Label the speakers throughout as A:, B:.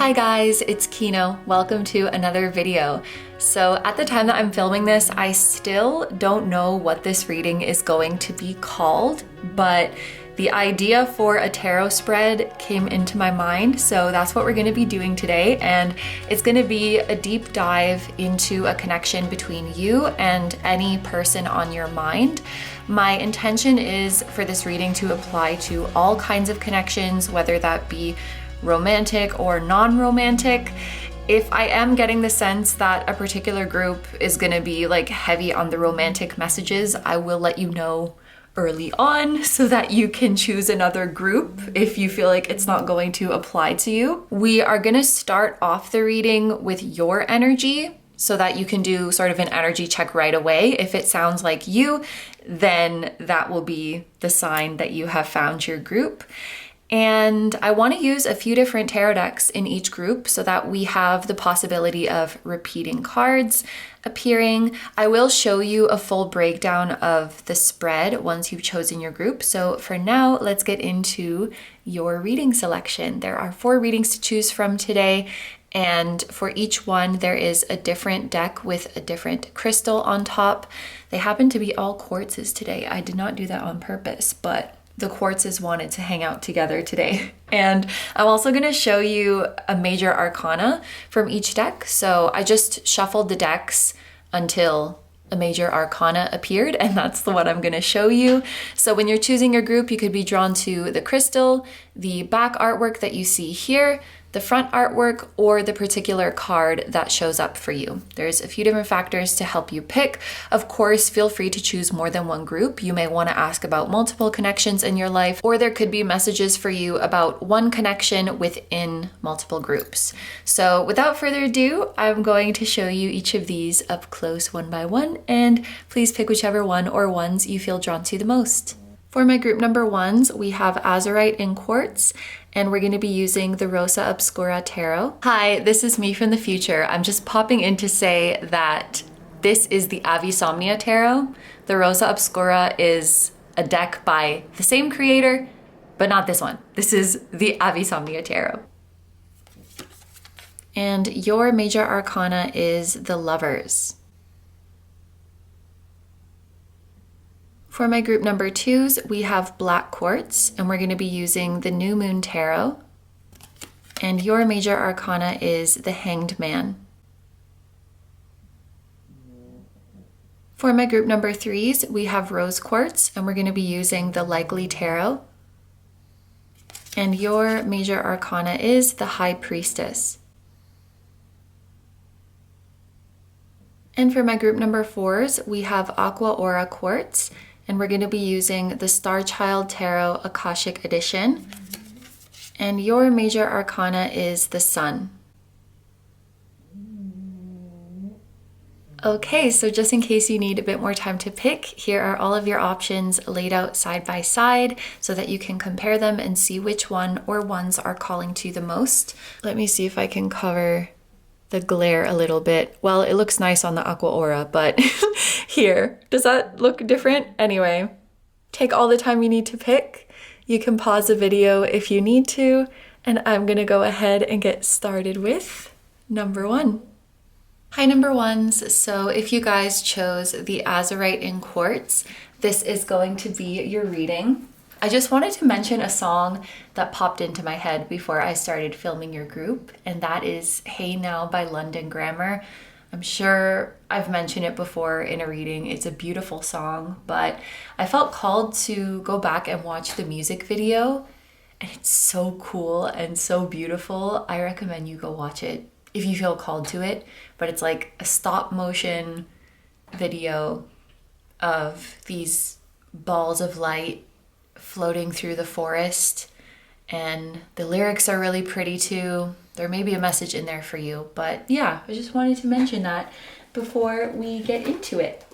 A: Hi guys, it's Kino. Welcome to another video. So at the time that I'm filming this, I still don't know what this reading is going to be called, but the idea for a tarot spread came into my mind, so that's what we're going to be doing today, and it's going to be a deep dive into a connection between you and any person on your mind. My intention is for this reading to apply to all kinds of connections, whether that be romantic or non-romantic. If I am getting the sense that a particular group is going to be like heavy on the romantic messages, I will let you know early on so that you can choose another group if you feel like it's not going to apply to you. We are going to start off the reading with your energy so that you can do sort of an energy check right away. If it sounds like you, then that will be the sign that you have found your group. And I want to use a few different tarot decks in each group so that we have the possibility of repeating cards appearing. I will show you a full breakdown of the spread once you've chosen your group. So for now, let's get into your reading selection. There are 4 readings to choose from today, and for each one, there is a different deck with a different crystal on top. They happen to be all quartzes today. I did not do that on purpose, but the quartzes wanted to hang out together today. And I'm also going to show you a major arcana from each deck. So I just shuffled the decks until a major arcana appeared, and that's the one I'm going to show you. So when you're choosing your group, you could be drawn to the crystal, the back artwork that you see here, the front artwork, or the particular card that shows up for you. There's a few different factors to help you pick. Of course, feel free to choose more than one group. You may want to ask about multiple connections in your life, or there could be messages for you about one connection within multiple groups. So without further ado, I'm going to show you each of these up close one by one, and please pick whichever one or ones you feel drawn to the most. For my group number 1s, we have Azurite in Quartz, and we're going to be using the Rosa Obscura Tarot. Hi, this is me from the future. I'm just popping in to say that this is the Avisomnia Tarot. The Rosa Obscura is a deck by the same creator, but not this one. This is the Avisomnia Tarot. And your major arcana is the Lovers. For my group number 2s, we have Black Quartz, and we're going to be using the New Moon Tarot. And your major arcana is the Hanged Man. For my group number 3s, we have Rose Quartz, and we're going to be using the Likely Tarot. And your major arcana is the High Priestess. And for my group number 4s, we have Aqua Aura Quartz, and we're going to be using the Star Child Tarot Akashic Edition. And your major arcana is the Sun. Okay, so just in case you need a bit more time to pick, here are all of your options laid out side by side so that you can compare them and see which one or ones are calling to you the most. Let me see if I can cover the glare a little bit. Well, it looks nice on the Aqua Aura, but here, does that look different? Anyway, take all the time you need to pick. You can pause the video if you need to, and I'm gonna go ahead and get started with number 1. Hi number 1s, so if you guys chose the Azurite in Quartz, this is going to be your reading. I just wanted to mention a song that popped into my head before I started filming your group, and that is Hey Now by London Grammar. I'm sure I've mentioned it before in a reading. It's a beautiful song, but I felt called to go back and watch the music video, and it's so cool and so beautiful. I recommend you go watch it if you feel called to it, but it's like a stop motion video of these balls of light floating through the forest, and the lyrics are really pretty too. There may be a message in there for you, but yeah, I just wanted to mention that before we get into it.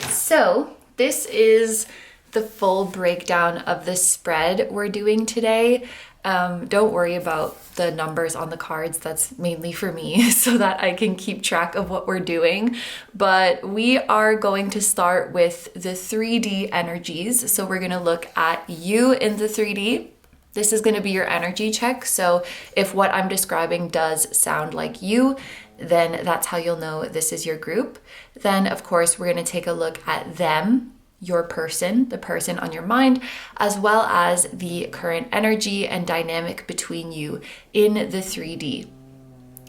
A: So this is the full breakdown of the spread we're doing today. Don't worry about the numbers on the cards. That's mainly for me so that I can keep track of what we're doing. But we are going to start with the 3D energies. So we're going to look at you in the 3D. This is going to be your energy check. So if what I'm describing does sound like you, then that's how you'll know this is your group. Then, of course, we're going to take a look at them, your person, the person on your mind, as well as the current energy and dynamic between you in the 3D.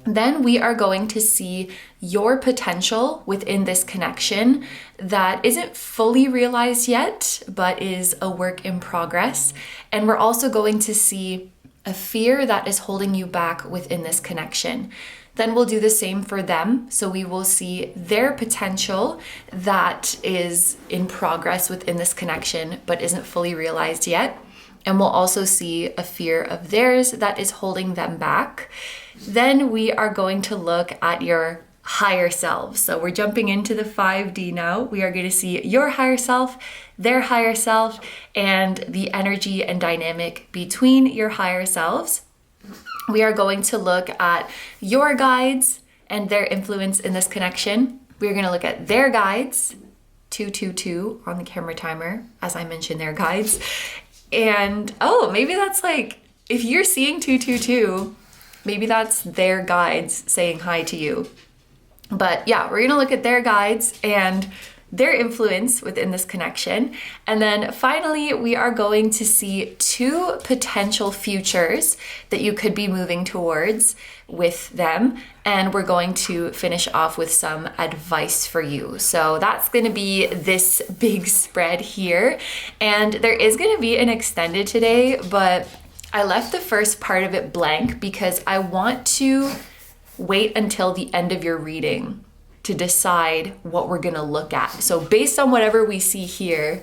A: Then we are going to see your potential within this connection that isn't fully realized yet, but is a work in progress. And we're also going to see a fear that is holding you back within this connection. Then we'll do the same for them. So we will see their potential that is in progress within this connection, but isn't fully realized yet. And we'll also see a fear of theirs that is holding them back. Then we are going to look at your higher self. So we're jumping into the 5D now. We are going to see your higher self, their higher self, and the energy and dynamic between your higher selves. We are going to look at your guides and their influence in this connection. We're going to look at their guides, 222 on the camera timer, as I mentioned, their guides. And maybe that's like, if you're seeing 222, maybe that's their guides saying hi to you. But yeah, we're gonna look at their guides and their influence within this connection. And then finally, we are going to see 2 potential futures that you could be moving towards with them. And we're going to finish off with some advice for you. So that's gonna be this big spread here. And there is gonna be an extended today, but I left the first part of it blank because I want to wait until the end of your reading to decide what we're gonna look at. So based on whatever we see here,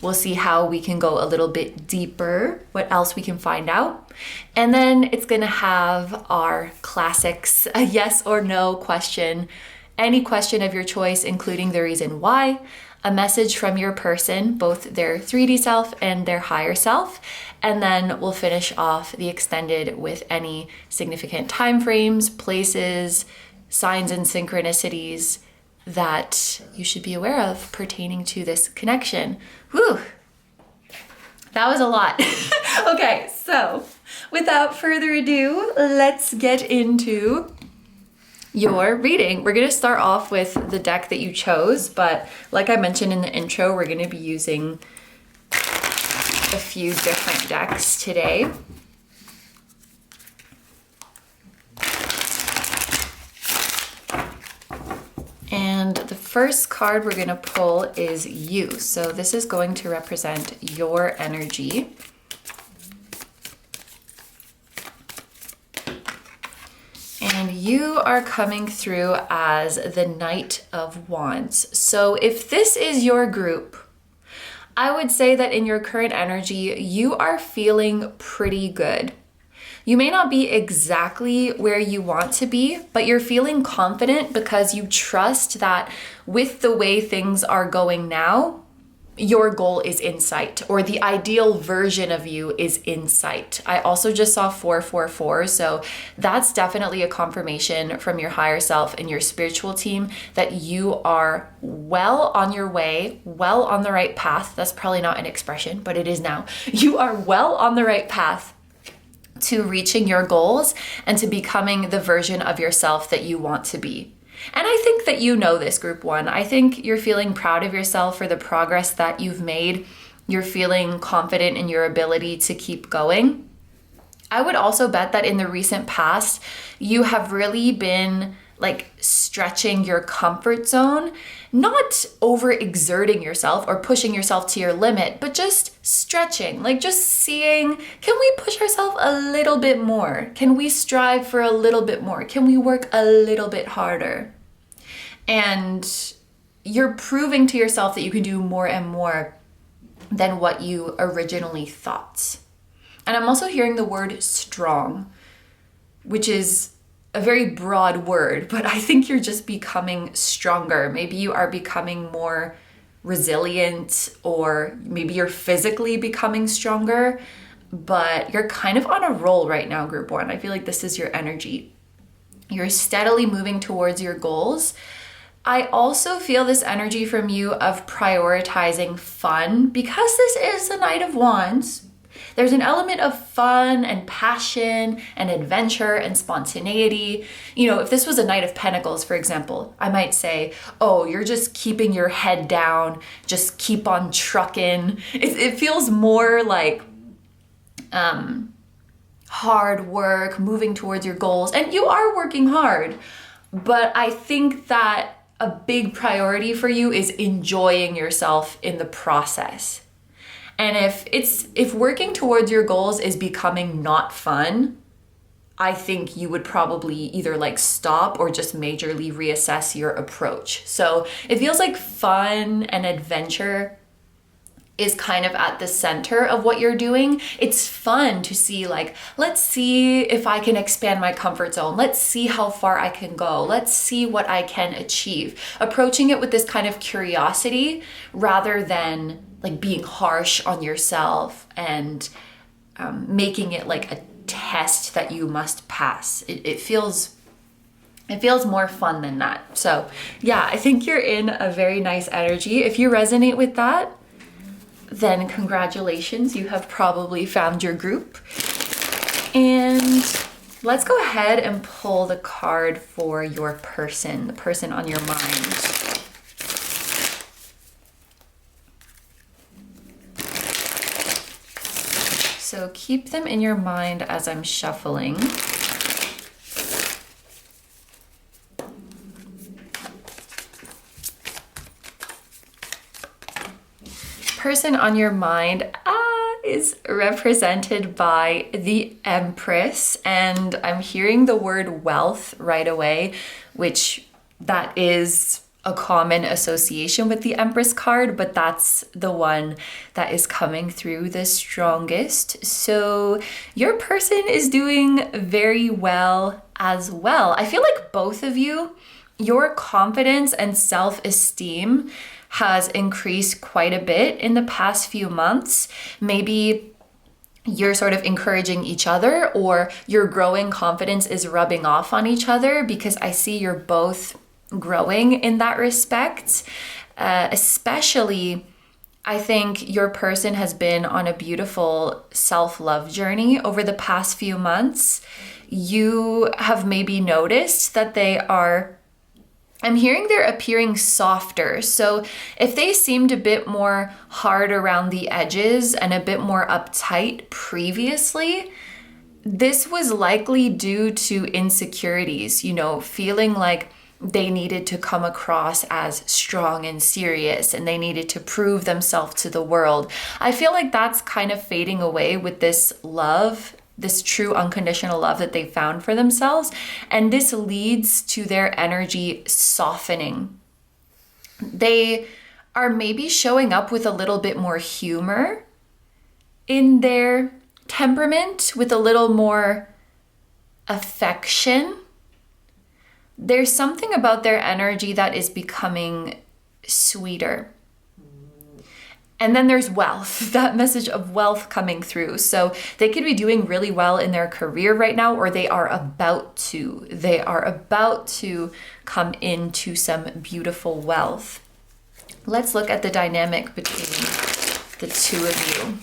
A: we'll see how we can go a little bit deeper, what else we can find out. And then it's gonna have our classics, a yes or no question, any question of your choice, including the reason why, a message from your person, both their 3D self and their higher self. And then we'll finish off the extended with any significant time frames, places, signs and synchronicities that you should be aware of pertaining to this connection. Whew, that was a lot. Okay, so without further ado, let's get into your reading. We're gonna start off with the deck that you chose, but like I mentioned in the intro, we're gonna be using a few different decks today. And the first card we're going to pull is you. So this is going to represent your energy. And you are coming through as the Knight of Wands. So if this is your group, I would say that in your current energy, you are feeling pretty good. You may not be exactly where you want to be, but you're feeling confident because you trust that with the way things are going now, your goal is in sight, or the ideal version of you is in sight. I also just saw 444, so that's definitely a confirmation from your higher self and your spiritual team that you are well on your way, well on the right path. That's probably not an expression, but it is now. You are well on the right path to reaching your goals and to becoming the version of yourself that you want to be. And I think that you know this, Group 1. I think you're feeling proud of yourself for the progress that you've made. You're feeling confident in your ability to keep going. I would also bet that in the recent past, you have really been like stretching your comfort zone, not overexerting yourself or pushing yourself to your limit, but just stretching, like just seeing, can we push ourselves a little bit more? Can we strive for a little bit more? Can we work a little bit harder? And you're proving to yourself that you can do more and more than what you originally thought. And I'm also hearing the word strong, which is a very broad word, but I think you're just becoming stronger. Maybe you are becoming more resilient, or maybe you're physically becoming stronger, but you're kind of on a roll right now, Group 1. I feel like this is your energy. You're steadily moving towards your goals. I also feel this energy from you of prioritizing fun, because this is the Knight of Wands. There's an element of fun and passion and adventure and spontaneity. You know, if this was a Knight of Pentacles, for example, I might say, oh, you're just keeping your head down, just keep on trucking. It feels more like hard work, moving towards your goals, and you are working hard. But I think that a big priority for you is enjoying yourself in the process. And if working towards your goals is becoming not fun, I think you would probably either like stop or just majorly reassess your approach. So it feels like fun and adventure is kind of at the center of what you're doing. It's fun to see, like, let's see if I can expand my comfort zone. Let's see how far I can go. Let's see what I can achieve. Approaching it with this kind of curiosity rather than like being harsh on yourself and making it like a test that you must pass. It feels more fun than that. So yeah, I think you're in a very nice energy. If you resonate with that, then congratulations, you have probably found your group. And let's go ahead and pull the card for your person, the person on your mind. So keep them in your mind as I'm shuffling. Person on your mind is represented by the Empress, and I'm hearing the word wealth right away, which that is a common association with the Empress card, but that's the one that is coming through the strongest. So your person is doing very well as well. I feel like both of you, your confidence and self-esteem has increased quite a bit in the past few months. Maybe you're sort of encouraging each other, or your growing confidence is rubbing off on each other, because I see you're both growing in that respect. Especially, I think your person has been on a beautiful self-love journey over the past few months. You have maybe noticed that I'm hearing they're appearing softer. So if they seemed a bit more hard around the edges and a bit more uptight previously, this was likely due to insecurities, you know, feeling like they needed to come across as strong and serious, and they needed to prove themselves to the world. I feel like that's kind of fading away with this love, this true unconditional love that they found for themselves. And this leads to their energy softening. They are maybe showing up with a little bit more humor in their temperament, with a little more affection. There's something about their energy that is becoming sweeter. And then there's wealth, that message of wealth coming through. So they could be doing really well in their career right now, or they are about to. They are about to come into some beautiful wealth. Let's look at the dynamic between the two of you.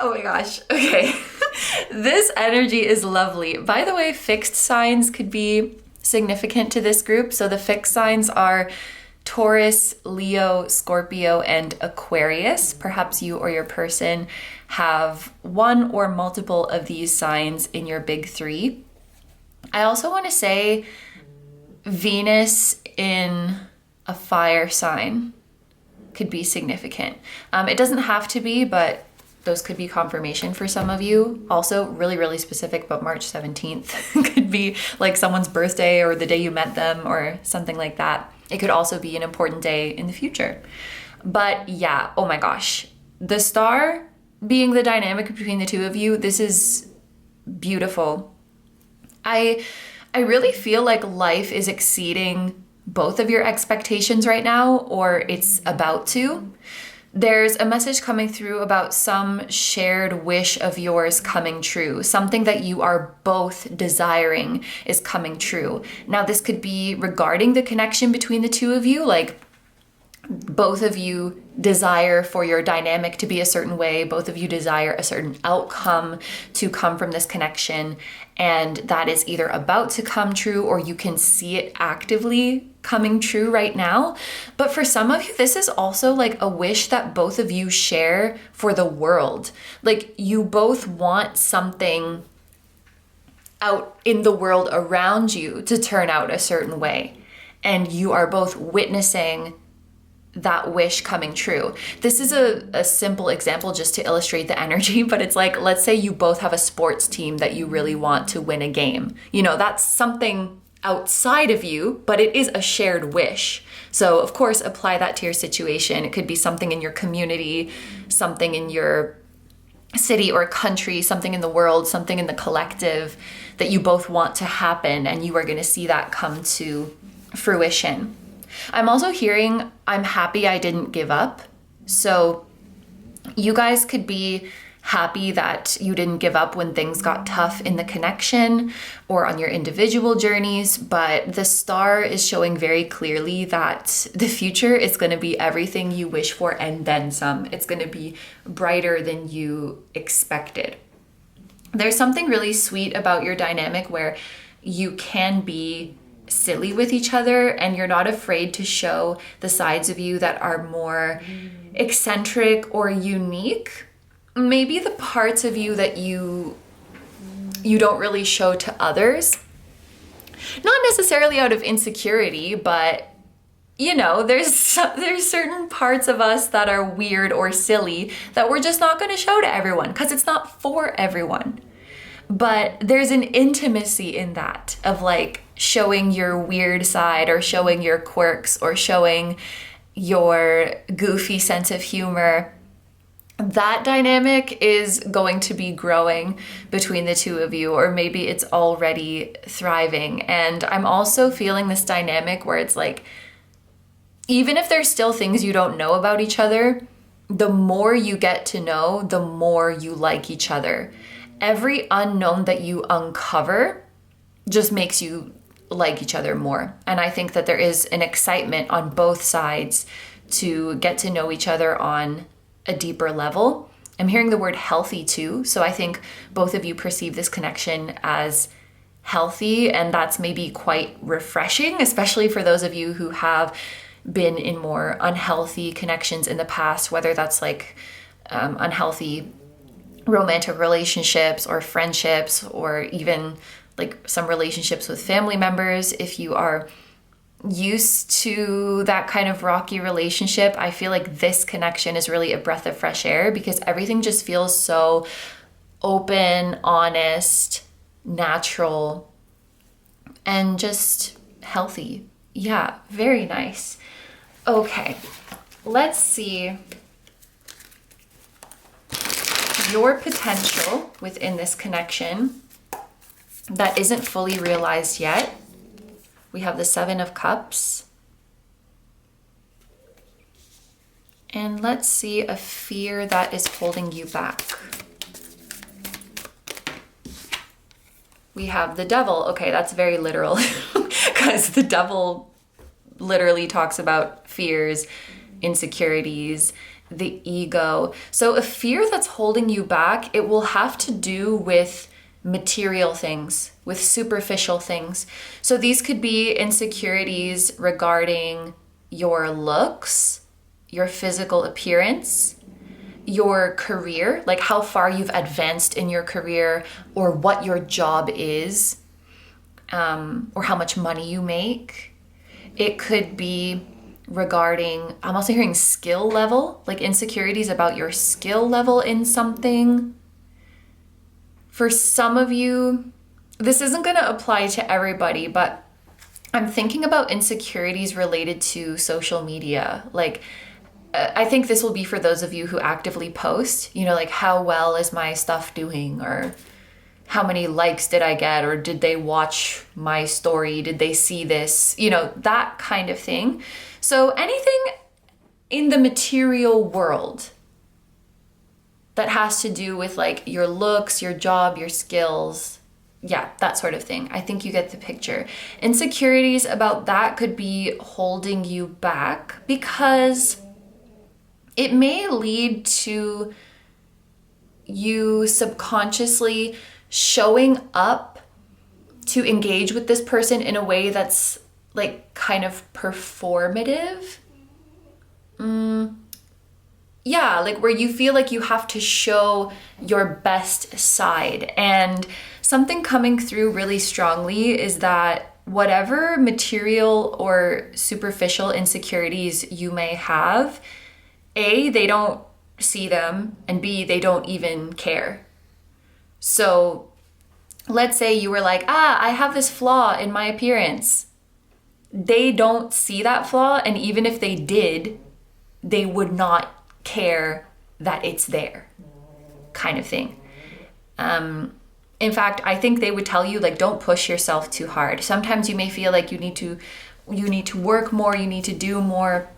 A: Oh my gosh, okay. This energy is lovely. By the way, fixed signs could be significant to this group. So the fixed signs are Taurus, Leo, Scorpio, and Aquarius. Perhaps you or your person have one or multiple of these signs in your big three. I also want to say Venus in a fire sign could be significant. It doesn't have to be, but those could be confirmation for some of you. Also, really, really specific, but March 17th could be like someone's birthday or the day you met them or something like that. It could also be an important day in the future. But yeah, oh my gosh. The star being the dynamic between the two of you, this is beautiful. I really feel like life is exceeding both of your expectations right now, or it's about to. There's a message coming through about some shared wish of yours coming true. Something that you are both desiring is coming true. Now, this could be regarding the connection between the two of you, like both of you desire for your dynamic to be a certain way, both of you desire a certain outcome to come from this connection, and that is either about to come true or you can see it actively coming true right now. But for some of you, this is also like a wish that both of you share for the world. Like you both want something out in the world around you to turn out a certain way, and you are both witnessing that wish coming true. This is a simple example just to illustrate the energy, but it's like, let's say you both have a sports team that you really want to win a game. You know, that's something outside of you, but it is a shared wish. So of course, apply that to your situation. It could be something in your community, something in your city or country, something in the world, something in the collective that you both want to happen, and you are going to see that come to fruition. I'm also hearing, I'm happy I didn't give up. So you guys could be happy that you didn't give up when things got tough in the connection or on your individual journeys, but the star is showing very clearly that the future is going to be everything you wish for and then some. It's going to be brighter than you expected. There's something really sweet about your dynamic where you can be silly with each other and you're not afraid to show the sides of you that are more eccentric or unique. Maybe the parts of you that you don't really show to others. Not necessarily out of insecurity, but you know, there's certain parts of us that are weird or silly that we're just not going to show to everyone because it's not for everyone. But there's an intimacy in that of like showing your weird side or showing your quirks or showing your goofy sense of humor. That dynamic is going to be growing between the two of you, or maybe it's already thriving. And I'm also feeling this dynamic where it's like, even if there's still things you don't know about each other, the more you get to know, the more you like each other. Every unknown that you uncover just makes you like each other more. And I think that there is an excitement on both sides to get to know each other on a deeper level. I'm hearing the word healthy too. So I think both of you perceive this connection as healthy, and that's maybe quite refreshing, especially for those of you who have been in more unhealthy connections in the past, whether that's like unhealthy romantic relationships or friendships, or even like some relationships with family members. If you are used to that kind of rocky relationship, I feel like this connection is really a breath of fresh air because everything just feels so open, honest, natural, and just healthy. Yeah, very nice. Okay, let's see your potential within this connection that isn't fully realized yet. We have the 7 of Cups. And let's see a fear that is holding you back. We have the Devil. Okay, that's very literal because the Devil literally talks about fears, insecurities, the ego. So a fear that's holding you back, it will have to do with material things, with superficial things. So these could be insecurities regarding your looks, your physical appearance, your career, like how far you've advanced in your career or what your job is, or how much money you make. It could be regarding, I'm also hearing skill level, like insecurities about your skill level in something. For some of you, this isn't going to apply to everybody, but I'm thinking about insecurities related to social media. Like, I think this will be for those of you who actively post, you know, like how well is my stuff doing, or how many likes did I get, or did they watch my story? Did they see this? You know, that kind of thing. So anything in the material world that has to do with like your looks, your job, your skills. Yeah, that sort of thing. I think you get the picture. Insecurities about that could be holding you back because it may lead to you subconsciously showing up to engage with this person in a way that's like kind of performative. Yeah, like where you feel like you have to show your best side. And something coming through really strongly is that whatever material or superficial insecurities you may have, A, they don't see them, and B, they don't even care. So let's say you were like, I have this flaw in my appearance. They don't see that flaw, and even if they did, they would not care that it's there, kind of thing. In fact, I think they would tell you, like, don't push yourself too hard. Sometimes you may feel like you need to work more, you need to do more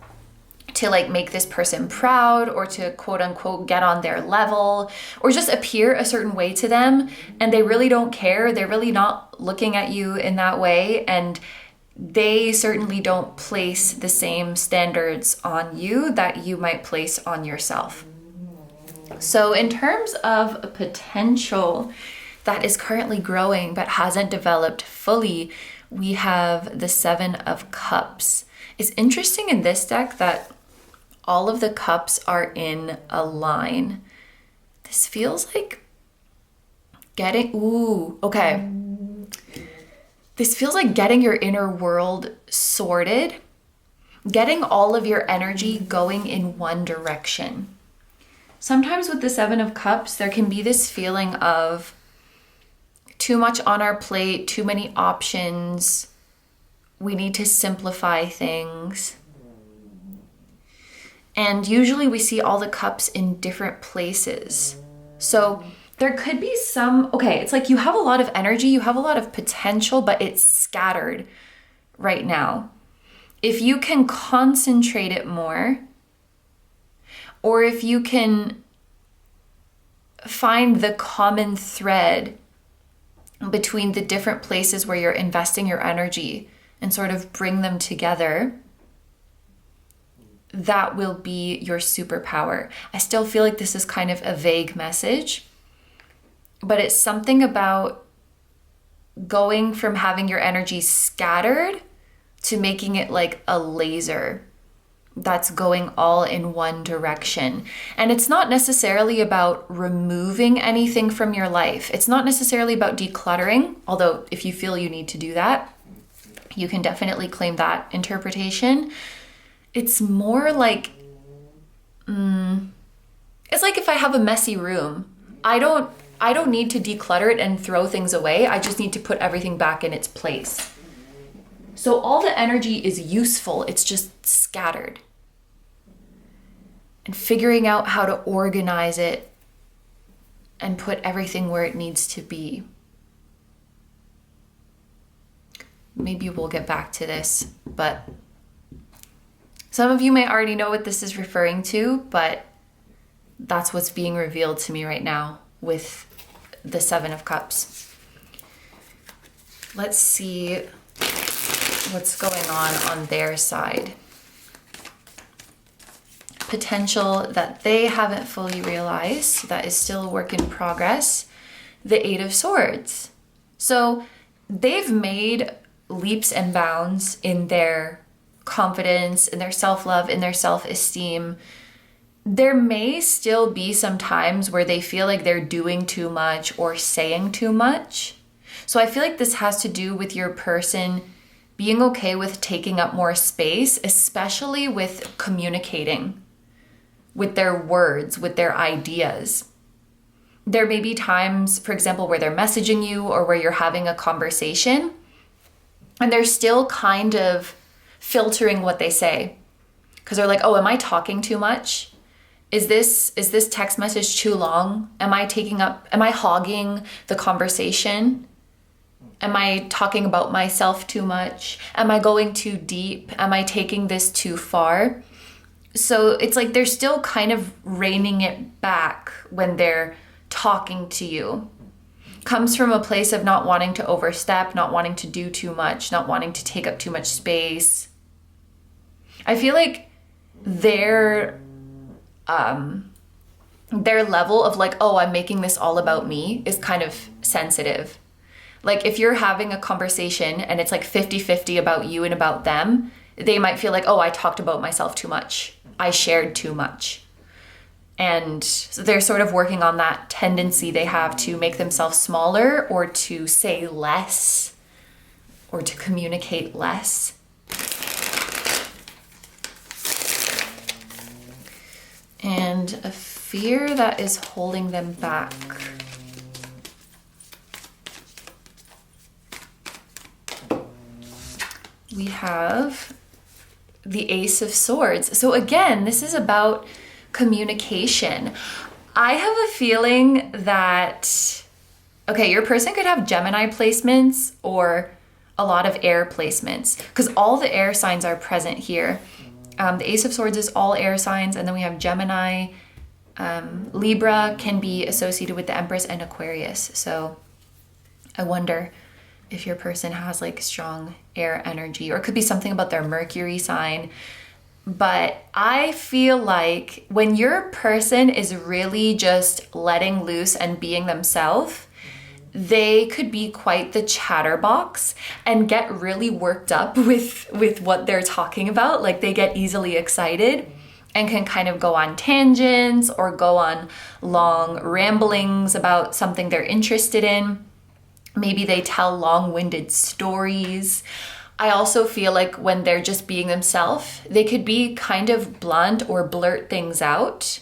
A: to like make this person proud, or to quote unquote get on their level, or just appear a certain way to them, and they really don't care. They're really not looking at you in that way, and they certainly don't place the same standards on you that you might place on yourself. So in terms of potential that is currently growing but hasn't developed fully, we have the Seven of Cups. It's interesting in this deck that all of the cups are in a line. This feels like This feels like getting your inner world sorted, getting all of your energy going in one direction. Sometimes with the Seven of Cups, there can be this feeling of too much on our plate, too many options. We need to simplify things. And usually we see all the cups in different places. So there could be it's like you have a lot of energy, you have a lot of potential, but it's scattered right now. If you can concentrate it more, or if you can find the common thread between the different places where you're investing your energy and sort of bring them together, that will be your superpower. I still feel like this is kind of a vague message, but it's something about going from having your energy scattered to making it like a laser that's going all in one direction. And it's not necessarily about removing anything from your life. It's not necessarily about decluttering, although if you feel you need to do that, you can definitely claim that interpretation. It's more like, it's like if I have a messy room, I don't need to declutter it and throw things away. I just need to put everything back in its place. So all the energy is useful, it's just scattered. And figuring out how to organize it and put everything where it needs to be. Maybe we'll get back to this, but some of you may already know what this is referring to, but that's what's being revealed to me right now with the Seven of Cups. Let's see what's going on their side. Potential that they haven't fully realized, that is still a work in progress. The Eight of Swords. So they've made leaps and bounds in their confidence, in their self-love, in their self-esteem. There may still be some times where they feel like they're doing too much or saying too much. So I feel like this has to do with your person being okay with taking up more space, especially with communicating, with their words, with their ideas. There may be times, for example, where they're messaging you or where you're having a conversation and they're still kind of filtering what they say, because they're like, oh, am I talking too much? Is this text message too long? Am I hogging the conversation? Am I talking about myself too much? Am I going too deep? Am I taking this too far? So it's like they're still kind of reining it back when they're talking to you. Comes from a place of not wanting to overstep, not wanting to do too much, not wanting to take up too much space. I feel like their level of like, oh, I'm making this all about me is kind of sensitive. Like if you're having a conversation and it's like 50-50 about you and about them, they might feel like, oh, I talked about myself too much. I shared too much. And so they're sort of working on that tendency they have to make themselves smaller or to say less or to communicate less. And a fear that is holding them back. We have the Ace of Swords. So again, this is about communication. I have a feeling that, okay, your person could have Gemini placements or a lot of air placements because all the air signs are present here. The Ace of Swords is all air signs, and then we have Gemini. Libra can be associated with the Empress and Aquarius. So I wonder if your person has like strong air energy, or it could be something about their Mercury sign. But I feel like when your person is really just letting loose and being themselves, they could be quite the chatterbox and get really worked up with what they're talking about. Like they get easily excited and can kind of go on tangents or go on long ramblings about something they're interested in. Maybe they tell long-winded stories. I also feel like when they're just being themselves, they could be kind of blunt or blurt things out.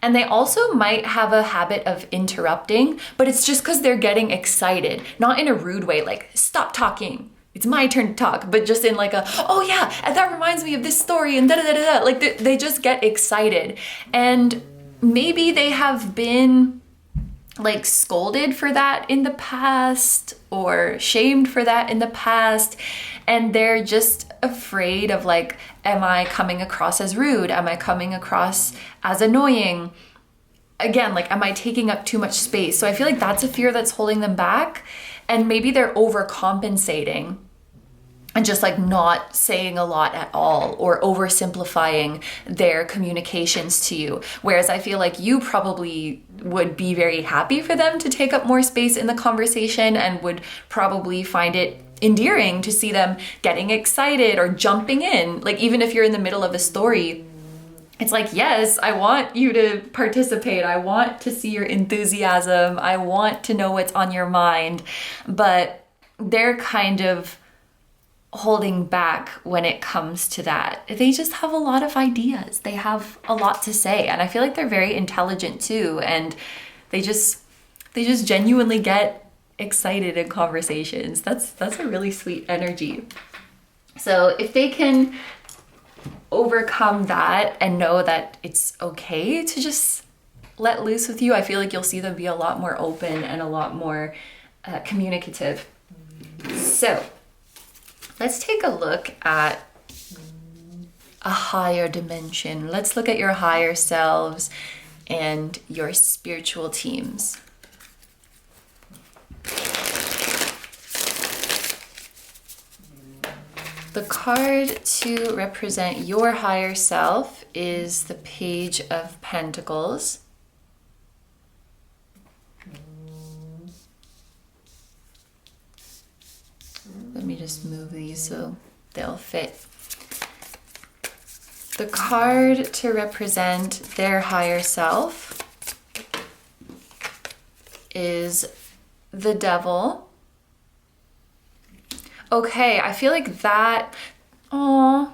A: And they also might have a habit of interrupting, but it's just because they're getting excited, not in a rude way, like, stop talking, it's my turn to talk, but just in like a, oh yeah, and that reminds me of this story, and da-da-da-da-da. Like they just get excited. And maybe they have been like scolded for that in the past or shamed for that in the past, and they're just afraid of like, am I coming across as rude? Am I coming across as annoying? Again, like, am I taking up too much space? So I feel like that's a fear that's holding them back, and maybe they're overcompensating and just like not saying a lot at all or oversimplifying their communications to you. Whereas I feel like you probably would be very happy for them to take up more space in the conversation and would probably find it endearing to see them getting excited or jumping in. Like even if you're in the middle of a story, it's like, yes, I want you to participate. I want to see your enthusiasm. I want to know what's on your mind. But they're kind of holding back when it comes to that. They just have a lot of ideas. They have a lot to say. And I feel like they're very intelligent too. And they just genuinely get excited in conversations. That's a really sweet energy. So if they can overcome that and know that it's okay to just let loose with you, I feel like you'll see them be a lot more open and a lot more communicative. So let's take a look at a higher dimension. Let's look at your higher selves and your spiritual teams. The card to represent your higher self is the Page of Pentacles. Let me just move these so they'll fit. The card to represent their higher self is the Devil. Okay, I feel like that, so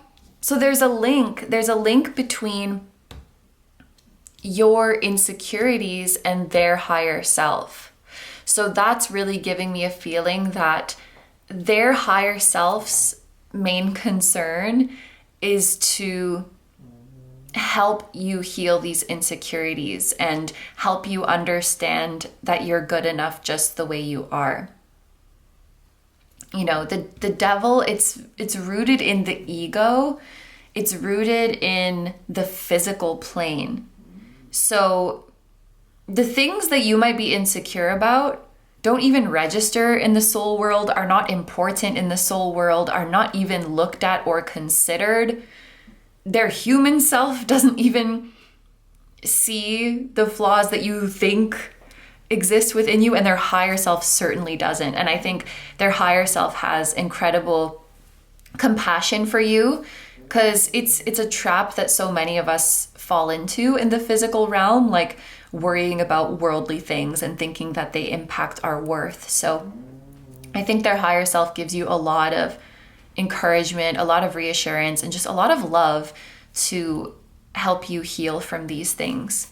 A: there's a link between your insecurities and their higher self. So that's really giving me a feeling that their higher self's main concern is to help you heal these insecurities and help you understand that you're good enough just the way you are. You know, the devil, it's rooted in the ego. it's rooted in the physical plane. So the things that you might be insecure about don't even register in the soul world, are not important in the soul world, are not even looked at or considered. Their human self doesn't even see the flaws that you think exist within you, and their higher self certainly doesn't. And I think their higher self has incredible compassion for you, because it's a trap that so many of us fall into in the physical realm, like worrying about worldly things and thinking that they impact our worth. So I think their higher self gives you a lot of encouragement, a lot of reassurance, and just a lot of love to help you heal from these things.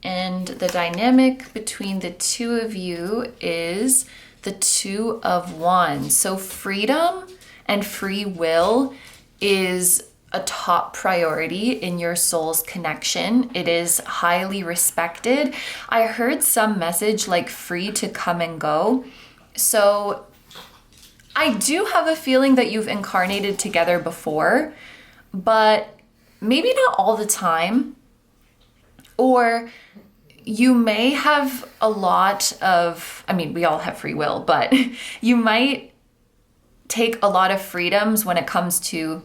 A: And the dynamic between the two of you is the Two of Wands. So freedom and free will is a top priority in your soul's connection. It is highly respected. I heard some message like free to come and go. So I do have a feeling that you've incarnated together before, but maybe not all the time. Or you may have a lot of, I mean, we all have free will, but you might take a lot of freedoms when it comes to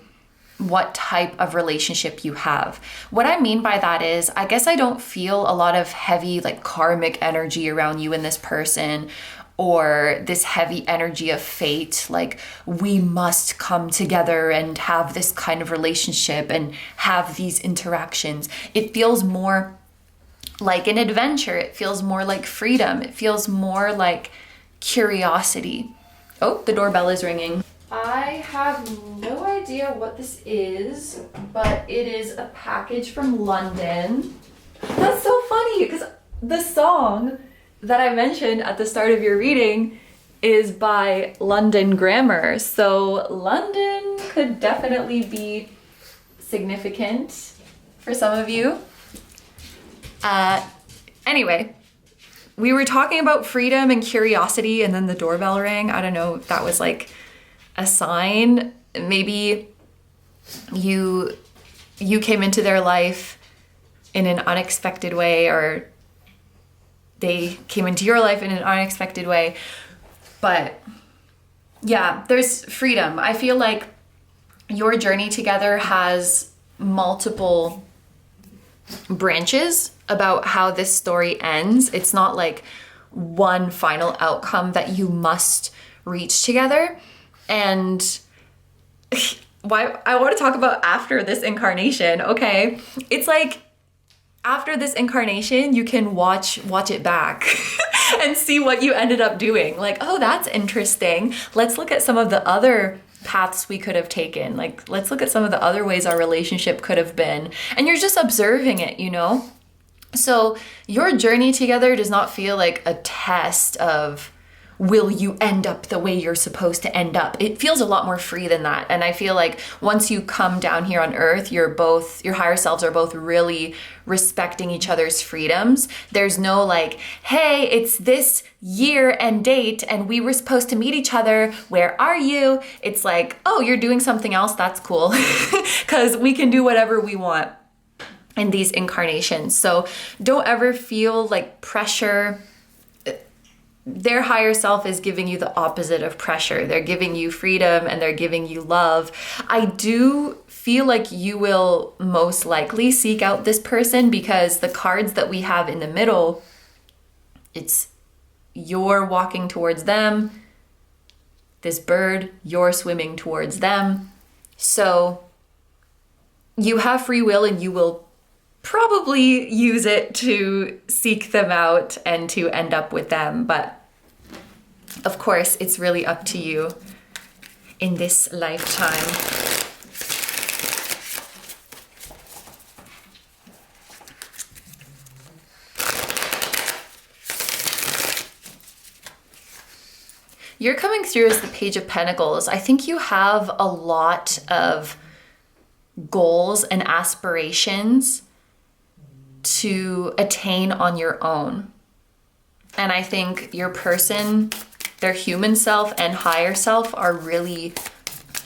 A: what type of relationship you have. What I mean by that is, I guess I don't feel a lot of heavy like karmic energy around you and this person, or this heavy energy of fate, like we must come together and have this kind of relationship and have these interactions. It feels more like an adventure. It feels more like freedom. It feels more like curiosity. Oh, the doorbell is ringing. I have no idea what this is, but it is a package from London. That's so funny, because the song that I mentioned at the start of your reading is by London Grammar. So London could definitely be significant for some of you. Anyway, we were talking about freedom and curiosity, and then the doorbell rang. I don't know if that was like a sign. Maybe you came into their life in an unexpected way, or they came into your life in an unexpected way. But yeah, there's freedom. I feel like your journey together has multiple branches about how this story ends. It's not like one final outcome that you must reach together. And why I want to talk about after this incarnation. Okay, it's like after this incarnation, you can watch it back and see what you ended up doing. Like, oh, that's interesting. Let's look at some of the other paths we could have taken. Like, let's look at some of the other ways our relationship could have been. And you're just observing it, you know? So your journey together does not feel like a test of, will you end up the way you're supposed to end up? It feels a lot more free than that. And I feel like once you come down here on earth, your higher selves are both really respecting each other's freedoms. There's no like, hey, it's this year and date and we were supposed to meet each other. Where are you? It's like, oh, you're doing something else. That's cool. Because we can do whatever we want in these incarnations. So don't ever feel like pressure. Their higher self is giving you the opposite of pressure. They're giving you freedom and they're giving you love. I do feel like you will most likely seek out this person, because the cards that we have in the middle, it's you're walking towards them, this bird, you're swimming towards them. So you have free will and you will probably use it to seek them out and to end up with them. But of course, it's really up to you in this lifetime. You're coming through as the Page of Pentacles. I think you have a lot of goals and aspirations to attain on your own. And I think your person, their human self and higher self, are really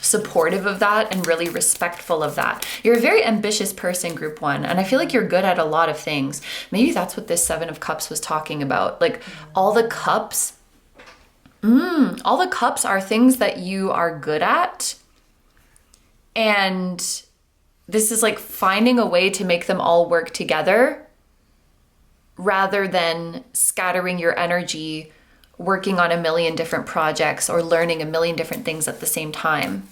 A: supportive of that and really respectful of that. You're a very ambitious person, group 1, and I feel like you're good at a lot of things. Maybe that's what this 7 of Cups was talking about. Like all the cups are things that you are good at, and this is like finding a way to make them all work together rather than scattering your energy working on a million different projects or learning a million different things at the same time.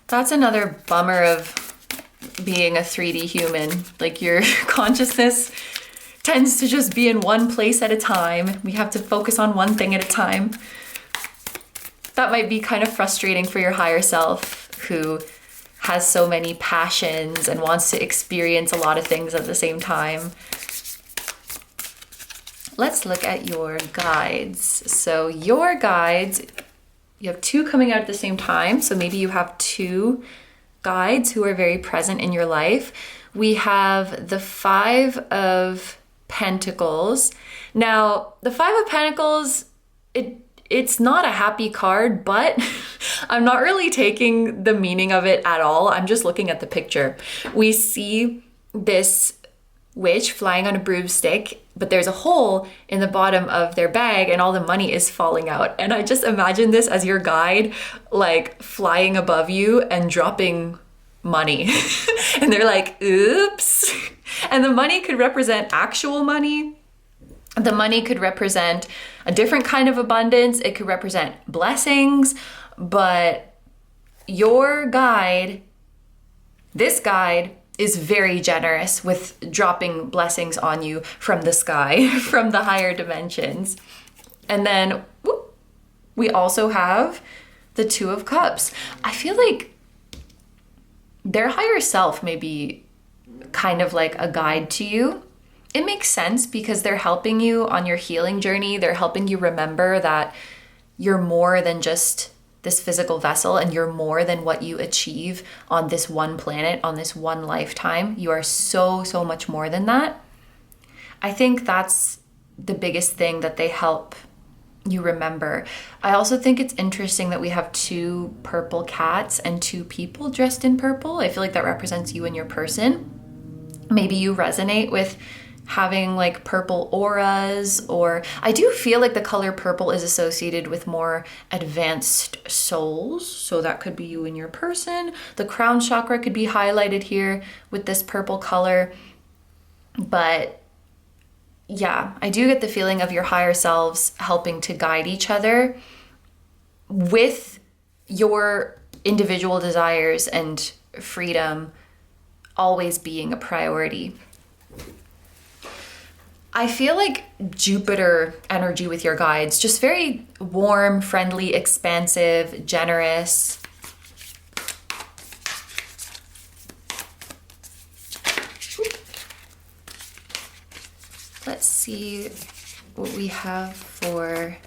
A: That's another bummer of being a 3D human. Like your consciousness tends to just be in one place at a time. We have to focus on one thing at a time. That might be kind of frustrating for your higher self, who has so many passions and wants to experience a lot of things at the same time. Let's look at your guides. So your guides, you have 2 coming out at the same time. So maybe you have 2 guides who are very present in your life. We have the 5 of Pentacles. Now, the 5 of Pentacles, it's not a happy card, but I'm not really taking the meaning of it at all. I'm just looking at the picture. We see this witch flying on a broomstick, but there's a hole in the bottom of their bag and all the money is falling out. And I just imagine this as your guide, like flying above you and dropping money. And they're like, oops. And the money could represent actual money. The money could represent a different kind of abundance. It could represent blessings, but your guide, this guide, is very generous with dropping blessings on you from the sky, from the higher dimensions. And then whoop, we also have the 2 of Cups. I feel like their higher self may be kind of like a guide to you. It makes sense because they're helping you on your healing journey. They're helping you remember that you're more than just this physical vessel, and you're more than what you achieve on this one planet, on this one lifetime. You are so, so much more than that. I think that's the biggest thing that they help you remember. I also think it's interesting that we have 2 purple cats and 2 people dressed in purple. I feel like that represents you and your person. Maybe you resonate with having like purple auras, or I do feel like the color purple is associated with more advanced souls. So that could be you and your person. The crown chakra could be highlighted here with this purple color. But yeah, I do get the feeling of your higher selves helping to guide each other with your individual desires and freedom always being a priority. I feel like Jupiter energy with your guides, just very warm, friendly, expansive, generous. Let's see what we have for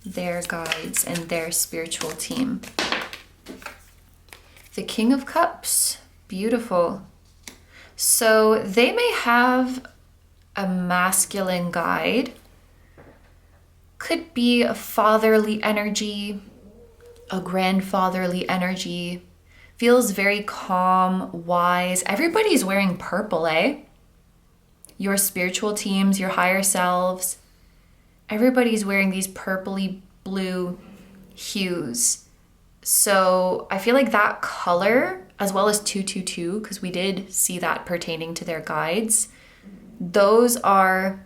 A: their guides and their spiritual team. The King of Cups, beautiful. So they may have a masculine guide, could be a fatherly energy, a grandfatherly energy, feels very calm, wise. Everybody's wearing purple, eh? Your spiritual teams, your higher selves, everybody's wearing these purpley blue hues. So I feel like that color, as well as 222, because we did see that pertaining to their guides, those are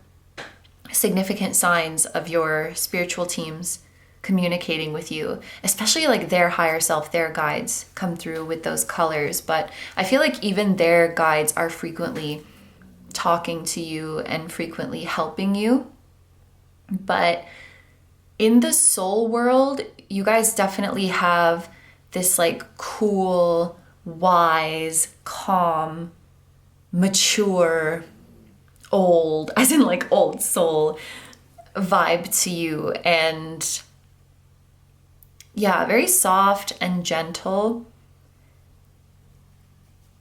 A: significant signs of your spiritual teams communicating with you, especially like their higher self, their guides come through with those colors. But I feel like even their guides are frequently talking to you and frequently helping you. But in the soul world, you guys definitely have this like cool, wise, calm, mature, old, as in like old soul vibe to you. And yeah, very soft and gentle.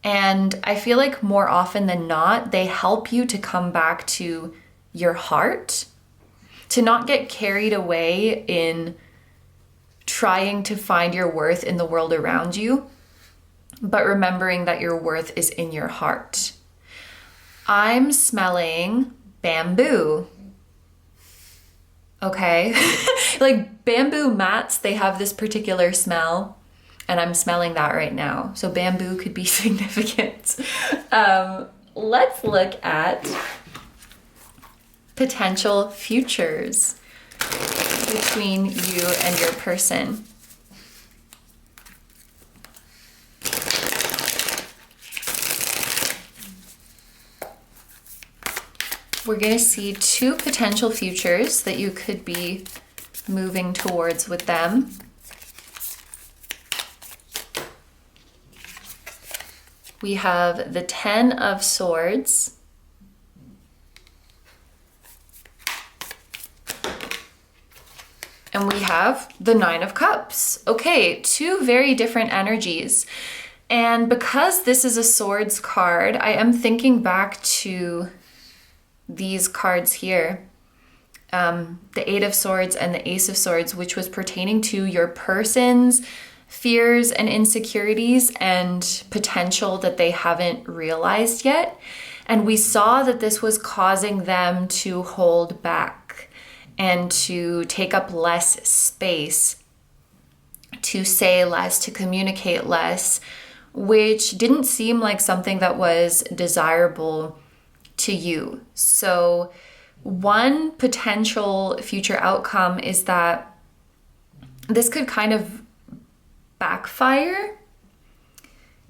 A: And I feel like more often than not, they help you to come back to your heart, to not get carried away in trying to find your worth in the world around you, but remembering that your worth is in your heart. I'm smelling bamboo. Okay. Like bamboo mats, they have this particular smell, and I'm smelling that right now. So bamboo could be significant. Let's look at potential futures between you and your person. We're going to see two potential futures that you could be moving towards with them. We have the 10 of Swords. And we have the 9 of Cups. Okay, two very different energies. And because this is a Swords card, I am thinking back to these cards here. The 8 of Swords and the Ace of Swords, which was pertaining to your person's fears and insecurities and potential that they haven't realized yet. And we saw that this was causing them to hold back and to take up less space, to say less, to communicate less, which didn't seem like something that was desirable to you. So one potential future outcome is that this could kind of backfire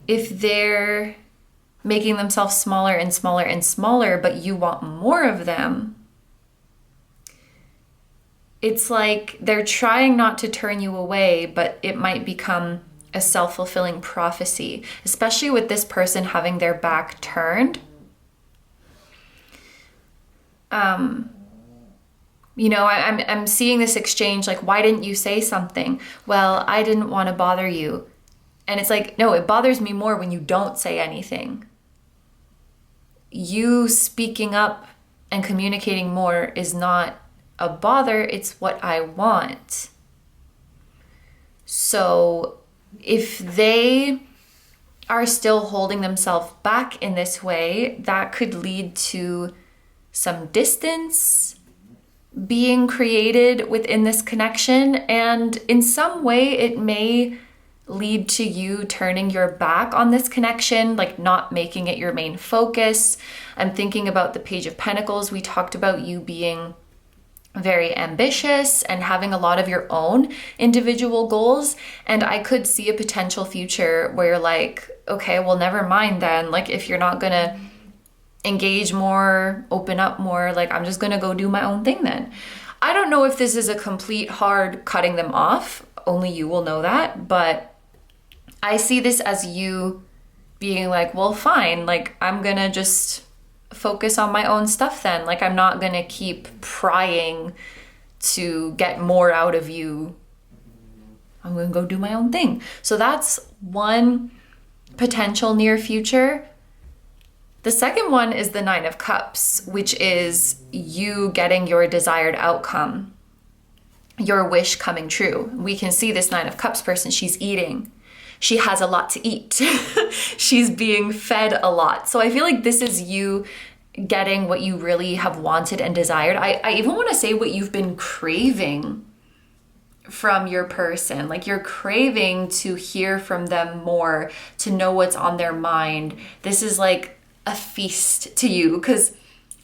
A: if they're making themselves smaller and smaller and smaller, but you want more of them. It's like they're trying not to turn you away, but it might become a self-fulfilling prophecy, especially with this person having their back turned. You know, I'm seeing this exchange like, why didn't you say something? Well, I didn't want to bother you. And it's like, no, it bothers me more when you don't say anything. You speaking up and communicating more is not a bother, it's what I want. So if they are still holding themselves back in this way, that could lead to some distance being created within this connection. And in some way, it may lead to you turning your back on this connection, like not making it your main focus. I'm thinking about the Page of Pentacles. We talked about you being very ambitious and having a lot of your own individual goals. And I could see a potential future where you're like, okay, well, never mind then. Like, if you're not gonna engage more, open up more, like, I'm just gonna go do my own thing then. I don't know if this is a complete hard cutting them off. Only you will know that. But I see this as you being like, well, fine. Like, I'm gonna just focus on my own stuff then. Like, I'm not gonna keep prying to get more out of you. I'm gonna go do my own thing. So that's one potential near future. The second one is the 9 of Cups, which is you getting your desired outcome, your wish coming true. We can see this 9 of Cups person, she's eating. She has a lot to eat. She's being fed a lot. So I feel like this is you getting what you really have wanted and desired. I even want to say what you've been craving from your person. Like, you're craving to hear from them more, to know what's on their mind. This is like a feast to you, because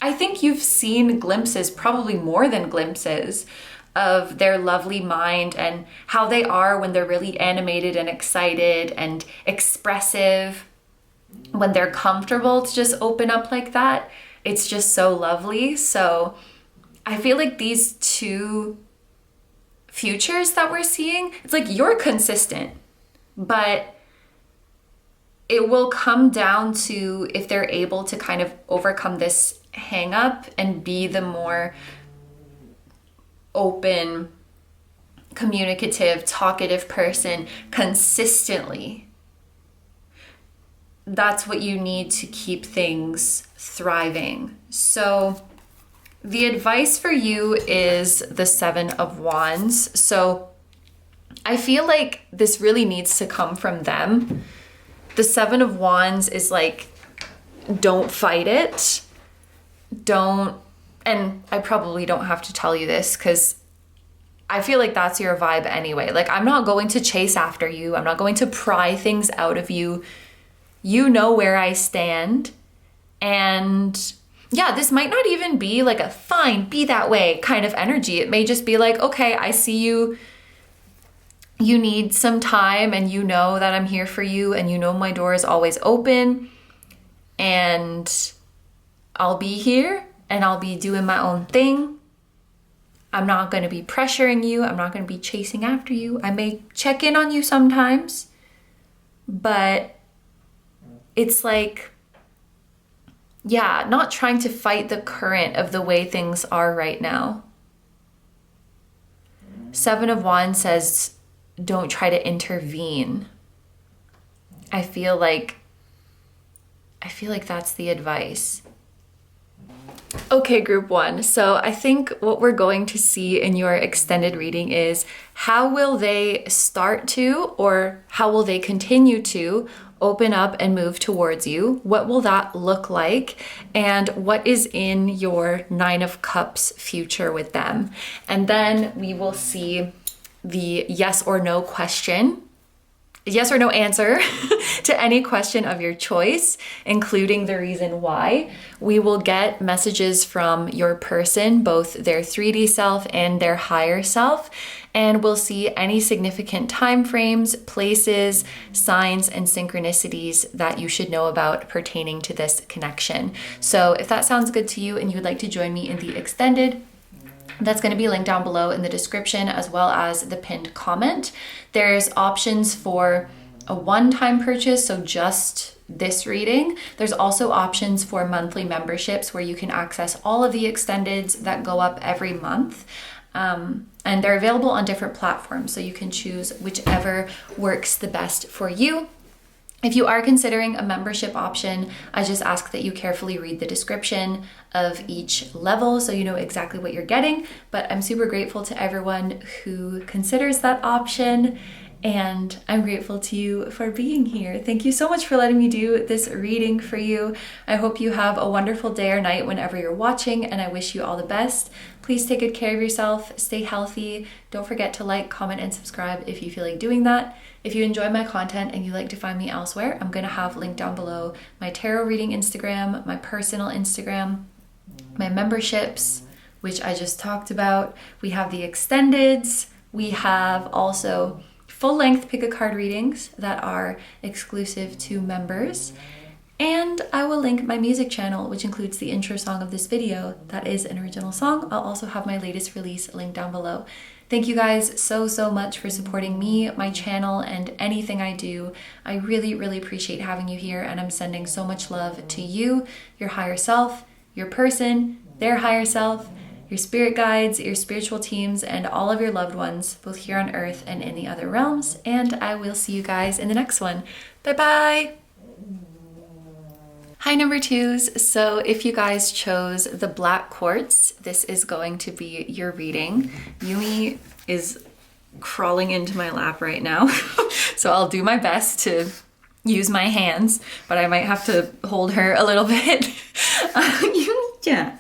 A: I think you've seen glimpses, probably more than glimpses, of their lovely mind and how they are when they're really animated and excited and expressive, when they're comfortable to just open up like that. It's just so lovely. So I feel like these two futures that we're seeing, it's like you're consistent, but it will come down to if they're able to kind of overcome this hang up and be the more open, communicative, talkative person consistently. that's what you need to keep things thriving. So the advice for you is the Seven of Wands. So I feel like this really needs to come from them. The Seven of Wands is like, don't fight it. Don't, and I probably don't have to tell you this because I feel like that's your vibe anyway. Like, I'm not going to chase after you. I'm not going to pry things out of you. You know where I stand. And yeah, this might not even be like a fine, be that way kind of energy. It may just be like, okay, I see you. You need some time and you know that I'm here for you and you know my door is always open and I'll be here and I'll be doing my own thing. I'm not going to be pressuring you. I'm not going to be chasing after you. I may check in on you sometimes, but it's like, yeah, not trying to fight the current of the way things are right now. Seven of Wands says, don't try to intervene. I feel like that's the advice. Okay, group one. So I think what we're going to see in your extended reading is how will they start to, or how will they continue to open up and move towards you? What will that look like? And what is in your Nine of Cups future with them? And then we will see the yes or no question, yes or no answer to any question of your choice, including the reason why. We will get messages from your person, both their 3D self and their higher self, and we'll see any significant time frames, places, signs, and synchronicities that you should know about pertaining to this connection. So if that sounds good to you and you would like to join me in the extended, that's going to be linked down below in the description as well as the pinned comment. There's options for a one-time purchase, so just this reading. There's also options for monthly memberships where you can access all of the extendeds that go up every month. And they're available on different platforms, so you can choose whichever works the best for you. If you are considering a membership option, I just ask that you carefully read the description of each level so you know exactly what you're getting. But I'm super grateful to everyone who considers that option, and I'm grateful to you for being here. Thank you so much for letting me do this reading for you. I hope you have a wonderful day or night whenever you're watching, and I wish you all the best. Please take good care of yourself, stay healthy. Don't forget to like, comment, and subscribe if you feel like doing that. If you enjoy my content and you'd like to find me elsewhere, I'm going to have linked down below my tarot reading Instagram, my personal Instagram, my memberships, which I just talked about. We have the extendeds. We have also full-length pick-a-card readings that are exclusive to members. And I will link my music channel, which includes the intro song of this video. That is an original song. I'll also have my latest release linked down below. Thank you guys so much for supporting me, my channel, and anything I do. I really appreciate having you here, and I'm sending so much love to you, your higher self, your person, their higher self, your spirit guides, your spiritual teams, and all of your loved ones, both here on earth and in the other realms. And I will see you guys in the next one. Bye-bye! Hi, number twos. So if you guys chose the black quartz, this is going to be your reading. Yumi is crawling into my lap right now. So I'll do my best to use my hands, but I might have to hold her a little bit. Yeah.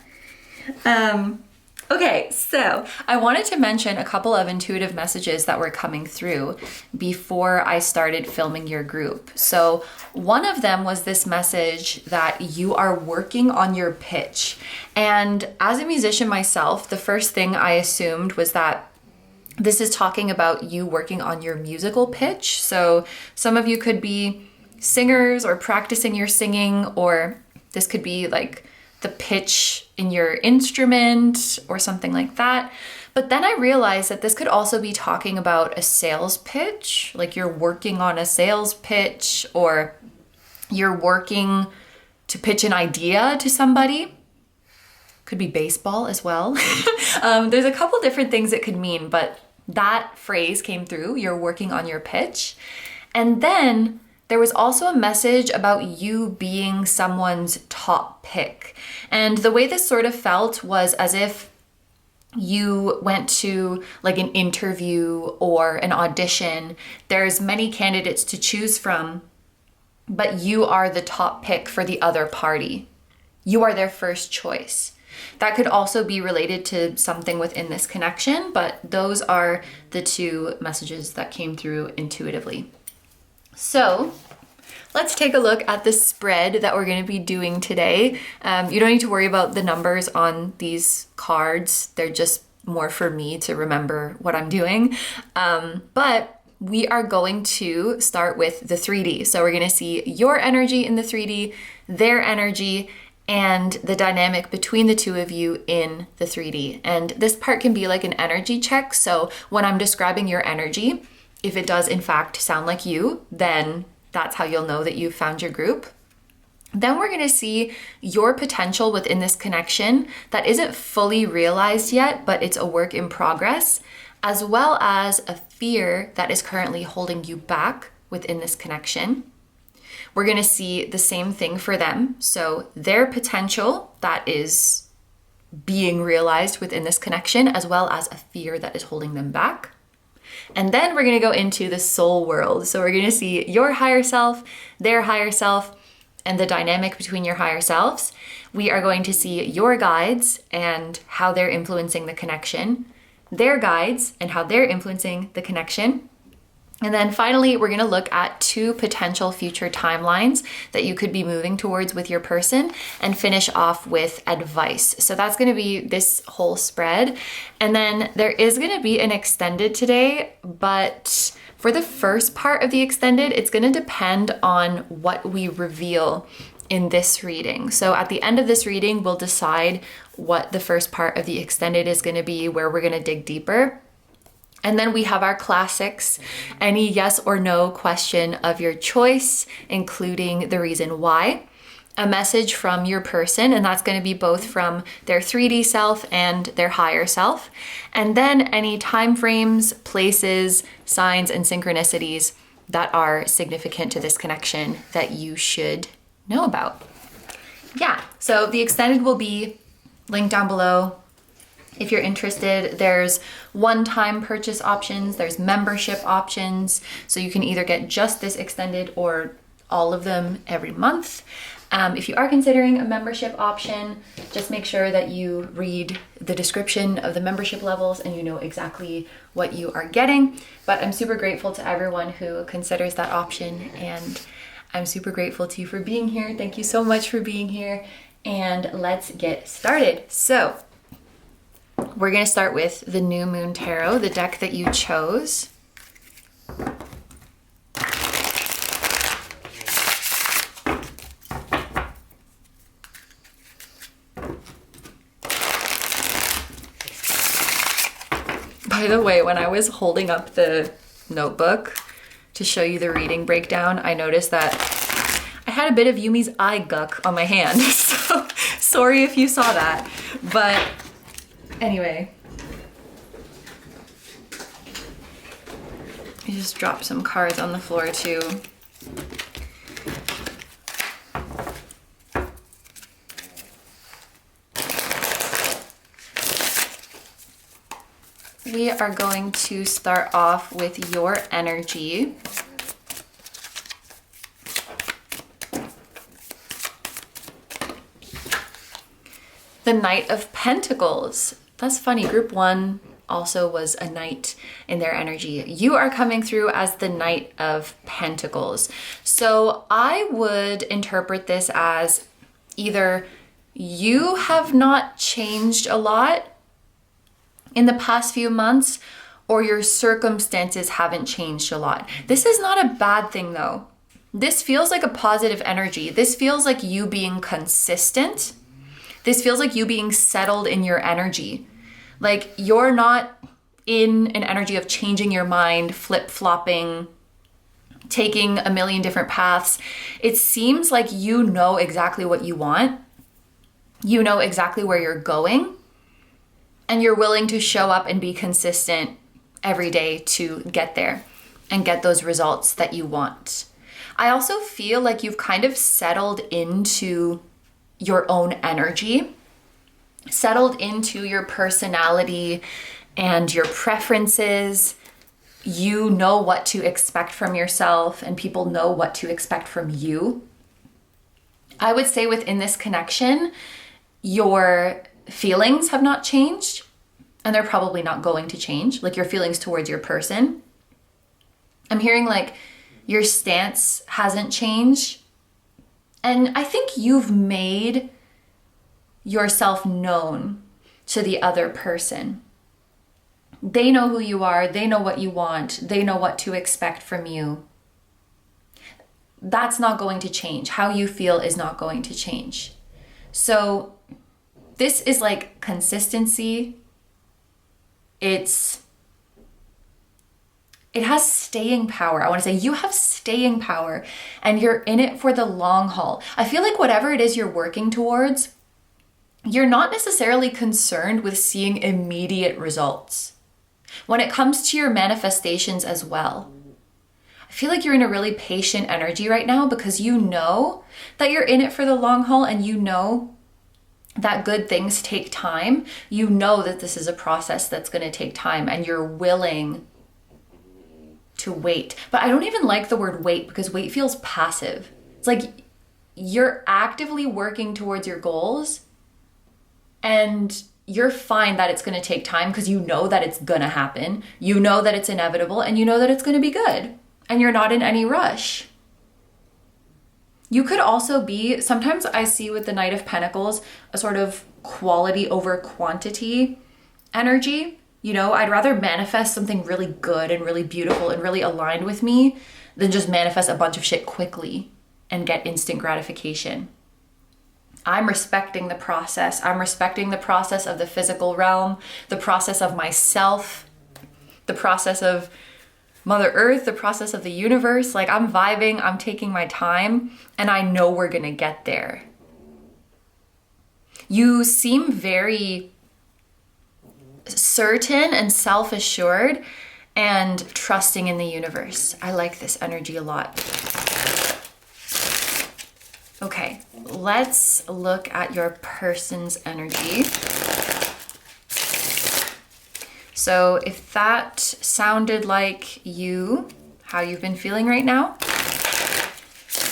A: Okay, so I wanted to mention a couple of intuitive messages that were coming through before I started filming your group. So one of them was this message that you are working on your pitch. And as a musician myself, the first thing I assumed was that this is talking about you working on your musical pitch. So some of you could be singers or practicing your singing, or this could be like the pitch in your instrument or something like that. But then I realized that this could also be talking about a sales pitch, like you're working on a sales pitch, or you're working to pitch an idea to somebody. Could be baseball as well. There's a couple different things it could mean, but that phrase came through, you're working on your pitch. And then there was also a message about you being someone's top pick. And the way this sort of felt was as if you went to like an interview or an audition. There's many candidates to choose from, but you are the top pick for the other party. You are their first choice. That could also be related to something within this connection, but those are the two messages that came through intuitively. So let's take a look at the spread that we're going to be doing today. You don't need to worry about the numbers on these cards. They're just more for me to remember what I'm doing. But we are going to start with the 3D. So we're going to see your energy in the 3D, their energy, and the dynamic between the two of you in the 3D. And this part can be like an energy check. So when I'm describing your energy, if it does in fact sound like you, then that's how you'll know that you've found your group. Then we're gonna see your potential within this connection that isn't fully realized yet, but it's a work in progress, as well as a fear that is currently holding you back within this connection. We're gonna see the same thing for them. So their potential that is being realized within this connection, as well as a fear that is holding them back. And then we're gonna go into the soul world. So we're gonna see your higher self, their higher self, and the dynamic between your higher selves. We are going to see your guides and how they're influencing the connection, their guides and how they're influencing the connection. And then finally, we're gonna look at two potential future timelines that you could be moving towards with your person and finish off with advice. So that's gonna be this whole spread. And then there is gonna be an extended today, but for the first part of the extended, it's gonna depend on what we reveal in this reading. So at the end of this reading, we'll decide what the first part of the extended is gonna be, where we're gonna dig deeper. And then we have our classics, any yes or no question of your choice, including the reason why, a message from your person, and that's going to be both from their 3D self and their higher self, and then any time frames, places, signs, and synchronicities that are significant to this connection that you should know about. Yeah, so the extended will be linked down below. If you're interested, there's one-time purchase options, there's membership options, so you can either get just this extended or all of them every month. If you are considering a membership option, just make sure that you read the description of the membership levels and you know exactly what you are getting. But I'm super grateful to everyone who considers that option, and I'm super grateful to you for being here. Thank you so much for being here, and let's get started. So we're going to start with the New Moon Tarot, the deck that you chose. By the way, when I was holding up the notebook to show you the reading breakdown, I noticed that I had a bit of Yumi's eye guck on my hand. So sorry if you saw that, but anyway, I just dropped some cards on the floor too. We are going to start off with your energy. The Knight of Pentacles. That's funny. Group 1 also was a knight in their energy. You are coming through as the Knight of Pentacles. So I would interpret this as either you have not changed a lot in the past few months, or your circumstances haven't changed a lot. This is not a bad thing though. This feels like a positive energy. This feels like you being consistent. This feels like you being settled in your energy. Like you're not in an energy of changing your mind, flip-flopping, taking a million different paths. It seems like you know exactly what you want. You know exactly where you're going. And you're willing to show up and be consistent every day to get there and get those results that you want. I also feel like you've kind of settled into your own energy, settled into your personality and your preferences. You know what to expect from yourself, and people know what to expect from you. I would say within this connection, your feelings have not changed, and they're probably not going to change, like your feelings towards your person. I'm hearing like your stance hasn't changed. And I think you've made yourself known to the other person. They know who you are. They know what you want. They know what to expect from you. That's not going to change. How you feel is not going to change. So this is like consistency. It has staying power. I want to say you have staying power and you're in it for the long haul. I feel like whatever it is you're working towards, you're not necessarily concerned with seeing immediate results. When it comes to your manifestations as well, I feel like you're in a really patient energy right now because you know that you're in it for the long haul, and you know that good things take time. You know that this is a process that's going to take time, and you're willing to wait. But I don't even like the word wait, because wait feels passive. It's like you're actively working towards your goals, and you're fine that it's going to take time because you know that it's going to happen. You know that it's inevitable, and you know that it's going to be good, and you're not in any rush. You could also be, sometimes I see with the Knight of Pentacles, a sort of quality over quantity energy. You know, I'd rather manifest something really good and really beautiful and really aligned with me than just manifest a bunch of shit quickly and get instant gratification. I'm respecting the process. I'm respecting the process of the physical realm, the process of myself, the process of Mother Earth, the process of the universe. Like, I'm vibing, I'm taking my time, and I know we're gonna get there. You seem very certain and self-assured and trusting in the universe. I like this energy a lot. Okay, let's look at your person's energy. So if that sounded like you, how you've been feeling right now,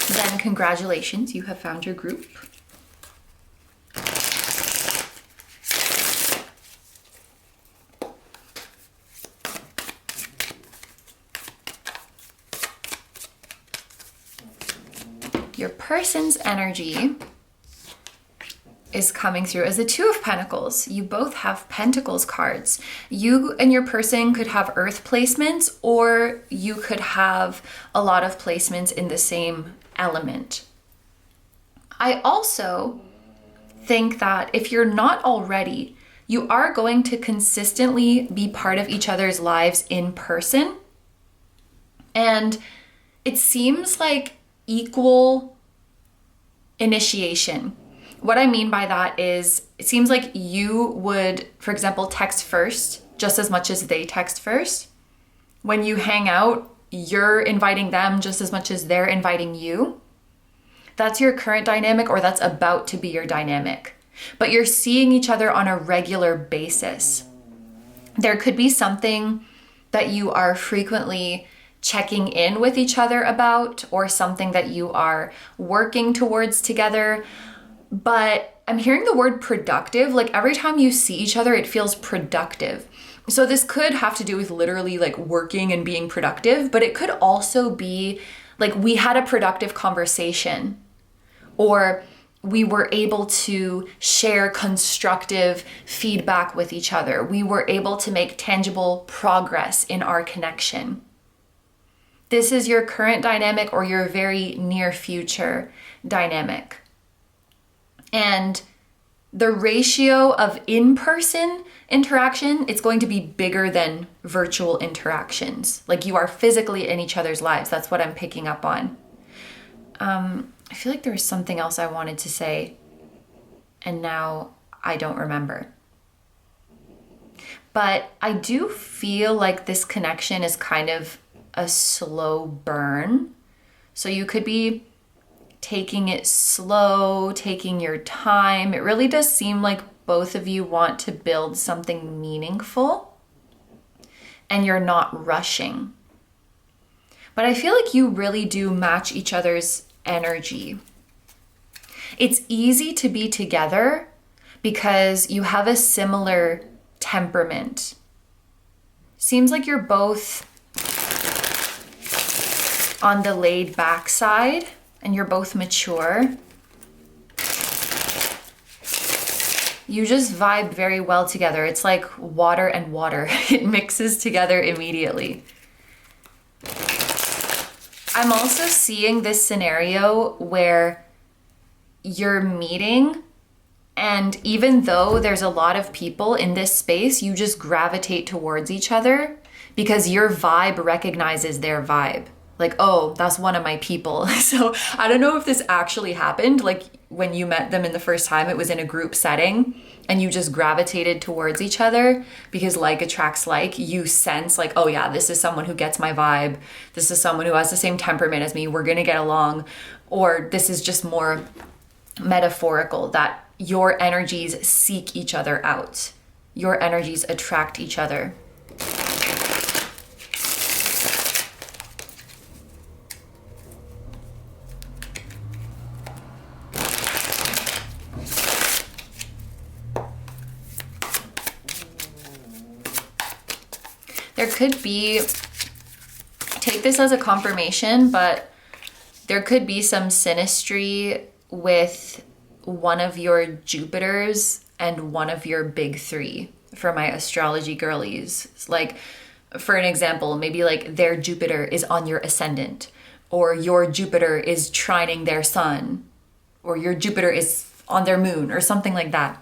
A: then congratulations, you have found your group. Your person's energy is coming through as the Two of Pentacles. You both have Pentacles cards. You and your person could have earth placements, or you could have a lot of placements in the same element. I also think that if you're not already, you are going to consistently be part of each other's lives in person. And it seems like equal initiation. What I mean by that is, it seems like you would, for example, text first just as much as they text first. When you hang out, you're inviting them just as much as they're inviting you. That's your current dynamic, or that's about to be your dynamic. But you're seeing each other on a regular basis. There could be something that you are frequently checking in with each other about, or something that you are working towards together. But I'm hearing the word productive. Like, every time you see each other, it feels productive. So this could have to do with literally like working and being productive, but it could also be like we had a productive conversation, or we were able to share constructive feedback with each other. We were able to make tangible progress in our connection. This is your current dynamic, or your very near future dynamic. And the ratio of in-person interaction, it's going to be bigger than virtual interactions. Like, you are physically in each other's lives. That's what I'm picking up on. I feel like there was something else I wanted to say, and now I don't remember. But I do feel like this connection is kind of a slow burn. So you could be taking it slow, taking your time. It really does seem like both of you want to build something meaningful and you're not rushing. But I feel like you really do match each other's energy. It's easy to be together because you have a similar temperament. Seems like you're both on the laid back side and you're both mature. You just vibe very well together. It's like water and water. It mixes together immediately. I'm also seeing this scenario where you're meeting, and even though there's a lot of people in this space, you just gravitate towards each other because your vibe recognizes their vibe. Like, oh, that's one of my people. So I don't know if this actually happened. Like when you met them in the first time, it was in a group setting and you just gravitated towards each other because like attracts like. You sense like, oh yeah, this is someone who gets my vibe. This is someone who has the same temperament as me. We're gonna get along. Or this is just more metaphorical that your energies seek each other out. Your energies attract each other. There could be, take this as a confirmation, but there could be some synastry with one of your Jupiters and one of your big three for my astrology girlies. It's like, for an example, maybe like their Jupiter is on your ascendant, or your Jupiter is trining their sun, or your Jupiter is on their moon, or something like that.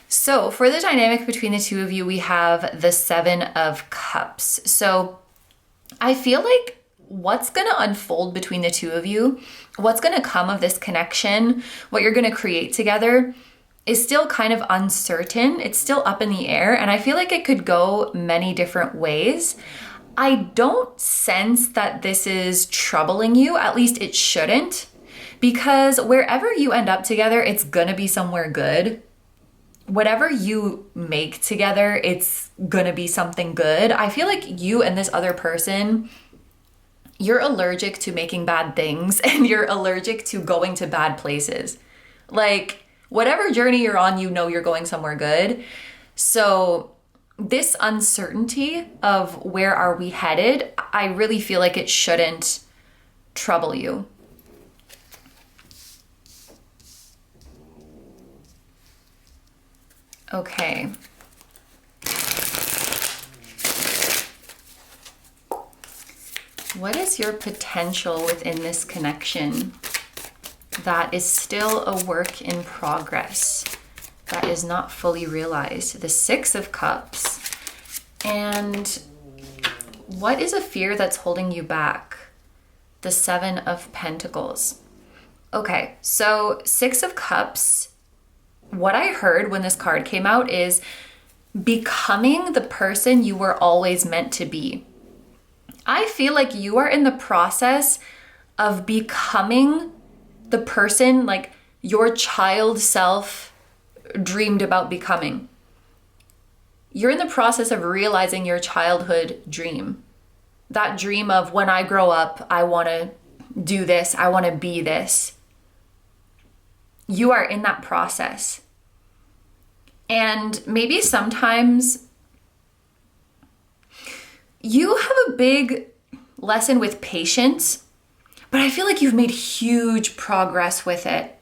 A: So for the dynamic between the two of you, we have the Seven of Cups. So I feel like what's going to unfold between the two of you, what's going to come of this connection, what you're going to create together is still kind of uncertain. It's still up in the air, and I feel like it could go many different ways. I don't sense that this is troubling you, at least it shouldn't, because wherever you end up together, it's going to be somewhere good. Whatever you make together, it's gonna be something good. I feel like you and this other person, you're allergic to making bad things and you're allergic to going to bad places. Like whatever journey you're on, you know you're going somewhere good. So this uncertainty of where are we headed, I really feel like it shouldn't trouble you. Okay. What is your potential within this connection that is still a work in progress, that is not fully realized? The Six of Cups. And what is a fear that's holding you back? The Seven of Pentacles. Okay, so Six of Cups, what I heard when this card came out is becoming the person you were always meant to be. I feel like you are in the process of becoming the person like your child self dreamed about becoming. You're in the process of realizing your childhood dream. That dream of when I grow up, I want to do this, I want to be this. You are in that process. And maybe sometimes you have a big lesson with patience, but I feel like you've made huge progress with it.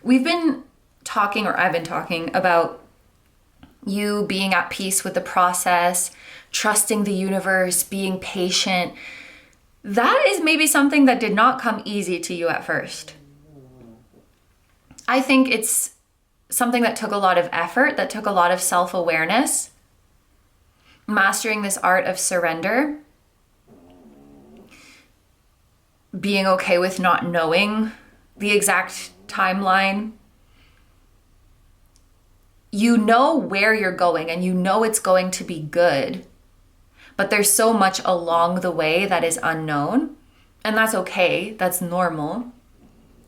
A: We've been talking, or I've been talking about you being at peace with the process, trusting the universe, being patient. That is maybe something that did not come easy to you at first. I think it's something that took a lot of effort, that took a lot of self-awareness, mastering this art of surrender, being okay with not knowing the exact timeline. You know where you're going and you know it's going to be good, but there's so much along the way that is unknown. And that's okay. That's normal.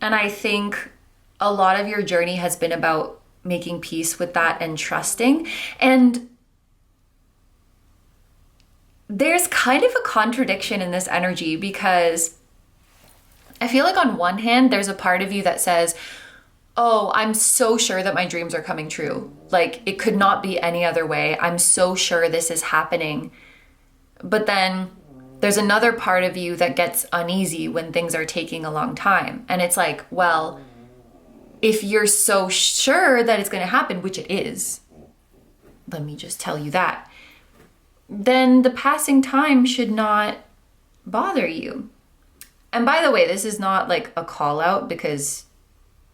A: And I think a lot of your journey has been about making peace with that and trusting. And there's kind of a contradiction in this energy, because I feel like on one hand, there's a part of you that says, oh, I'm so sure that my dreams are coming true. Like, it could not be any other way. I'm so sure this is happening. But then there's another part of you that gets uneasy when things are taking a long time. And it's like, well, if you're so sure that it's going to happen, which it is, let me just tell you that, then the passing time should not bother you. And by the way, this is not like a call out, because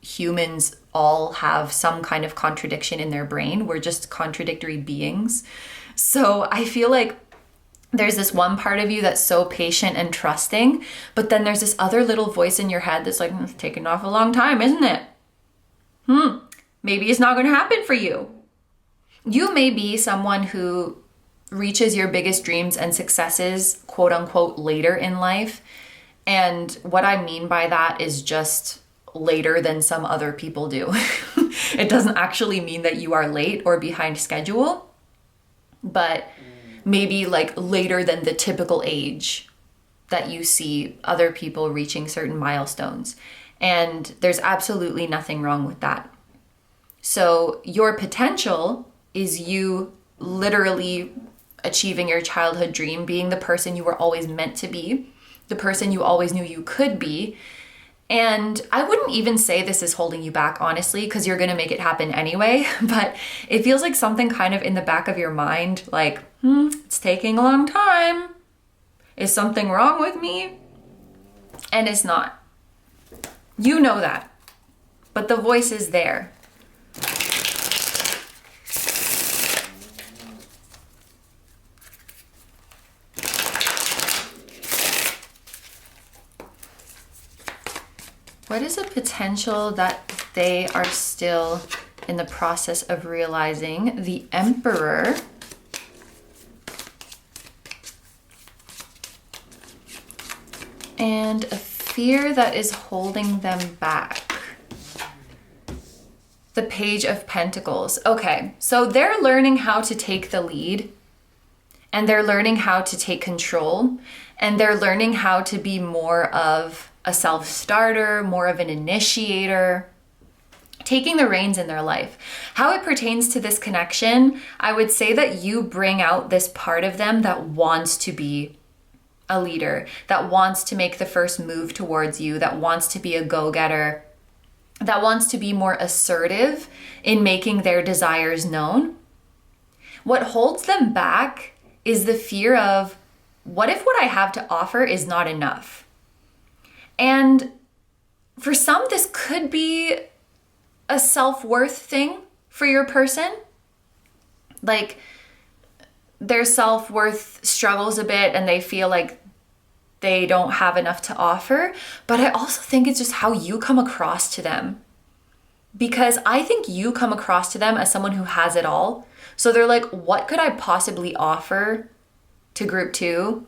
A: humans all have some kind of contradiction in their brain. We're just contradictory beings. So I feel like there's this one part of you that's so patient and trusting, but then there's this other little voice in your head that's like, it's taken off a long time, isn't it? Maybe it's not going to happen for you. You may be someone who reaches your biggest dreams and successes, quote unquote, later in life. And what I mean by that is just later than some other people do. It doesn't actually mean that you are late or behind schedule, but maybe like later than the typical age that you see other people reaching certain milestones. And there's absolutely nothing wrong with that. So your potential is you literally achieving your childhood dream, being the person you were always meant to be, the person you always knew you could be. And I wouldn't even say this is holding you back, honestly, because you're going to make it happen anyway. But it feels like something kind of in the back of your mind, like, it's taking a long time. Is something wrong with me? And it's not. You know that. But the voice is there. What is a potential that they are still in the process of realizing? The Emperor. And a fear that is holding them back. The Page of Pentacles. Okay, so they're learning how to take the lead, and they're learning how to take control, and they're learning how to be more of a self-starter, more of an initiator, taking the reins in their life. How it pertains to this connection, I would say that you bring out this part of them that wants to be a leader, that wants to make the first move towards you, that wants to be a go-getter, that wants to be more assertive in making their desires known. What holds them back is the fear of, what if what I have to offer is not enough? And for some, this could be a self-worth thing for your person. Like, their self-worth struggles a bit and they feel like they don't have enough to offer. But I also think it's just how you come across to them. Because I think you come across to them as someone who has it all. So they're like, what could I possibly offer to group 2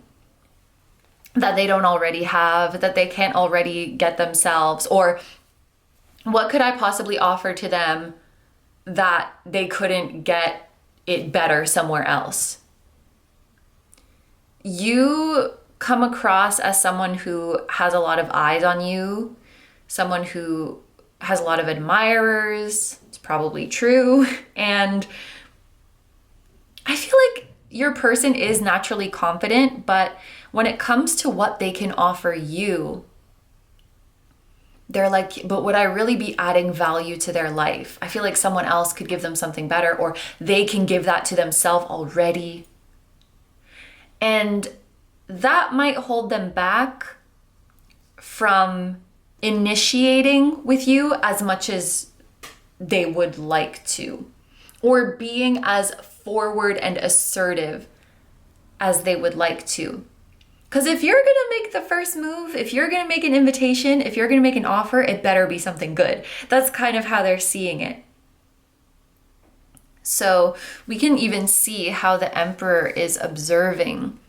A: that they don't already have, that they can't already get themselves? Or what could I possibly offer to them that they couldn't get it better somewhere else? You come across as someone who has a lot of eyes on you, someone who has a lot of admirers. It's probably true. And I feel like your person is naturally confident, but when it comes to what they can offer you, they're like, but would I really be adding value to their life? I feel like someone else could give them something better, or they can give that to themselves already. And that might hold them back from initiating with you as much as they would like to, or being as forward and assertive as they would like to. Because if you're going to make the first move, if you're going to make an invitation, if you're going to make an offer, it better be something good. That's kind of how they're seeing it. So we can even see how the Emperor is observing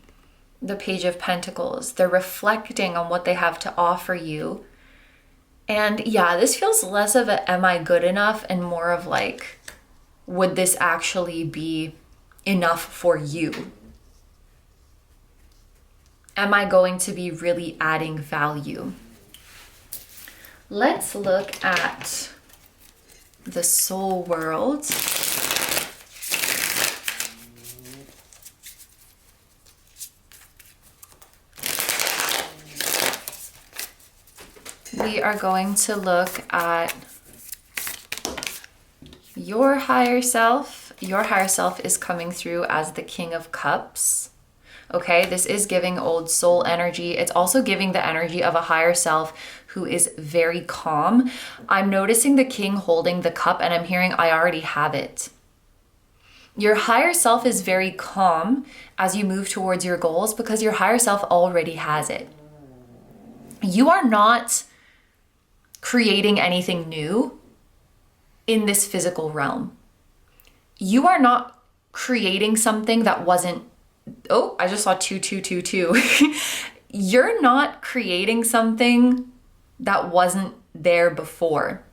A: the Page of Pentacles. They're reflecting on what they have to offer you. And yeah, this feels less of a am I good enough and more of like, would this actually be enough for you? Am I going to be really adding value? Let's look at the soul world. We are going to look at your higher self. Your higher self is coming through as the King of Cups. Okay, this is giving old soul energy. It's also giving the energy of a higher self who is very calm. I'm noticing the King holding the cup and I'm hearing, I already have it. Your higher self is very calm as you move towards your goals because your higher self already has it. You are not creating anything new in this physical realm. You are not creating something that wasn't, oh, I just saw 2222. You're not creating something that wasn't there before.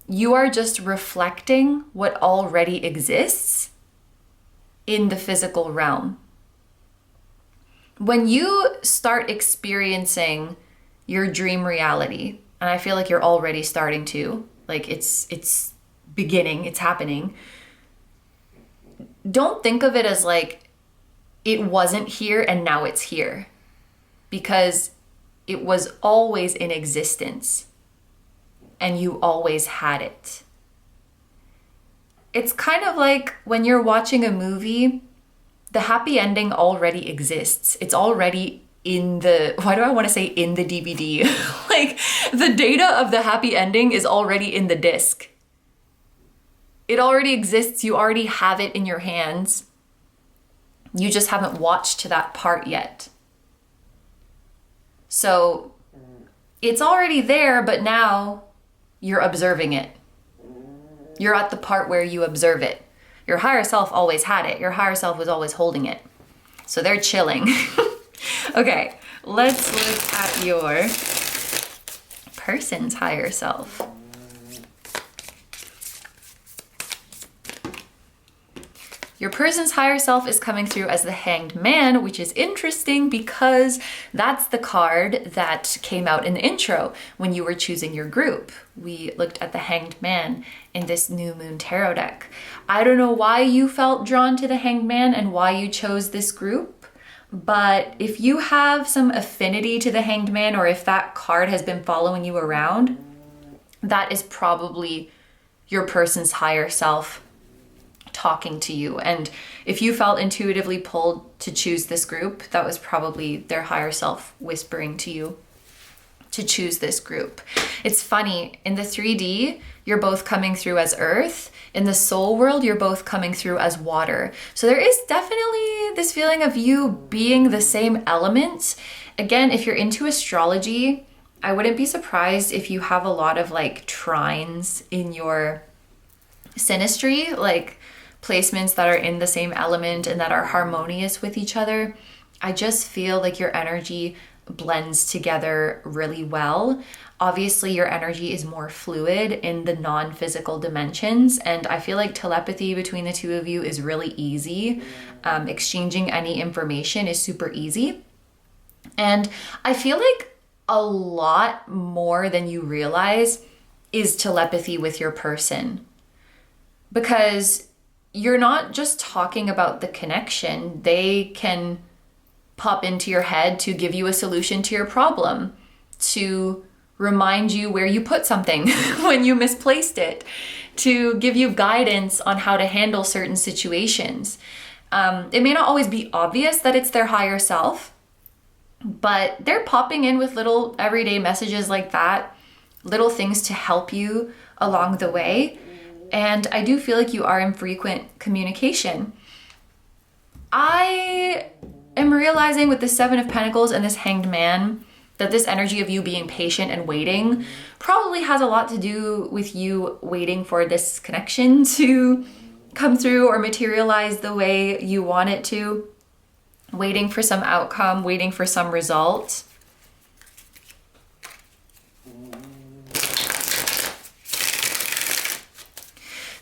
A: You are just reflecting what already exists in the physical realm. When you start experiencing your dream reality, and I feel like you're already starting to, like it's beginning, it's happening. Don't think of it as like it wasn't here and now it's here, because it was always in existence and you always had it. It's kind of like when you're watching a movie, the happy ending already exists. It's already in the, why do I want to say in the DVD? Like the data of the happy ending is already in the disc. It already exists. You already have it in your hands. You just haven't watched to that part yet. So it's already there, but now you're observing it. You're at the part where you observe it. Your higher self always had it. Your higher self was always holding it. So they're chilling. Okay, let's look at your person's higher self. Your person's higher self is coming through as the Hanged Man, which is interesting because that's the card that came out in the intro when you were choosing your group. We looked at the Hanged Man in this New Moon Tarot deck. I don't know why you felt drawn to the Hanged Man and why you chose this group, but if you have some affinity to the Hanged Man, or if that card has been following you around, that is probably your person's higher self talking to you. And if you felt intuitively pulled to choose this group, that was probably their higher self whispering to you to choose this group. It's funny, in the 3D, you're both coming through as earth. In the soul world, you're both coming through as water. So there is definitely this feeling of you being the same element. Again, if you're into astrology, I wouldn't be surprised if you have a lot of like trines in your synastry, like placements that are in the same element and that are harmonious with each other. I just feel like your energy blends together really well. Obviously, your energy is more fluid in the non-physical dimensions, and I feel like telepathy between the two of you is really easy. Exchanging any information is super easy. And I feel like a lot more than you realize is telepathy with your person, because you're not just talking about the connection. They can pop into your head to give you a solution to your problem, to remind you where you put something when you misplaced it, to give you guidance on how to handle certain situations. It may not always be obvious that it's their higher self, but they're popping in with little everyday messages like that, little things to help you along the way. And I do feel like you are in frequent communication. I am realizing with the 7 of Pentacles and this Hanged Man that this energy of you being patient and waiting probably has a lot to do with you waiting for this connection to come through or materialize the way you want it to, waiting for some outcome, waiting for some result.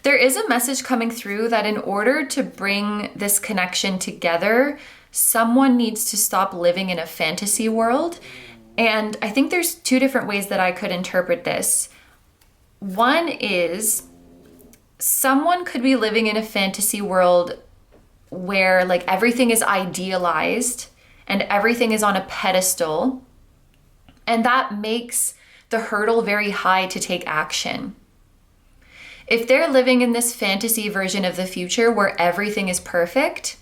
A: There is a message coming through that in order to bring this connection together, someone needs to stop living in a fantasy world. And I think there's two different ways that I could interpret this. One is someone could be living in a fantasy world where like everything is idealized and everything is on a pedestal, and that makes the hurdle very high to take action. If they're living in this fantasy version of the future where everything is perfect,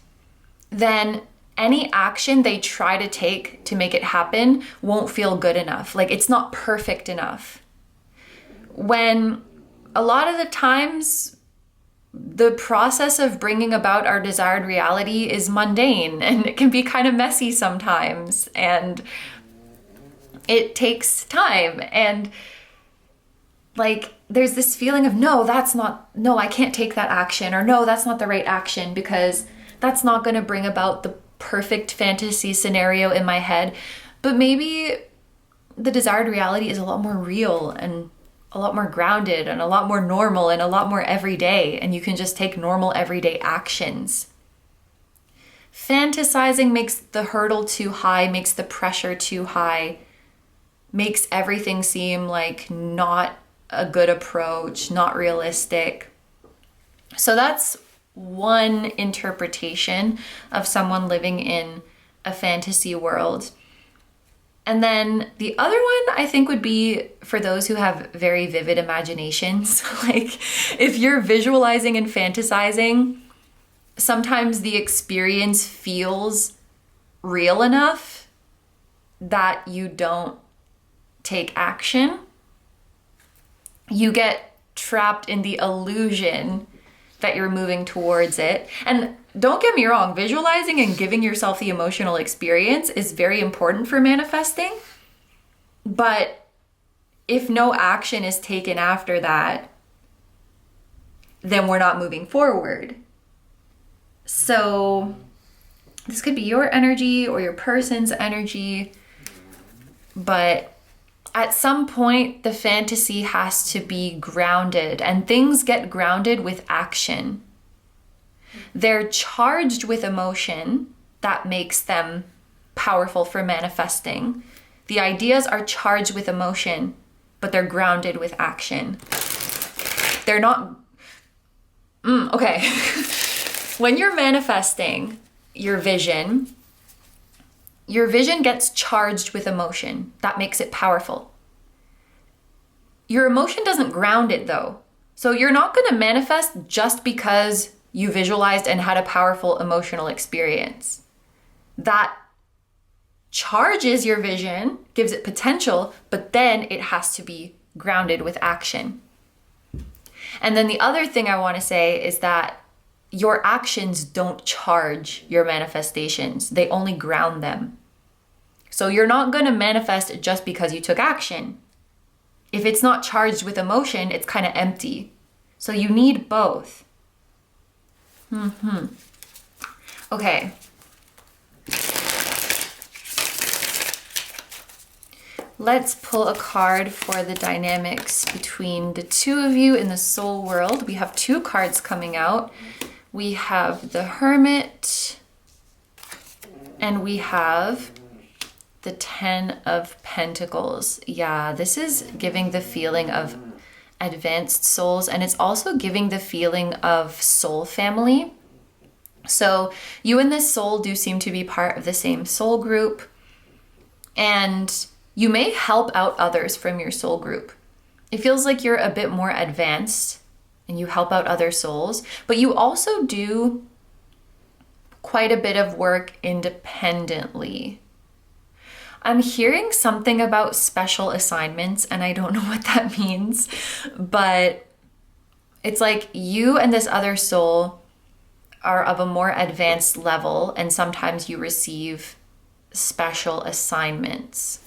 A: then any action they try to take to make it happen won't feel good enough. Like it's not perfect enough. When a lot of the times the process of bringing about our desired reality is mundane and it can be kind of messy sometimes, and it takes time, and like there's this feeling of no, I can't take that action, or no, that's not the right action because that's not going to bring about the perfect fantasy scenario in my head. But maybe the desired reality is a lot more real and a lot more grounded and a lot more normal and a lot more everyday, and you can just take normal everyday actions. Fantasizing makes the hurdle too high, makes the pressure too high, makes everything seem like not a good approach, not realistic. So that's one interpretation of someone living in a fantasy world. And then the other one I think would be for those who have very vivid imaginations. Like if you're visualizing and fantasizing, sometimes the experience feels real enough that you don't take action. You get trapped in the illusion that you're moving towards it. And don't get me wrong, visualizing and giving yourself the emotional experience is very important for manifesting. But if no action is taken after that, then we're not moving forward. So this could be your energy or your person's energy, but at some point, the fantasy has to be grounded, and things get grounded with action. They're charged with emotion that makes them powerful for manifesting. The ideas are charged with emotion, but they're grounded with action. They're not... okay. When you're manifesting your vision gets charged with emotion. That makes it powerful. Your emotion doesn't ground it though. So you're not going to manifest just because you visualized and had a powerful emotional experience. That charges your vision, gives it potential, but then it has to be grounded with action. And then the other thing I want to say is that your actions don't charge your manifestations. They only ground them. So you're not going to manifest just because you took action. If it's not charged with emotion, it's kind of empty. So you need both. Okay. Let's pull a card for the dynamics between the two of you in the soul world. We have two cards coming out. We have the Hermit and we have the Ten of Pentacles. Yeah, this is giving the feeling of advanced souls, and it's also giving the feeling of soul family. So you and this soul do seem to be part of the same soul group, and you may help out others from your soul group. It feels like you're a bit more advanced and you help out other souls, but you also do quite a bit of work independently. I'm hearing something about special assignments, and I don't know what that means, but it's like you and this other soul are of a more advanced level, and sometimes you receive special assignments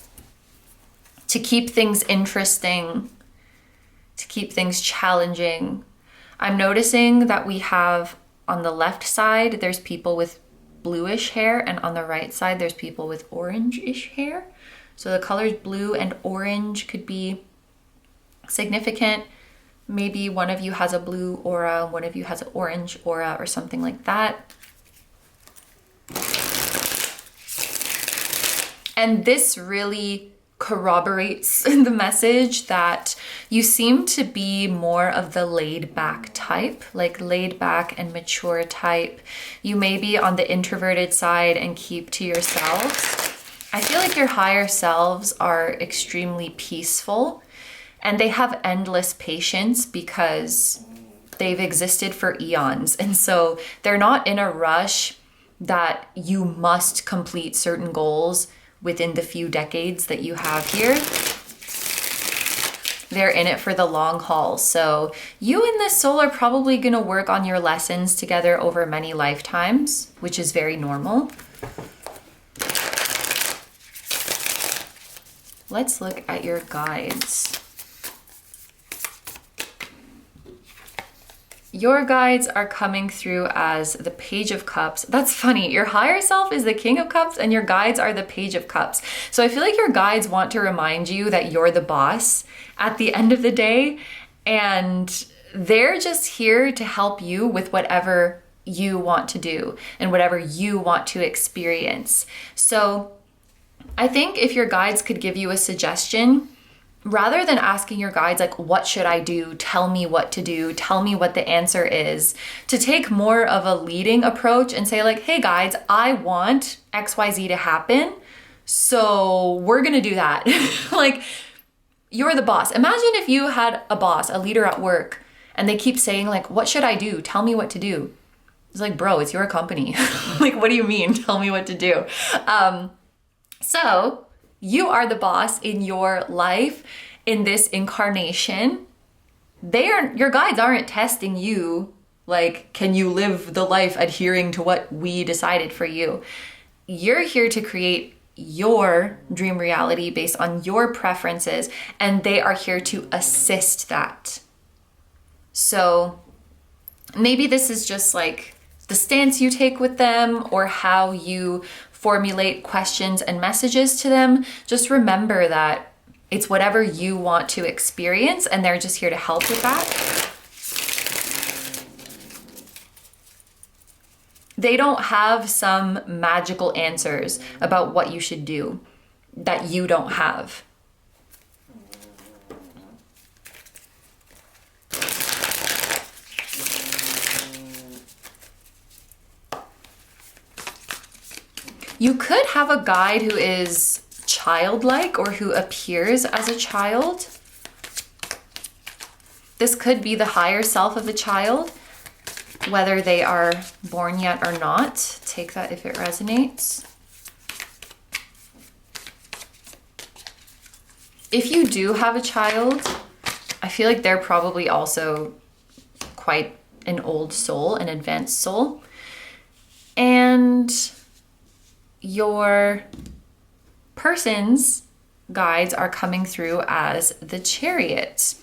A: to keep things interesting, to keep things challenging. I'm noticing that we have on the left side, there's people with bluish hair, and on the right side, there's people with orange-ish hair. So the colors blue and orange could be significant. Maybe one of you has a blue aura, one of you has an orange aura, or something like that. And this really corroborates the message that you seem to be more of the laid back type, like laid back and mature type. You may be on the introverted side and keep to yourselves. I feel like your higher selves are extremely peaceful and they have endless patience because they've existed for eons. And so they're not in a rush that you must complete certain goals within the few decades that you have here. They're in it for the long haul. So you and this soul are probably gonna work on your lessons together over many lifetimes, which is very normal. Let's look at your guides. Your guides are coming through as the Page of Cups. That's funny. Your higher self is the King of Cups and your guides are the Page of Cups. So I feel like your guides want to remind you that you're the boss at the end of the day, and they're just here to help you with whatever you want to do and whatever you want to experience. So I think if your guides could give you a suggestion, rather than asking your guides, like, what should I do? Tell me what to do. Tell me what the answer is. To take more of a leading approach and say like, hey guides, I want XYZ to happen. So we're going to do that. Like, you're the boss. Imagine if you had a boss, a leader at work, and they keep saying like, what should I do? Tell me what to do. It's like, bro, it's your company. Like, what do you mean? Tell me what to do. So you are the boss in your life, in this incarnation. Your guides aren't testing you, like, can you live the life adhering to what we decided for you? You're here to create your dream reality based on your preferences, and they are here to assist that. So maybe this is just like the stance you take with them or how you formulate questions and messages to them. Just remember that it's whatever you want to experience and they're just here to help with that. They don't have some magical answers about what you should do that you don't have. You could have a guide who is childlike or who appears as a child. This could be the higher self of the child, whether they are born yet or not. Take that if it resonates. If you do have a child, I feel like they're probably also quite an old soul, an advanced soul. And your person's guides are coming through as the Chariot.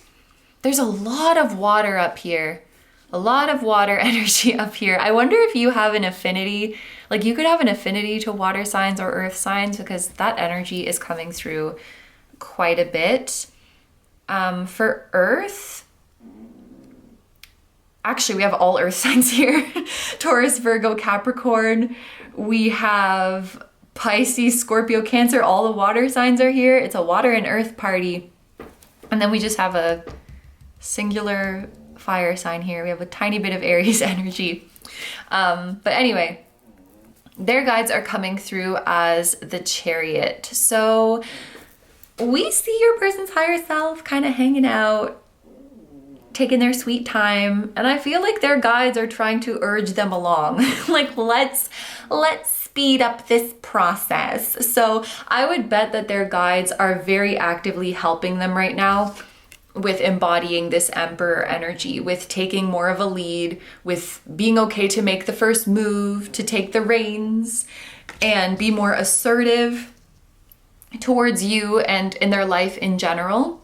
A: There's a lot of water up here, a lot of water energy up here. I wonder if you have an affinity, like you could have an affinity to water signs or earth signs, because that energy is coming through quite a bit. For earth, actually we have all earth signs here. Taurus, Virgo, Capricorn. We have Pisces, Scorpio, Cancer. All the water signs are here. It's a water and earth party. And then we just have a singular fire sign here. We have a tiny bit of Aries energy. But anyway, their guides are coming through as the Chariot. So we see your person's higher self kind of hanging out, taking their sweet time. And I feel like their guides are trying to urge them along. Like, let's speed up this process. So I would bet that their guides are very actively helping them right now with embodying this Emperor energy, with taking more of a lead, with being okay to make the first move, to take the reins and be more assertive towards you and in their life in general.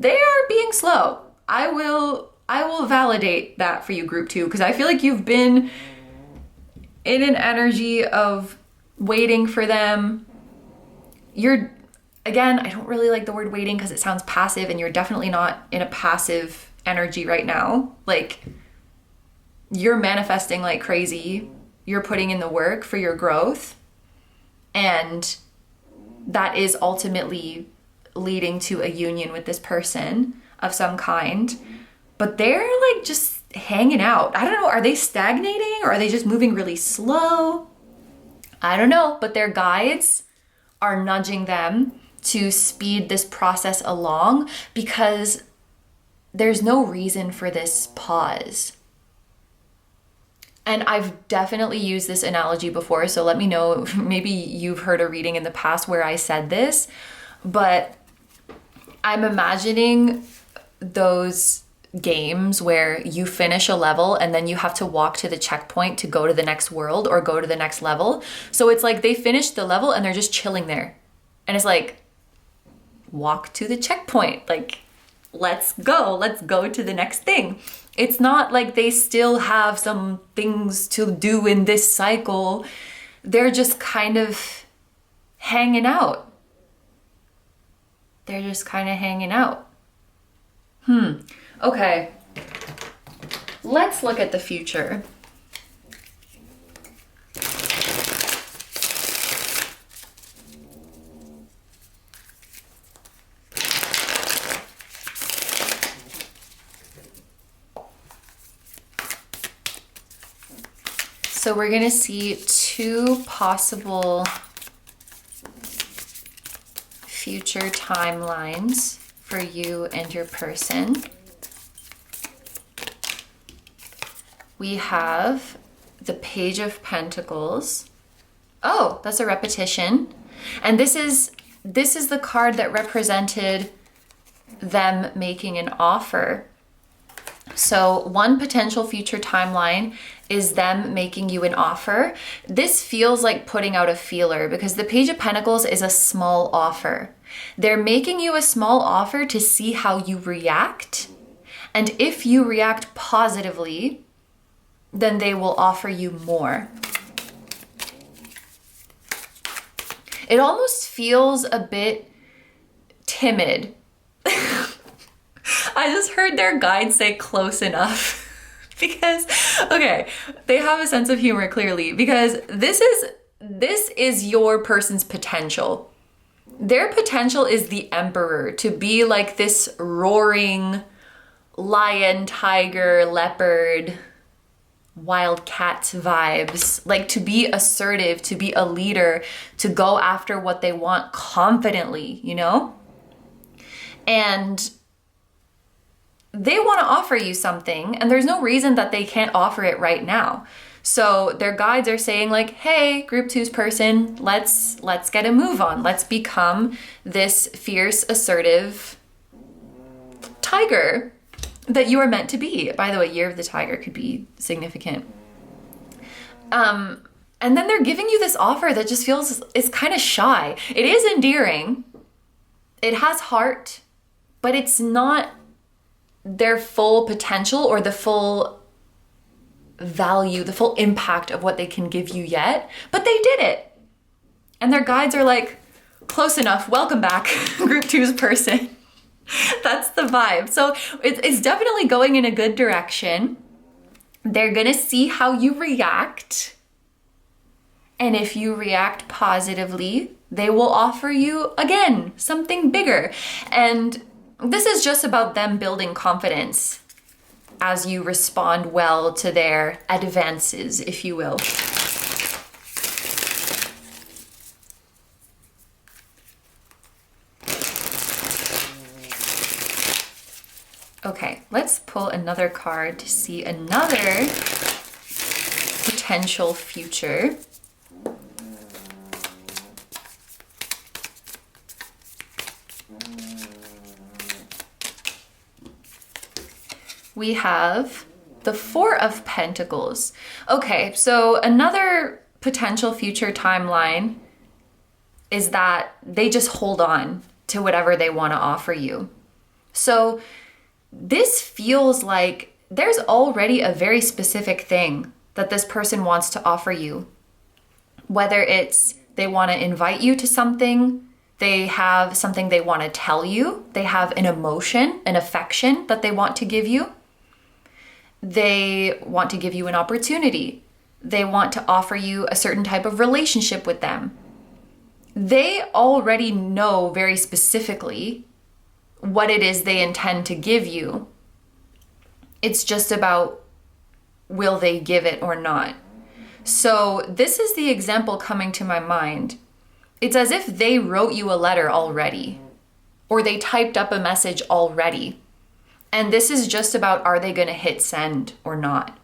A: they are being slow. I will validate that for you, group 2, because I feel like you've been in an energy of waiting for them. You're, again, I don't really like the word waiting because it sounds passive, and you're definitely not in a passive energy right now. Like, you're manifesting like crazy. You're putting in the work for your growth, and that is ultimately leading to a union with this person of some kind. But they're like just hanging out. I don't know, are they stagnating or are they just moving really slow? I don't know, but their guides are nudging them to speed this process along because there's no reason for this pause. And I've definitely used this analogy before, so let me know, maybe you've heard a reading in the past where I said this, but I'm imagining those games where you finish a level and then you have to walk to the checkpoint to go to the next world or go to the next level. So it's like they finished the level and they're just chilling there. And it's like, walk to the checkpoint. Like, let's go to the next thing. It's not like they still have some things to do in this cycle. They're just kind of hanging out. They're just kind of hanging out. Okay. Let's look at the future. So we're going to see 2 possible future timelines for you and your person. We have the Page of Pentacles. Oh, that's a repetition. And this is the card that represented them making an offer. So one potential future timeline is them making you an offer. This feels like putting out a feeler because the Page of Pentacles is a small offer. They're making you a small offer to see how you react. And if you react positively, then they will offer you more. It almost feels a bit timid. I just heard their guide say close enough because, okay, they have a sense of humor clearly because this is your person's potential. Their potential is the emperor, to be like this roaring lion, tiger, leopard, wild cat vibes, like to be assertive, to be a leader, to go after what they want confidently, you know? And they want to offer you something, and there's no reason that they can't offer it right now. So their guides are saying like, hey, group 2's person, let's get a move on. Let's become this fierce, assertive tiger that you are meant to be. By the way, Year of the Tiger could be significant. And then they're giving you this offer that just feels, it's kind of shy. It is endearing. It has heart, but it's not their full potential or the full value, the full impact of what they can give you yet, but they did it. And their guides are like, close enough, welcome back, group 2's person. That's the vibe. So it's definitely going in a good direction. They're gonna see how you react. And if you react positively, they will offer you, again, something bigger. And this is just about them building confidence as you respond well to their advances, if you will. Okay, let's pull another card to see another potential future. We have the 4 of Pentacles. Okay, so another potential future timeline is that they just hold on to whatever they want to offer you. So this feels like there's already a very specific thing that this person wants to offer you. Whether it's they want to invite you to something, they have something they want to tell you, they have an emotion, an affection that they want to give you. They want to give you an opportunity. They want to offer you a certain type of relationship with them. They already know very specifically what it is they intend to give you. It's just about, will they give it or not? So this is the example coming to my mind. It's as if they wrote you a letter already, or they typed up a message already. And this is just about, are they going to hit send or not?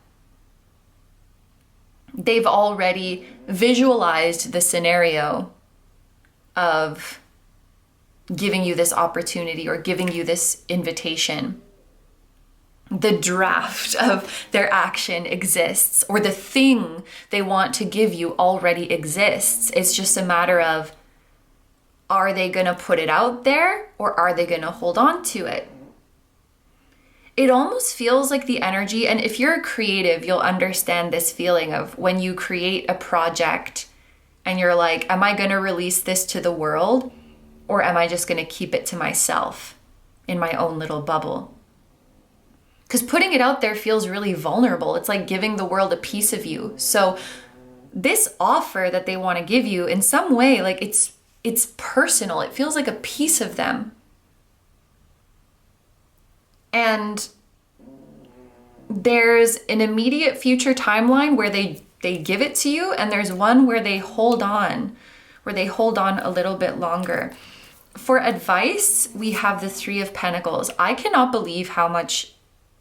A: They've already visualized the scenario of giving you this opportunity or giving you this invitation. The draft of their action exists, or the thing they want to give you already exists. It's just a matter of, are they going to put it out there or are they going to hold on to it? It almost feels like the energy, and if you're a creative, you'll understand this feeling of when you create a project and you're like, am I going to release this to the world or am I just going to keep it to myself in my own little bubble? Because putting it out there feels really vulnerable. It's like giving the world a piece of you. So this offer that they want to give you, in some way, like it's personal. It feels like a piece of them. And there's an immediate future timeline where they give it to you, and there's one where they hold on a little bit longer. For advice, we have the Three of Pentacles. I cannot believe how much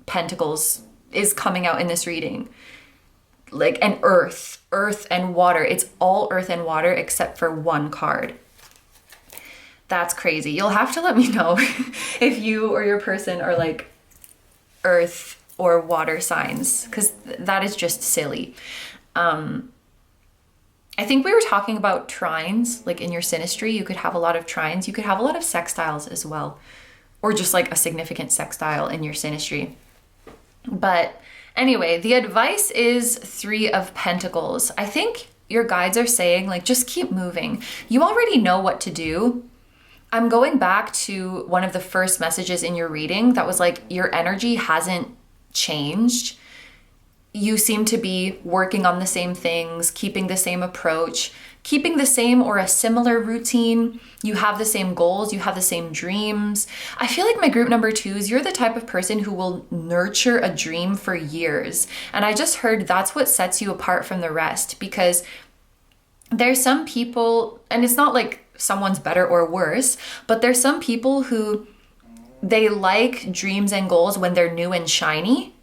A: Pentacles is coming out in this reading. Like an earth and water. It's all earth and water except for one card. That's crazy. You'll have to let me know if you or your person are like earth or water signs, because that is just silly. I think we were talking about trines, like in your synastry, you could have a lot of trines. You could have a lot of sextiles as well, or just like a significant sextile in your synastry. But anyway, the advice is Three of Pentacles. I think your guides are saying, like, just keep moving. You already know what to do. I'm going back to one of the first messages in your reading that was like, your energy hasn't changed. You seem to be working on the same things, keeping the same approach, keeping the same or a similar routine. You have the same goals, you have the same dreams. I feel like my group number 2s, you're the type of person who will nurture a dream for years. And I just heard that's what sets you apart from the rest, because there's some people, and it's not like someone's better or worse, but there's some people who they like dreams and goals when they're new and shiny.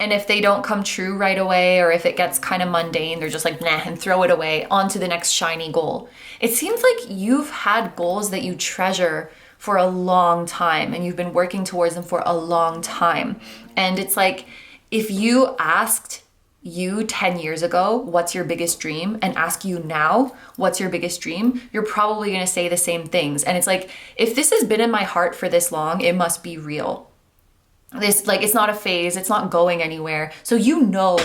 A: And if they don't come true right away, or if it gets kind of mundane, they're just like, nah, and throw it away, on to the next shiny goal. It seems like you've had goals that you treasure for a long time, and you've been working towards them for a long time. And it's like, if you asked you 10 years ago, what's your biggest dream? And ask you now, what's your biggest dream? You're probably going to say the same things. And it's like, if this has been in my heart for this long, it must be real. This, like, it's not a phase, it's not going anywhere. So you know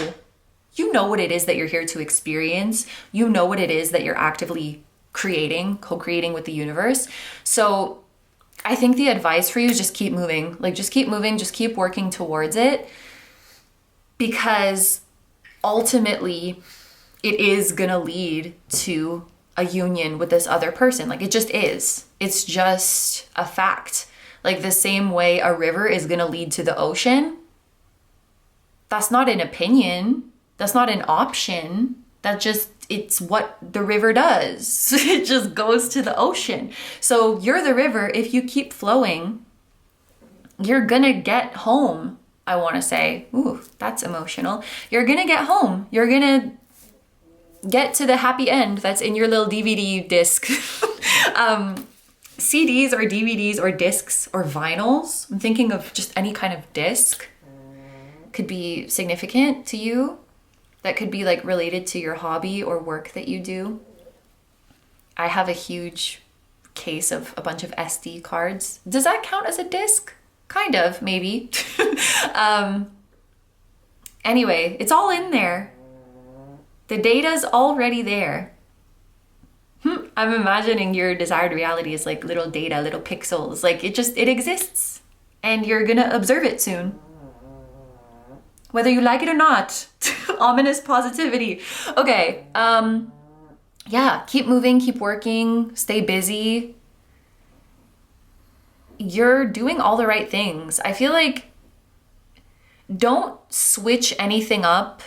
A: what it is that you're here to experience. You know what it is that you're actively creating, co-creating with the universe. So I think the advice for you is just keep moving. Like, just keep moving, just keep working towards it, because ultimately it is gonna lead to a union with this other person. Like, it just is. It's just a fact. Like, the same way a river is going to lead to the ocean, that's not an opinion. That's not an option. It's what the river does. It just goes to the ocean. So you're the river. If you keep flowing, you're going to get home, I want to say. Ooh, that's emotional. You're going to get home. You're going to get to the happy end that's in your little DVD disc. CDs or DVDs or discs or vinyls. I'm thinking of just any kind of disc could be significant to you. That could be like related to your hobby or work that you do. I have a huge case of a bunch of SD cards. Does that count as a disc? Kind of, maybe. Anyway, it's all in there. The data's already there. I'm imagining your desired reality is like little data, little pixels. Like it exists. And you're gonna observe it soon. Whether you like it or not. Ominous positivity. Okay, yeah, keep moving, keep working, stay busy. You're doing all the right things. I feel like don't switch anything up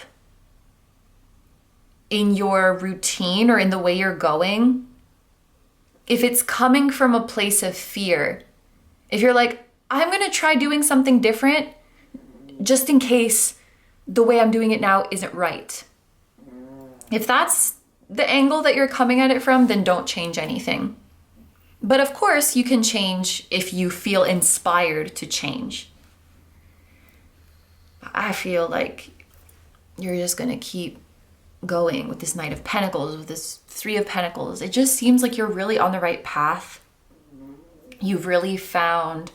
A: in your routine or in the way you're going if it's coming from a place of fear. If you're like, I'm gonna try doing something different just in case the way I'm doing it now isn't right. If that's the angle that you're coming at it from, then don't change anything. But of course, you can change if you feel inspired to change. I feel like you're just gonna keep going with this Knight of Pentacles, with this Three of Pentacles. It just seems like you're really on the right path. You've really found,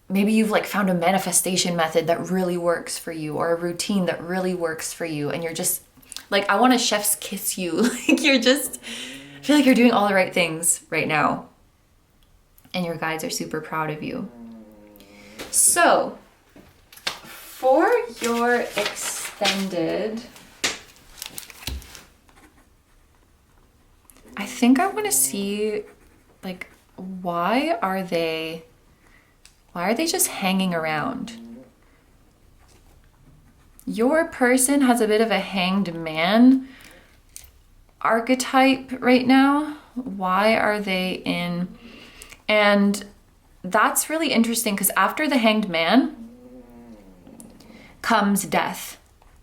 A: maybe you've like found a manifestation method that really works for you, or a routine that really works for you. And you're just like, I want to chef's kiss you. Like you're just, I feel like you're doing all the right things right now. And your guides are super proud of you. So for your extended, I think I want to see like, why are they just hanging around? Your person has a bit of a hanged man archetype right now. Why are they in? And that's really interesting because after the hanged man comes death.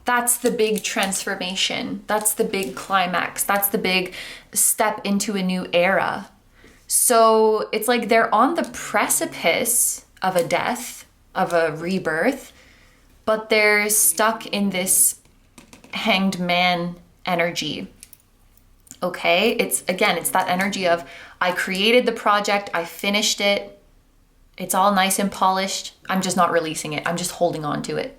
A: That's the big transformation. That's the big climax. That's the big step into a new era. So it's like they're on the precipice of a death, of a rebirth, but they're stuck in this hanged man energy. Okay, it's that energy of, I created the project, I finished it, it's all nice and polished, I'm just not releasing it, I'm just holding on to it.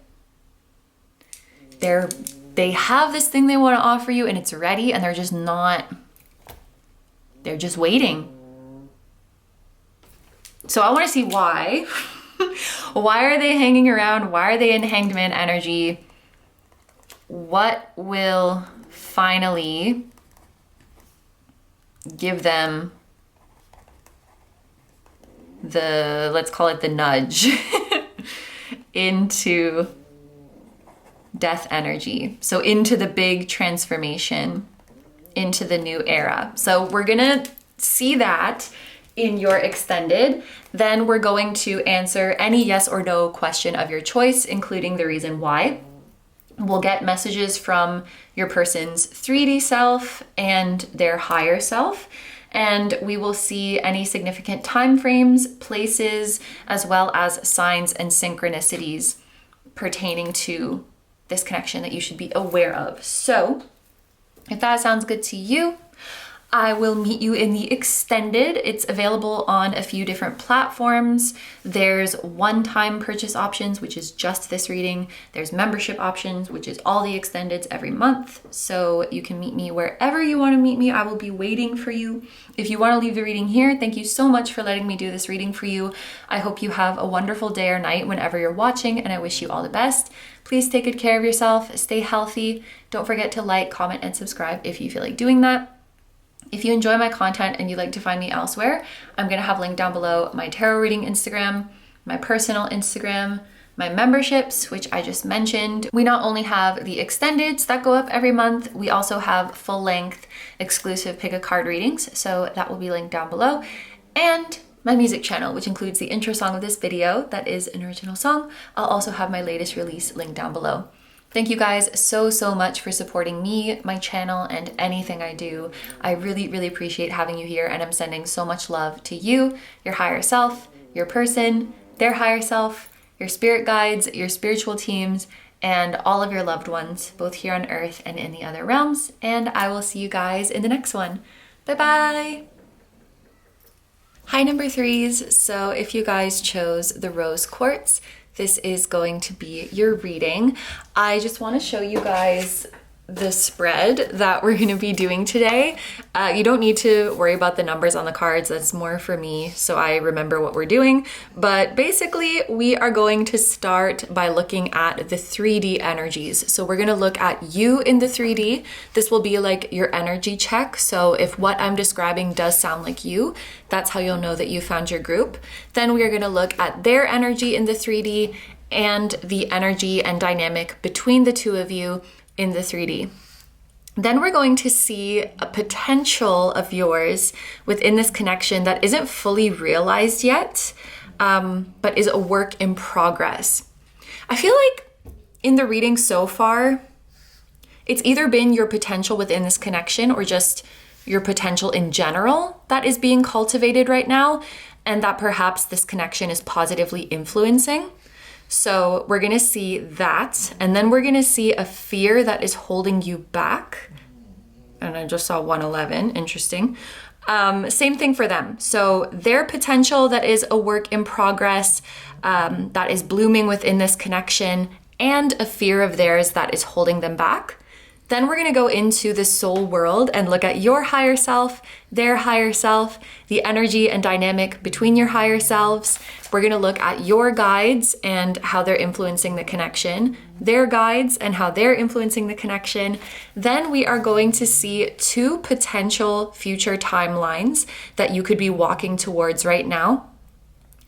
A: They have this thing they want to offer you and it's ready, and they're just waiting. So I want to see why. Why are they hanging around? Why are they in hanged man energy? What will finally give them the, let's call it the nudge into death energy? So into the big transformation, into the new era. So we're gonna see that in your extended. Then we're going to answer any yes or no question of your choice, including the reason why. We'll get messages from your person's 3D self and their higher self, and we will see any significant time frames, places, as well as signs and synchronicities pertaining to this connection that you should be aware of. So if that sounds good to you, I will meet you in the extended. It's available on a few different platforms. There's one-time purchase options, which is just this reading. There's membership options, which is all the extendeds every month. So you can meet me wherever you want to meet me. I will be waiting for you. If you want to leave the reading here, thank you so much for letting me do this reading for you. I hope you have a wonderful day or night whenever you're watching, and I wish you all the best. Please take good care of yourself. Stay healthy. Don't forget to like, comment, and subscribe if you feel like doing that. If you enjoy my content and you'd like to find me elsewhere, I'm going to have linked down below my tarot reading Instagram, my personal Instagram, my memberships, which I just mentioned. We not only have the extendeds that go up every month, we also have full-length exclusive pick a card readings, so that will be linked down below. And my music channel, which includes the intro song of this video, that is an original song. I'll also have my latest release linked down below. Thank you guys so much for supporting me, my channel, and anything I do. I really appreciate having you here, and I'm sending so much love to you, your higher self, your person, their higher self, your spirit guides, your spiritual teams, and all of your loved ones, both here on earth and in the other realms. And I will see you guys in the next one. Bye bye. Hi number threes. So if you guys chose the rose quartz, this is going to be your reading. I just want to show you guys the spread that we're going to be doing today. You don't need to worry about the numbers on the cards. That's more for me so I remember what we're doing. But basically we are going to start by looking at the 3D energies. So we're going to look at you in the 3D. This will be like your energy check. So if what I'm describing does sound like you, that's how you'll know that you found your group. Then we are going to look at their energy in the 3D and the energy and dynamic between the two of you in the 3D. Then we're going to see a potential of yours within this connection that isn't fully realized yet, but is a work in progress. I feel like in the reading so far, it's either been your potential within this connection or just your potential in general that is being cultivated right now, and that perhaps this connection is positively influencing. So we're gonna see that, and then we're gonna see a fear that is holding you back. And I just saw 111, interesting. Same thing for them. So their potential that is a work in progress, that is blooming within this connection, and a fear of theirs that is holding them back. Then we're gonna go into the soul world and look at your higher self, their higher self, the energy and dynamic between your higher selves. We're gonna look at your guides and how they're influencing the connection, their guides and how they're influencing the connection. Then we are going to see two potential future timelines that you could be walking towards right now.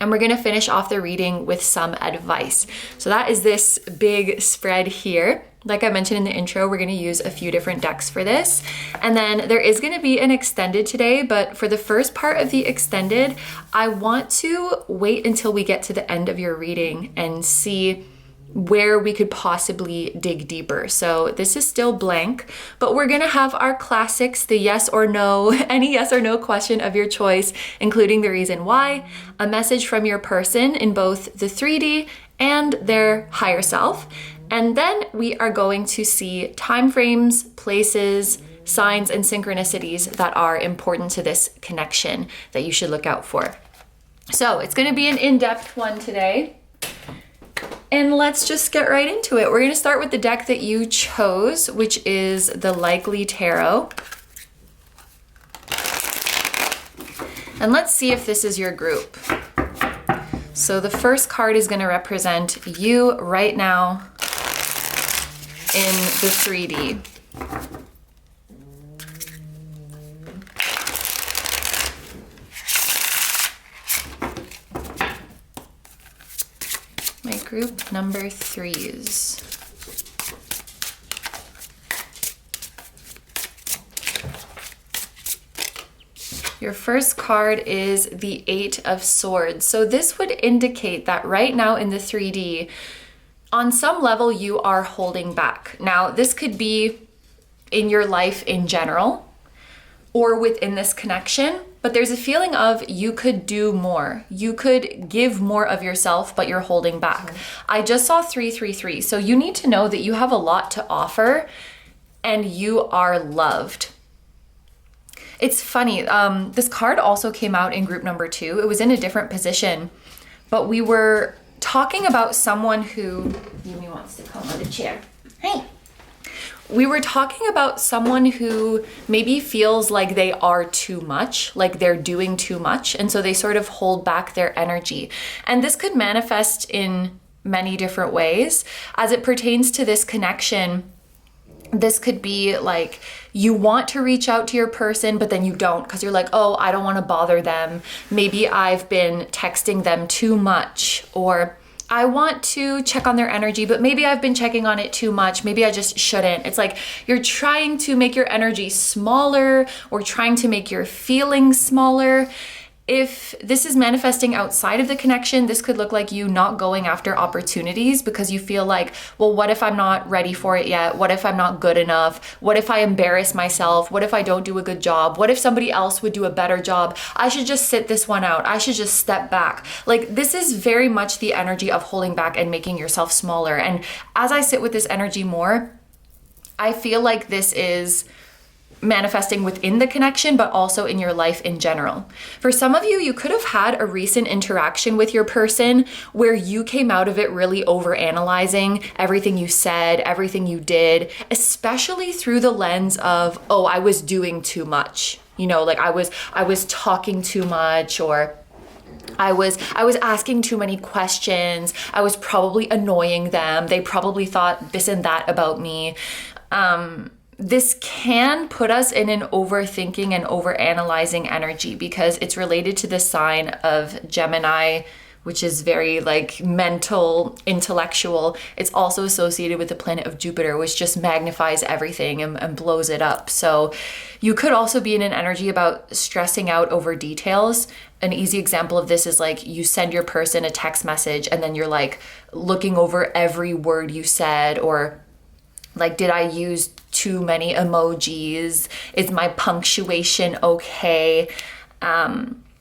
A: And we're gonna finish off the reading with some advice. So that is this big spread here. Like I mentioned in the intro, we're gonna use a few different decks for this. And then there is gonna be an extended today, but for the first part of the extended, I want to wait until we get to the end of your reading and see where we could possibly dig deeper. So this is still blank, but we're gonna have our classics, the yes or no, any yes or no question of your choice, including the reason why, a message from your person in both the 3D and their higher self. And then we are going to see timeframes, places, signs, and synchronicities that are important to this connection that you should look out for. So it's gonna be an in-depth one today. And let's just get right into it. We're gonna start with the deck that you chose, which is the Likely Tarot. And let's see if this is your group. So the first card is gonna represent you right now in the 3D. My group number threes. Your first card is the 8 of Swords. So this would indicate that right now in the 3D, on some level, you are holding back. Now, this could be in your life in general or within this connection, but there's a feeling of you could do more. You could give more of yourself, but you're holding back. I just saw 333. So you need to know that you have a lot to offer and you are loved. It's funny, this card also came out in group number 2. It was in a different position, but we were talking about someone who, Mimi wants to come on the chair. Hey. We were talking about someone who maybe feels like they are too much, like they're doing too much, and so they sort of hold back their energy. And this could manifest in many different ways. As it pertains to this connection, this could be like you want to reach out to your person, but then you don't because you're like, oh, I don't want to bother them. Maybe I've been texting them too much, or I want to check on their energy, but maybe I've been checking on it too much. Maybe I just shouldn't. It's like you're trying to make your energy smaller or trying to make your feelings smaller. If this is manifesting outside of the connection, this could look like you not going after opportunities because you feel like, well, what if I'm not ready for it yet? What if I'm not good enough? What if I embarrass myself? What if I don't do a good job? What if somebody else would do a better job? I should just sit this one out. I should just step back. Like, this is very much the energy of holding back and making yourself smaller. And as I sit with this energy more, I feel like this is manifesting within the connection, but also in your life in general. For some of you, you could have had a recent interaction with your person where you came out of it really overanalyzing everything you said, everything you did, especially through the lens of, oh, I was doing too much. You know, like I was talking too much, or I was asking too many questions. I was probably annoying them. They probably thought this and that about me. This can put us in an overthinking and overanalyzing energy because it's related to the sign of Gemini, which is very like mental, intellectual. It's also associated with the planet of Jupiter, which just magnifies everything and blows it up. So you could also be in an energy about stressing out over details. An easy example of this is like you send your person a text message and then you're like looking over every word you said, or like, did I use too many emojis? Is my punctuation okay?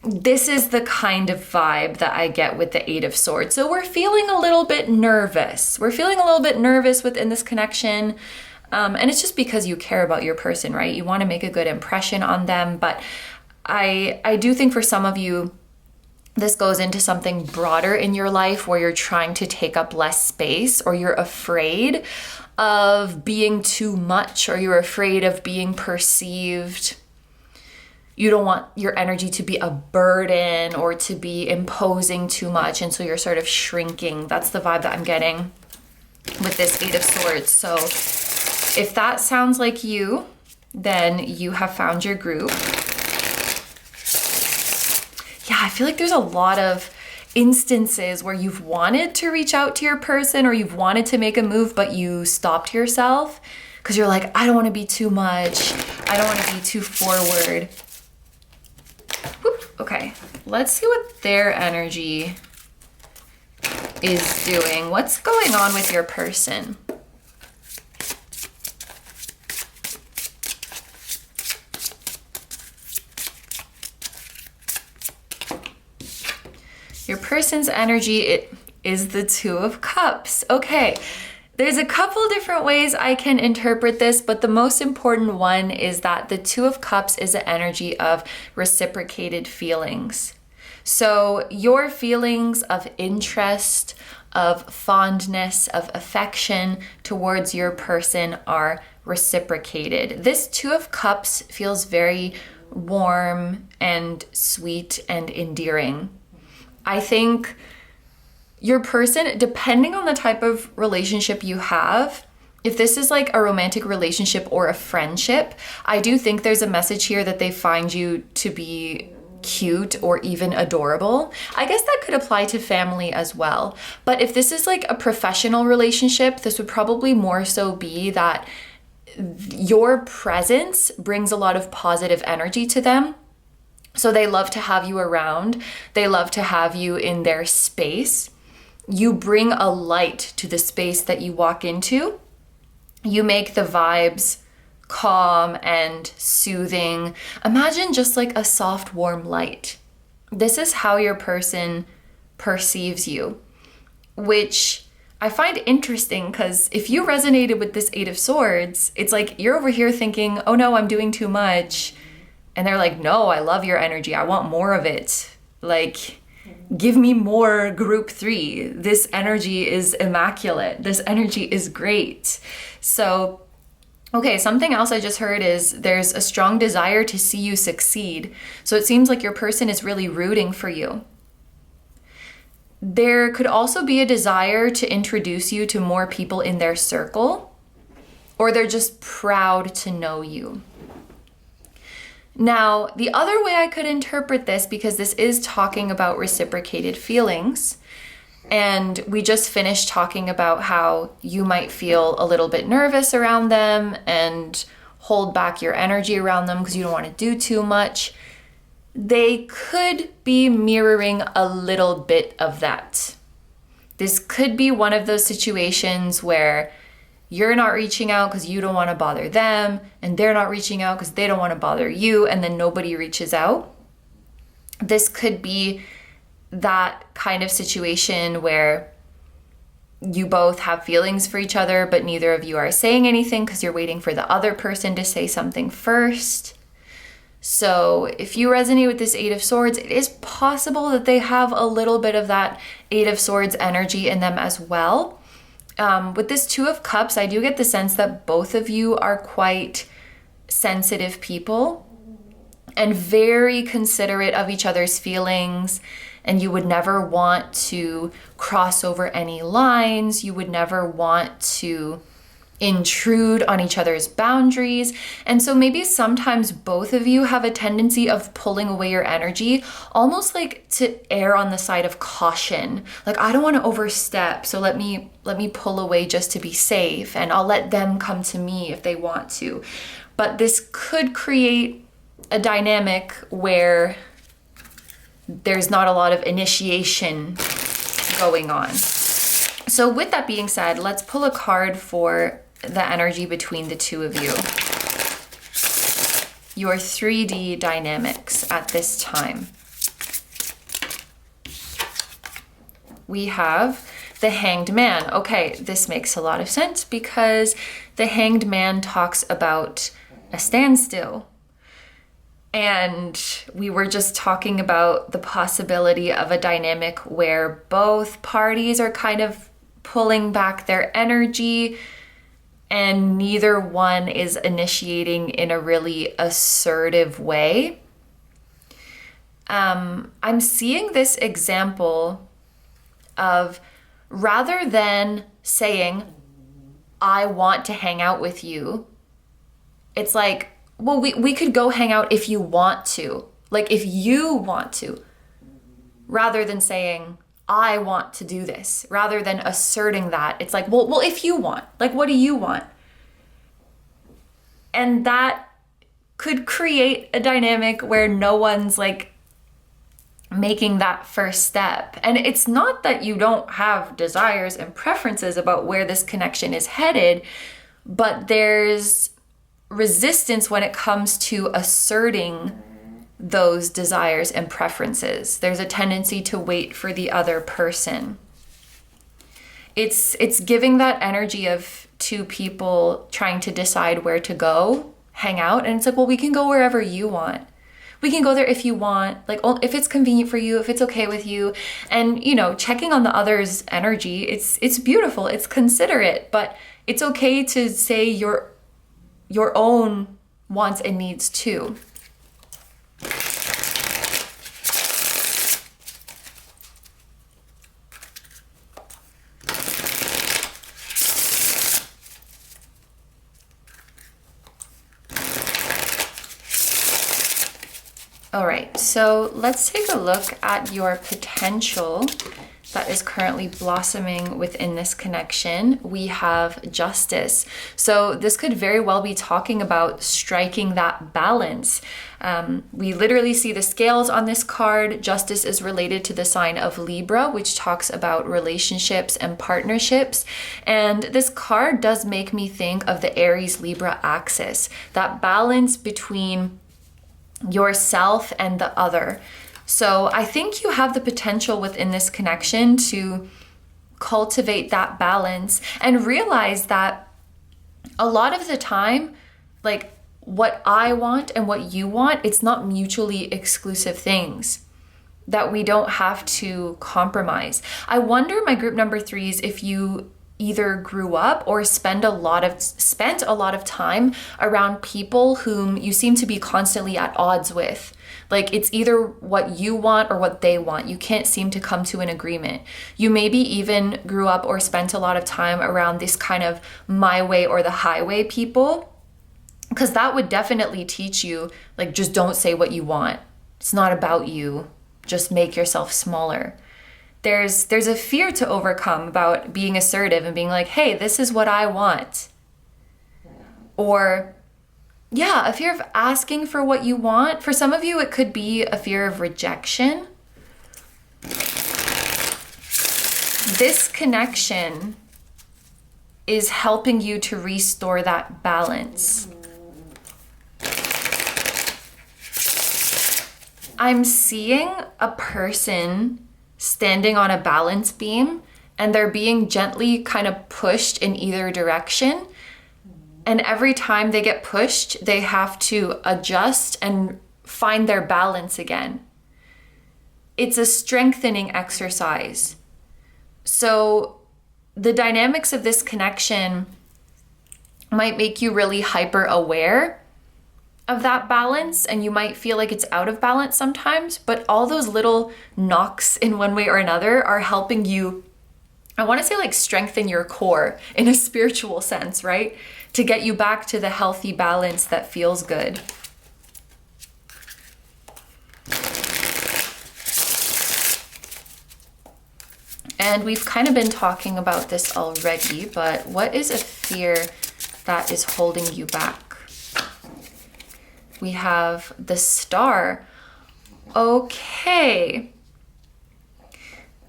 A: This is the kind of vibe that I get with the Eight of Swords. So we're feeling a little bit nervous. We're feeling a little bit nervous within this connection. And it's just because you care about your person, right? You want to make a good impression on them. But I do think for some of you, this goes into something broader in your life where you're trying to take up less space, or you're afraid of being too much, or you're afraid of being perceived. You don't want your energy to be a burden or to be imposing too much. And so you're sort of shrinking. That's the vibe that I'm getting with this Eight of Swords. So if that sounds like you, then you have found your group. Yeah, I feel like there's a lot of instances where you've wanted to reach out to your person or you've wanted to make a move, but you stopped yourself because you're like, I don't want to be too much. I don't want to be too forward. Whoop. Okay, let's see what their energy is doing. What's going on with your person? Your person's energy is the Two of Cups. Okay, there's a couple different ways I can interpret this, but the most important one is that the Two of Cups is an energy of reciprocated feelings. So your feelings of interest, of fondness, of affection towards your person are reciprocated. This Two of Cups feels very warm and sweet and endearing. I think your person, depending on the type of relationship you have, if this is like a romantic relationship or a friendship, I do think there's a message here that they find you to be cute or even adorable. I guess that could apply to family as well. But if this is like a professional relationship, this would probably more so be that your presence brings a lot of positive energy to them. So they love to have you around. They love to have you in their space. You bring a light to the space that you walk into. You make the vibes calm and soothing. Imagine just like a soft, warm light. This is how your person perceives you, which I find interesting because if you resonated with this Eight of Swords, it's like you're over here thinking, oh no, I'm doing too much. And they're like, no, I love your energy. I want more of it. Like, give me more group 3. This energy is immaculate. This energy is great. So, okay, something else I just heard is there's a strong desire to see you succeed. So it seems like your person is really rooting for you. There could also be a desire to introduce you to more people in their circle, or they're just proud to know you. Now, the other way I could interpret this, because this is talking about reciprocated feelings, and we just finished talking about how you might feel a little bit nervous around them and hold back your energy around them because you don't want to do too much. They could be mirroring a little bit of that. This could be one of those situations where you're not reaching out because you don't want to bother them, and they're not reaching out because they don't want to bother you, and then nobody reaches out. This could be that kind of situation where you both have feelings for each other, but neither of you are saying anything because you're waiting for the other person to say something first. So if you resonate with this Eight of Swords, it is possible that they have a little bit of that Eight of Swords energy in them as well. With this Two of Cups, I do get the sense that both of you are quite sensitive people and very considerate of each other's feelings, and you would never want to cross over any lines. You would never want to intrude on each other's boundaries. And so maybe sometimes both of you have a tendency of pulling away your energy, almost like to err on the side of caution. Like, I don't want to overstep, so let me pull away just to be safe, and I'll let them come to me if they want to. But this could create a dynamic where there's not a lot of initiation going on. So with that being said, let's pull a card for the energy between the two of you. Your 3D dynamics at this time. We have the Hanged Man. Okay, this makes a lot of sense because the Hanged Man talks about a standstill. And we were just talking about the possibility of a dynamic where both parties are kind of pulling back their energy and neither one is initiating in a really assertive way. I'm seeing this example of, rather than saying, I want to hang out with you, it's like, well, we could go hang out if you want to. Like, if you want to. Rather than saying, I want to do this. Rather than asserting that. It's like, well, if you want. Like, what do you want? And that could create a dynamic where no one's like making that first step. And it's not that you don't have desires and preferences about where this connection is headed, but there's resistance when it comes to asserting those desires and preferences. There's a tendency to wait for the other person. It's giving that energy of two people trying to decide where to go, hang out, and it's like, well, we can go wherever you want. We can go there if you want, like, if it's convenient for you, if it's okay with you. And, you know, checking on the other's energy, it's beautiful, it's considerate, but it's okay to say your own wants and needs too. All right, so let's take a look at your potential that is currently blossoming within this connection. We have Justice. So this could very well be talking about striking that balance. We literally see the scales on this card. Justice is related to the sign of Libra, which talks about relationships and partnerships. And this card does make me think of the Aries-Libra axis, that balance between yourself and the other. So I think you have the potential within this connection to cultivate that balance and realize that a lot of the time, like, what I want and what you want, it's not mutually exclusive things that we don't have to compromise. I wonder, my group number threes, if you either grew up or spent a lot of time around people whom you seem to be constantly at odds with. Like, it's either what you want or what they want. You can't seem to come to an agreement. You maybe even grew up or spent a lot of time around this kind of my way or the highway people, because that would definitely teach you, like, just don't say what you want. It's not about you. Just make yourself smaller. There's a fear to overcome about being assertive and being like, hey, this is what I want. Or, yeah, a fear of asking for what you want. For some of you, it could be a fear of rejection. This connection is helping you to restore that balance. I'm seeing a person standing on a balance beam and they're being gently kind of pushed in either direction. And every time they get pushed, they have to adjust and find their balance again. It's a strengthening exercise. So the dynamics of this connection might make you really hyper aware of that balance, and you might feel like it's out of balance sometimes, but all those little knocks in one way or another are helping you, I want to say, like strengthen your core in a spiritual sense, right? To get you back to the healthy balance that feels good. And we've kind of been talking about this already, but what is a fear that is holding you back? We have the Star. Okay.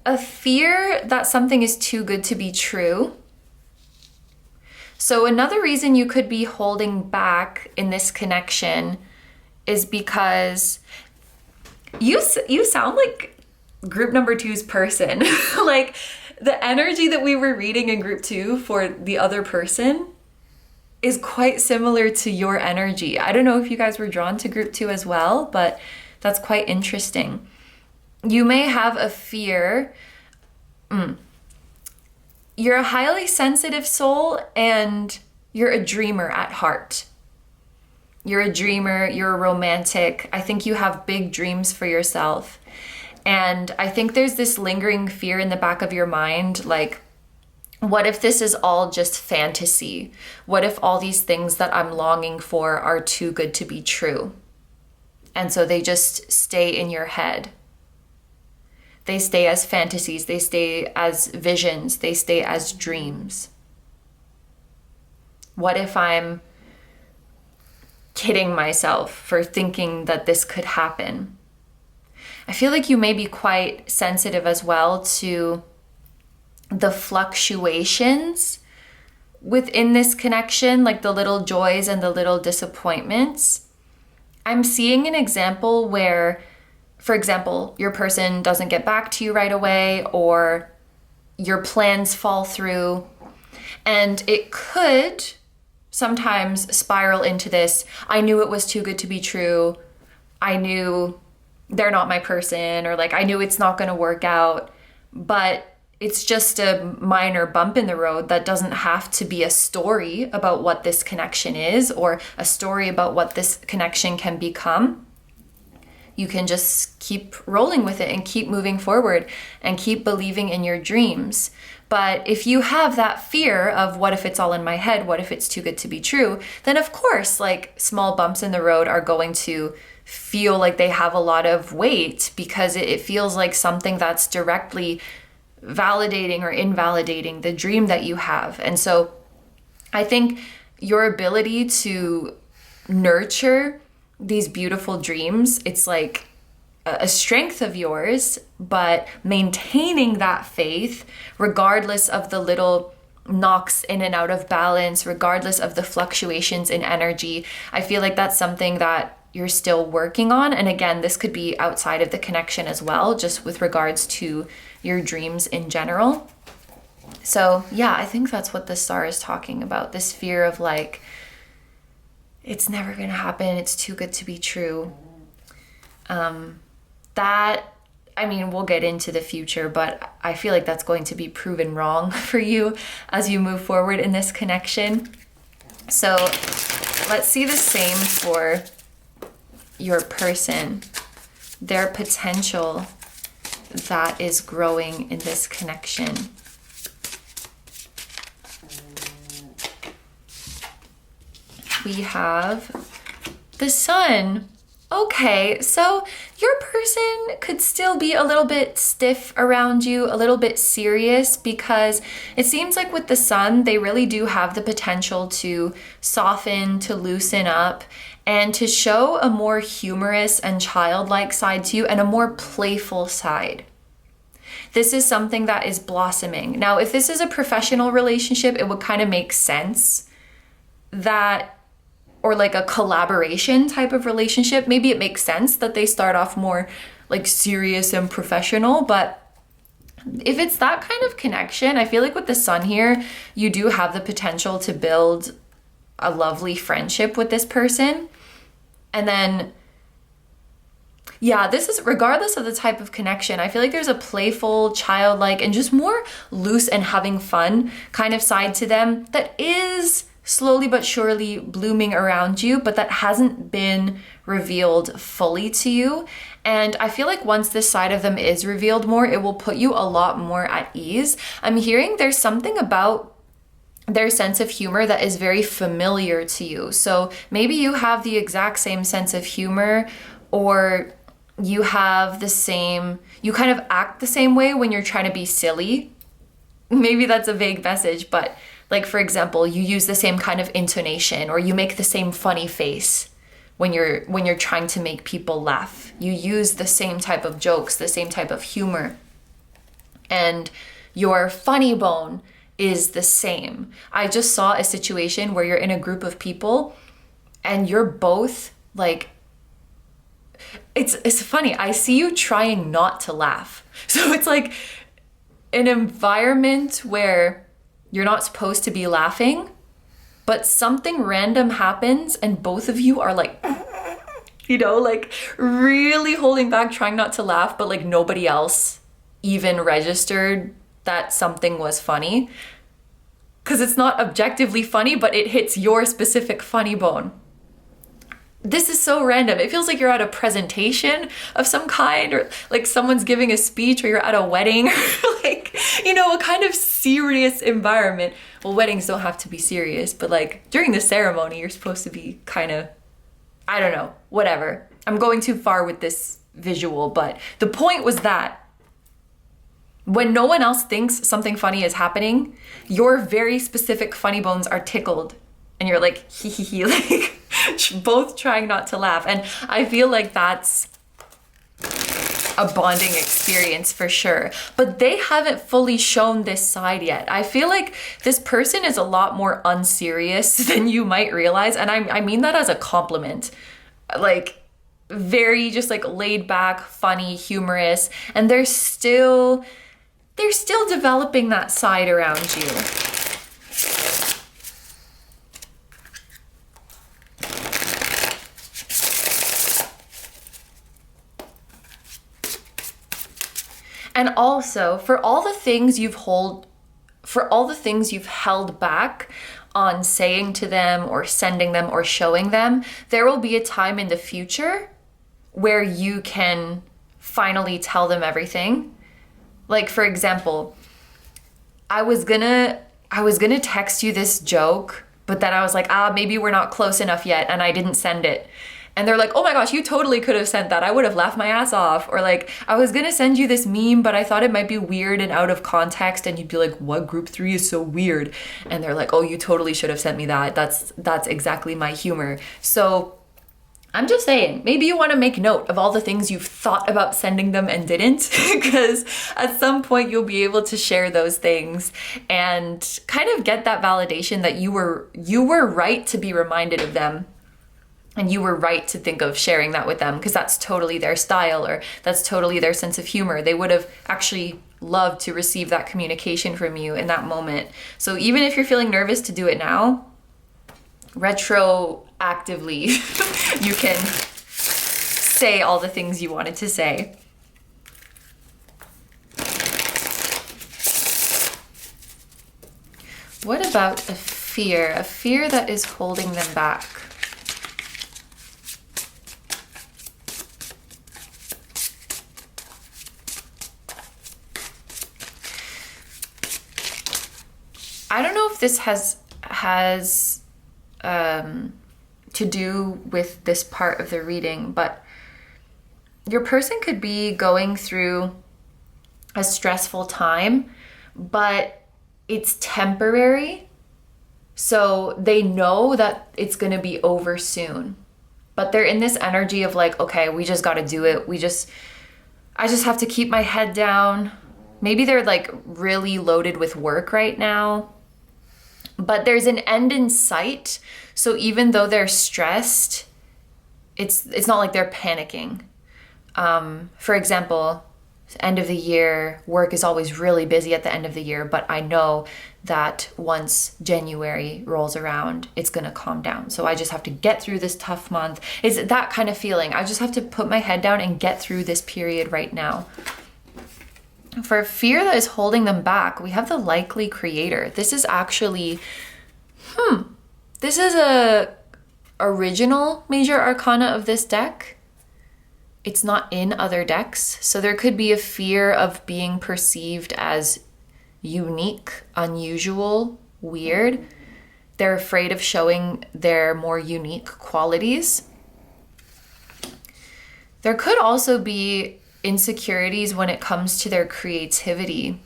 A: A fear that something is too good to be true. So another reason you could be holding back in this connection is because you sound like group number 2's person. Like the energy that we were reading in group 2 for the other person is quite similar to your energy. I don't know if you guys were drawn to group 2 as well, but that's quite interesting. You may have a fear. You're a highly sensitive soul and you're a dreamer at heart. You're a dreamer, you're a romantic. I think you have big dreams for yourself. And I think there's this lingering fear in the back of your mind, like, what if this is all just fantasy? What if all these things that I'm longing for are too good to be true? And so they just stay in your head. They stay as fantasies, they stay as visions, they stay as dreams. What if I'm kidding myself for thinking that this could happen? I feel like you may be quite sensitive as well to the fluctuations within this connection, like the little joys and the little disappointments. I'm seeing an example where, for example, your person doesn't get back to you right away, or your plans fall through, and it could sometimes spiral into this, I knew it was too good to be true, I knew they're not my person, or like I knew it's not going to work out, but it's just a minor bump in the road that doesn't have to be a story about what this connection is, or a story about what this connection can become. You can just keep rolling with it and keep moving forward and keep believing in your dreams. But if you have that fear of what if it's all in my head, what if it's too good to be true, then of course, like, small bumps in the road are going to feel like they have a lot of weight, because it feels like something that's directly validating or invalidating the dream that you have. And so I think your ability to nurture these beautiful dreams, it's like a strength of yours, but maintaining that faith regardless of the little knocks in and out of balance, regardless of the fluctuations in energy, I feel like that's something that you're still working on. And again, this could be outside of the connection as well, just with regards to your dreams in general. So yeah, I think that's what the Star is talking about, this fear of like, it's never gonna happen, it's too good to be true. We'll get into the future, but I feel like that's going to be proven wrong for you as you move forward in this connection. So let's see the same for your person, their potential that is growing in this connection. We have the Sun. Okay, so your person could still be a little bit stiff around you, a little bit serious, because it seems like with the Sun, they really do have the potential to soften, to loosen up, and to show a more humorous and childlike side to you and a more playful side. This is something that is blossoming. Now, if this is a professional relationship, it would kind of make sense that, or like a collaboration type of relationship, maybe it makes sense that they start off more like serious and professional. But if it's that kind of connection, I feel like with the sun here, you do have the potential to build a lovely friendship with this person. And then, yeah, this is regardless of the type of connection. I feel like there's a playful, childlike, and just more loose and having fun kind of side to them that is slowly but surely blooming around you, but that hasn't been revealed fully to you. And I feel like once this side of them is revealed more, it will put you a lot more at ease. I'm hearing there's something about their sense of humor that is very familiar to you. So maybe you have the exact same sense of humor, or you have the same, you kind of act the same way when you're trying to be silly. Maybe that's a vague message, but like, for example, you use the same kind of intonation, or you make the same funny face when you're trying to make people laugh. You use the same type of jokes, the same type of humor. And your funny bone is the same. I just saw a situation where you're in a group of people and you're both like, it's funny. I see you trying not to laugh. So it's like an environment where you're not supposed to be laughing, but something random happens and both of you are like, you know, like really holding back, trying not to laugh, but like nobody else even registered that something was funny. Because it's not objectively funny, but it hits your specific funny bone. This is so random. It feels like you're at a presentation of some kind, or like someone's giving a speech, or you're at a wedding, or like, you know, a kind of serious environment. Well, weddings don't have to be serious, but like during the ceremony, you're supposed to be kind of, I don't know, whatever. I'm going too far with this visual, but the point was that when no one else thinks something funny is happening, your very specific funny bones are tickled. And you're like, hee hee hee, like both trying not to laugh. And I feel like that's a bonding experience for sure. But they haven't fully shown this side yet. I feel like this person is a lot more unserious than you might realize. And I mean that as a compliment. Like very just like laid back, funny, humorous. And they're still developing that side around you. And also, for all the things you've held back on saying to them or sending them or showing them, there will be a time in the future where you can finally tell them everything. Like, for example, I was gonna text you this joke, but then I was like, maybe we're not close enough yet, and I didn't send it. And they're like, oh my gosh, you totally could have sent that. I would have laughed my ass off. Or like, I was gonna send you this meme, but I thought it might be weird and out of context. And you'd be like, what? Group 3 is so weird. And they're like, oh, you totally should have sent me that. That's exactly my humor. So I'm just saying, maybe you want to make note of all the things you've thought about sending them and didn't, because at some point you'll be able to share those things and kind of get that validation that you were right to be reminded of them. And you were right to think of sharing that with them, because that's totally their style, or that's totally their sense of humor. They would have actually loved to receive that communication from you in that moment. So even if you're feeling nervous to do it now, retroactively, you can say all the things you wanted to say. What about a fear that is holding them back? I don't know if this has to do with this part of the reading, but your person could be going through a stressful time, but it's temporary. So they know that it's going to be over soon, but they're in this energy of like, okay, we just got to do it. I just have to keep my head down. Maybe they're like really loaded with work right now, but there's an end in sight. So even though they're stressed, it's not like they're panicking. For example, End of the year, work is always really busy at the end of the year, but I know that once January rolls around, it's gonna calm down. So I just have to get through this tough month. It's that kind of feeling. I just have to put my head down and get through this period right now. For fear that is holding them back, we have the likely creator. This is actually, this is a original major arcana of this deck. It's not in other decks. So there could be a fear of being perceived as unique, unusual, weird. They're afraid of showing their more unique qualities. There could also be insecurities when it comes to their creativity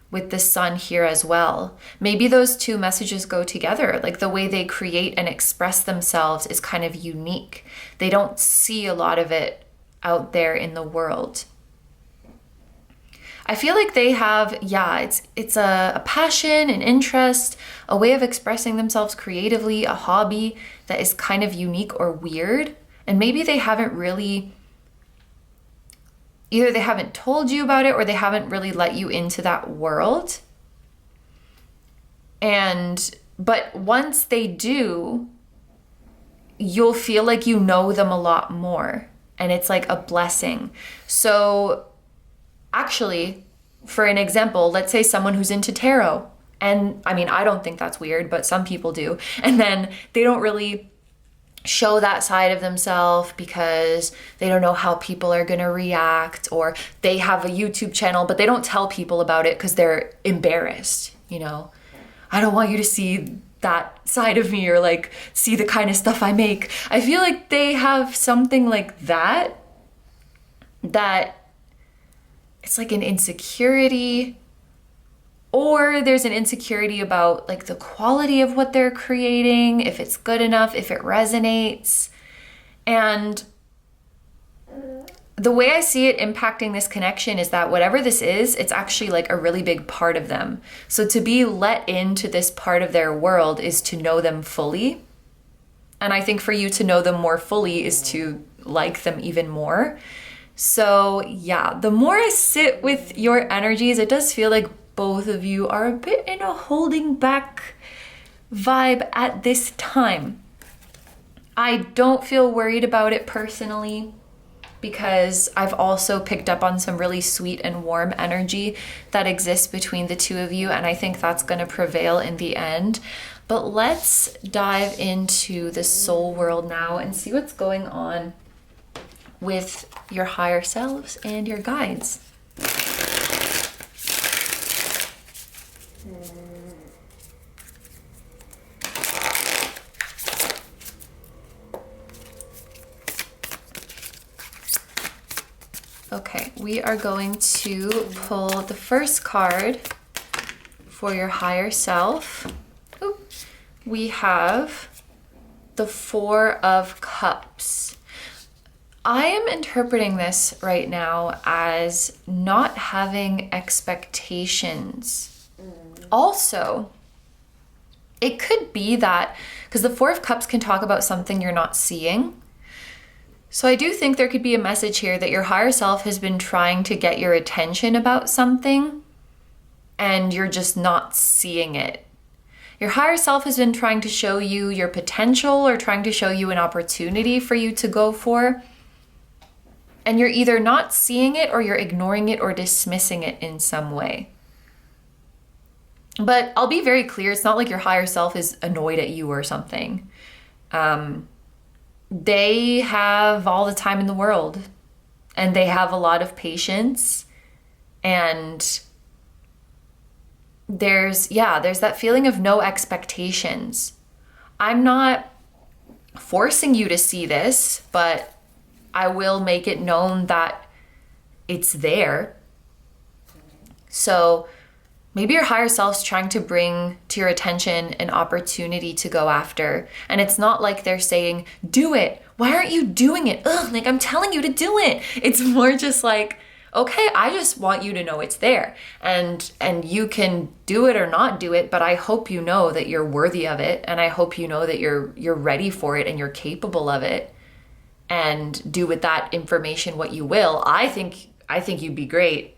A: with the sun here as well. Maybe those two messages go together. Like the way they create and express themselves is kind of unique. They don't see a lot of it out there in the world. I feel like they have, it's a passion, an interest, a way of expressing themselves creatively, a hobby that is kind of unique or weird. And maybe they haven't really, either they haven't told you about it or they haven't really let you into that world. But once they do, you'll feel like you know them a lot more. And it's like a blessing. So actually, for an example, let's say someone who's into tarot. And I mean, I don't think that's weird, but some people do. And then they don't really show that side of themselves because they don't know how people are going to react, or they have a YouTube channel, but they don't tell people about it because they're embarrassed. You know, I don't want you to see that side of me, or like see the kind of stuff I make. I feel like they have something like that it's like an insecurity, or there's an insecurity about like the quality of what they're creating, if it's good enough, if it resonates. And the way I see it impacting this connection is that whatever this is, it's actually like a really big part of them. So to be let into this part of their world is to know them fully. And I think for you to know them more fully is to like them even more. So yeah, the more I sit with your energies, it does feel like both of you are a bit in a holding back vibe at this time. I don't feel worried about it personally, because I've also picked up on some really sweet and warm energy that exists between the two of you, and I think that's going to prevail in the end. But let's dive into the soul world now and see what's going on with your higher selves and your guides. Okay, we are going to pull the first card for your higher self. Ooh. We have the Four of Cups. I am interpreting this right now as not having expectations. Also, it could be that, because the Four of Cups can talk about something you're not seeing. So I do think there could be a message here that your higher self has been trying to get your attention about something and you're just not seeing it. Your higher self has been trying to show you your potential or trying to show you an opportunity for you to go for. And you're either not seeing it or you're ignoring it or dismissing it in some way. But I'll be very clear, it's not like your higher self is annoyed at you or something. They have all the time in the world and they have a lot of patience, and there's that feeling of no expectations. I'm not forcing you to see this, but I will make it known that it's there. So maybe your higher self's trying to bring to your attention an opportunity to go after. And it's not like they're saying, do it. Why aren't you doing it? Ugh, like I'm telling you to do it. It's more just like, okay, I just want you to know it's there. And you can do it or not do it, but I hope you know that you're worthy of it. And I hope you know that you're ready for it and you're capable of it. And do with that information what you will. I think I think you'd be great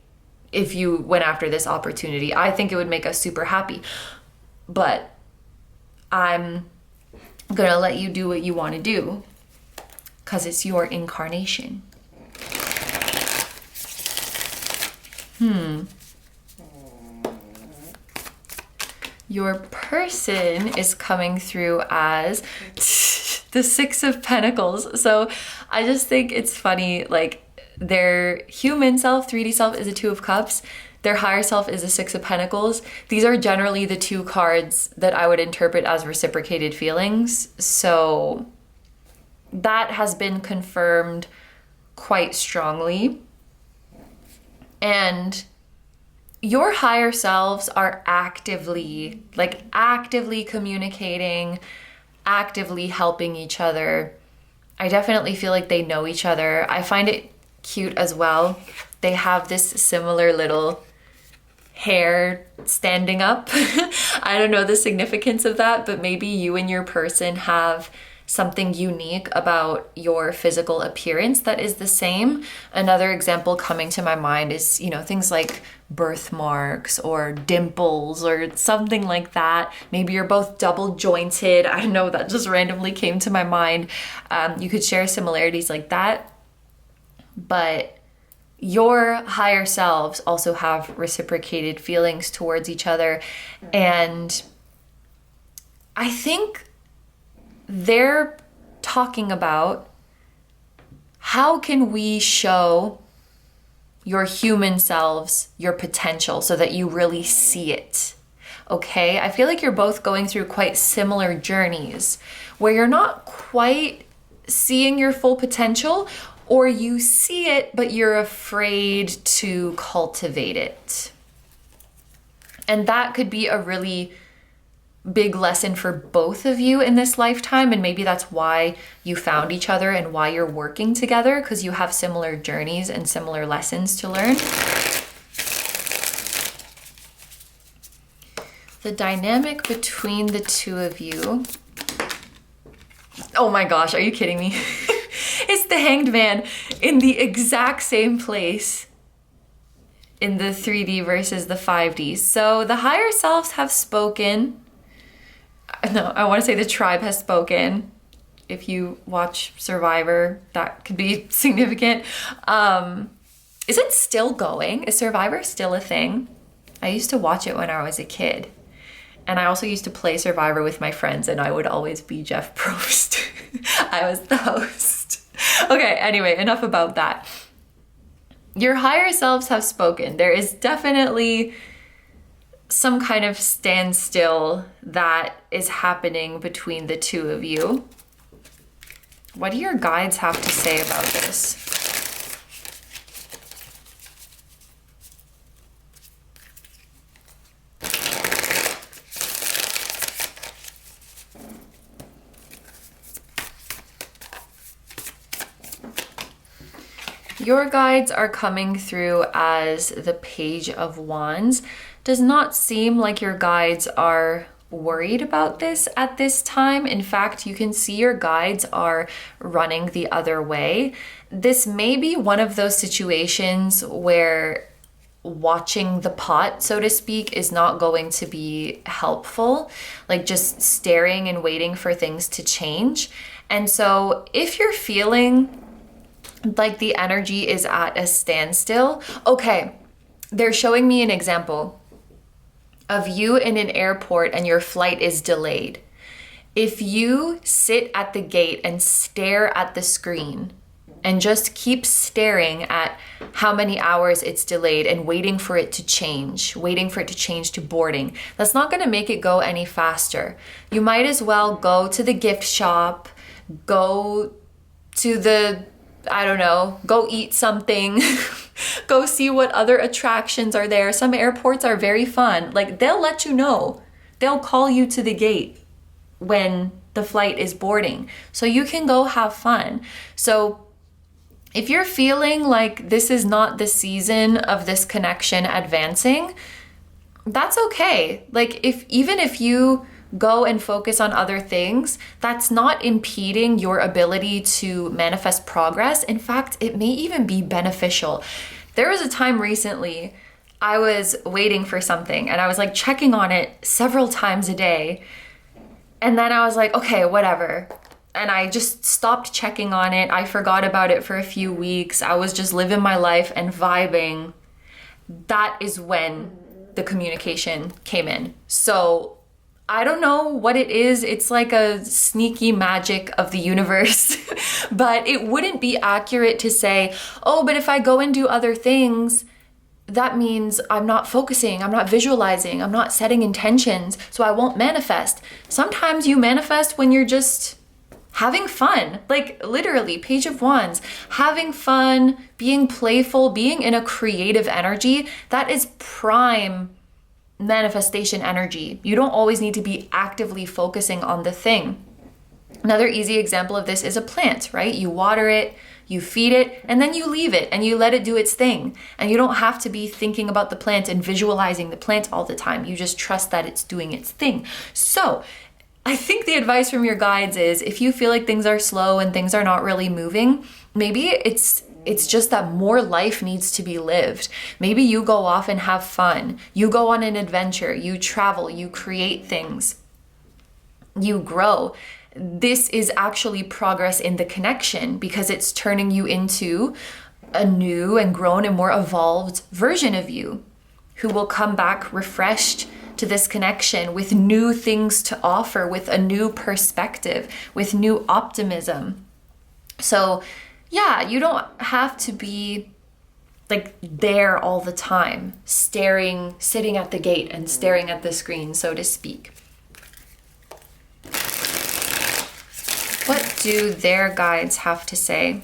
A: if you went after this opportunity. I think it would make us super happy. But I'm gonna let you do what you want to do because it's your incarnation. Your person is coming through as the Six of Pentacles. So I just think it's funny, like their human self, 3D self, is a Two of Cups. Their higher self is a Six of Pentacles. These are generally the two cards that I would interpret as reciprocated feelings. So that has been confirmed quite strongly. And your higher selves are actively communicating, actively helping each other. I definitely feel like they know each other. I find it cute as well. They have this similar little hair standing up. I don't know the significance of that, but maybe you and your person have something unique about your physical appearance that is the same. Another example coming to my mind is, things like birthmarks or dimples or something like that. Maybe you're both double jointed. I don't know, that just randomly came to my mind. You could share similarities like that. But your higher selves also have reciprocated feelings towards each other. And I think they're talking about how can we show your human selves your potential so that you really see it. Okay, I feel like you're both going through quite similar journeys where you're not quite seeing your full potential, or you see it but you're afraid to cultivate it. And that could be a really big lesson for both of you in this lifetime, and maybe that's why you found each other and why you're working together, because you have similar journeys and similar lessons to learn. The dynamic between the two of you, oh my gosh, are you kidding me? It's the Hanged Man in the exact same place in the 3D versus the 5D. So the higher selves have spoken. No, I want to say the tribe has spoken. If you watch Survivor, that could be significant. Is it still going? Is Survivor still a thing? I used to watch it when I was a kid. And I also used to play Survivor with my friends, and I would always be Jeff Probst. I was the host. Okay, anyway, enough about that. Your higher selves have spoken. There is definitely some kind of standstill that is happening between the two of you. What do your guides have to say about this? Your guides are coming through as the Page of Wands. Does not seem like your guides are worried about this at this time. In fact, you can see your guides are running the other way. This may be one of those situations where watching the pot, so to speak, is not going to be helpful, like just staring and waiting for things to change. And so if you're feeling like the energy is at a standstill, okay, they're showing me an example of you in an airport and your flight is delayed. If you sit at the gate and stare at the screen and just keep staring at how many hours it's delayed and waiting for it to change to boarding, that's not going to make it go any faster. You might as well go to the gift shop, go to the, I don't know, go eat something, go see what other attractions are there. Some airports are very fun. Like, they'll let you know. They'll call you to the gate when the flight is boarding, so you can go have fun. So if you're feeling like this is not the season of this connection advancing, that's okay. Like, even if you go and focus on other things, that's not impeding your ability to manifest progress. In fact, it may even be beneficial. There was a time recently I was waiting for something and I was like checking on it several times a day. And then I was like, okay, whatever. And I just stopped checking on it. I forgot about it for a few weeks. I was just living my life and vibing. That is when the communication came in. So I don't know what it is. It's like a sneaky magic of the universe. But it wouldn't be accurate to say, oh, but if I go and do other things, that means I'm not focusing, I'm not visualizing, I'm not setting intentions, so I won't manifest. Sometimes you manifest when you're just having fun, like literally, Page of Wands, having fun, being playful, being in a creative energy. That is prime manifestation energy. You don't always need to be actively focusing on the thing. Another easy example of this is a plant, right? You water it, you feed it, and then you leave it and you let it do its thing. And you don't have to be thinking about the plant and visualizing the plant all the time. You just trust that it's doing its thing. So I think the advice from your guides is if you feel like things are slow and things are not really moving, maybe it's just that more life needs to be lived. Maybe you go off and have fun. You go on an adventure, you travel, you create things, you grow. This is actually progress in the connection because it's turning you into a new and grown and more evolved version of you who will come back refreshed to this connection with new things to offer, with a new perspective, with new optimism. So yeah, you don't have to be like there all the time, sitting at the gate and staring at the screen, so to speak. What do their guides have to say?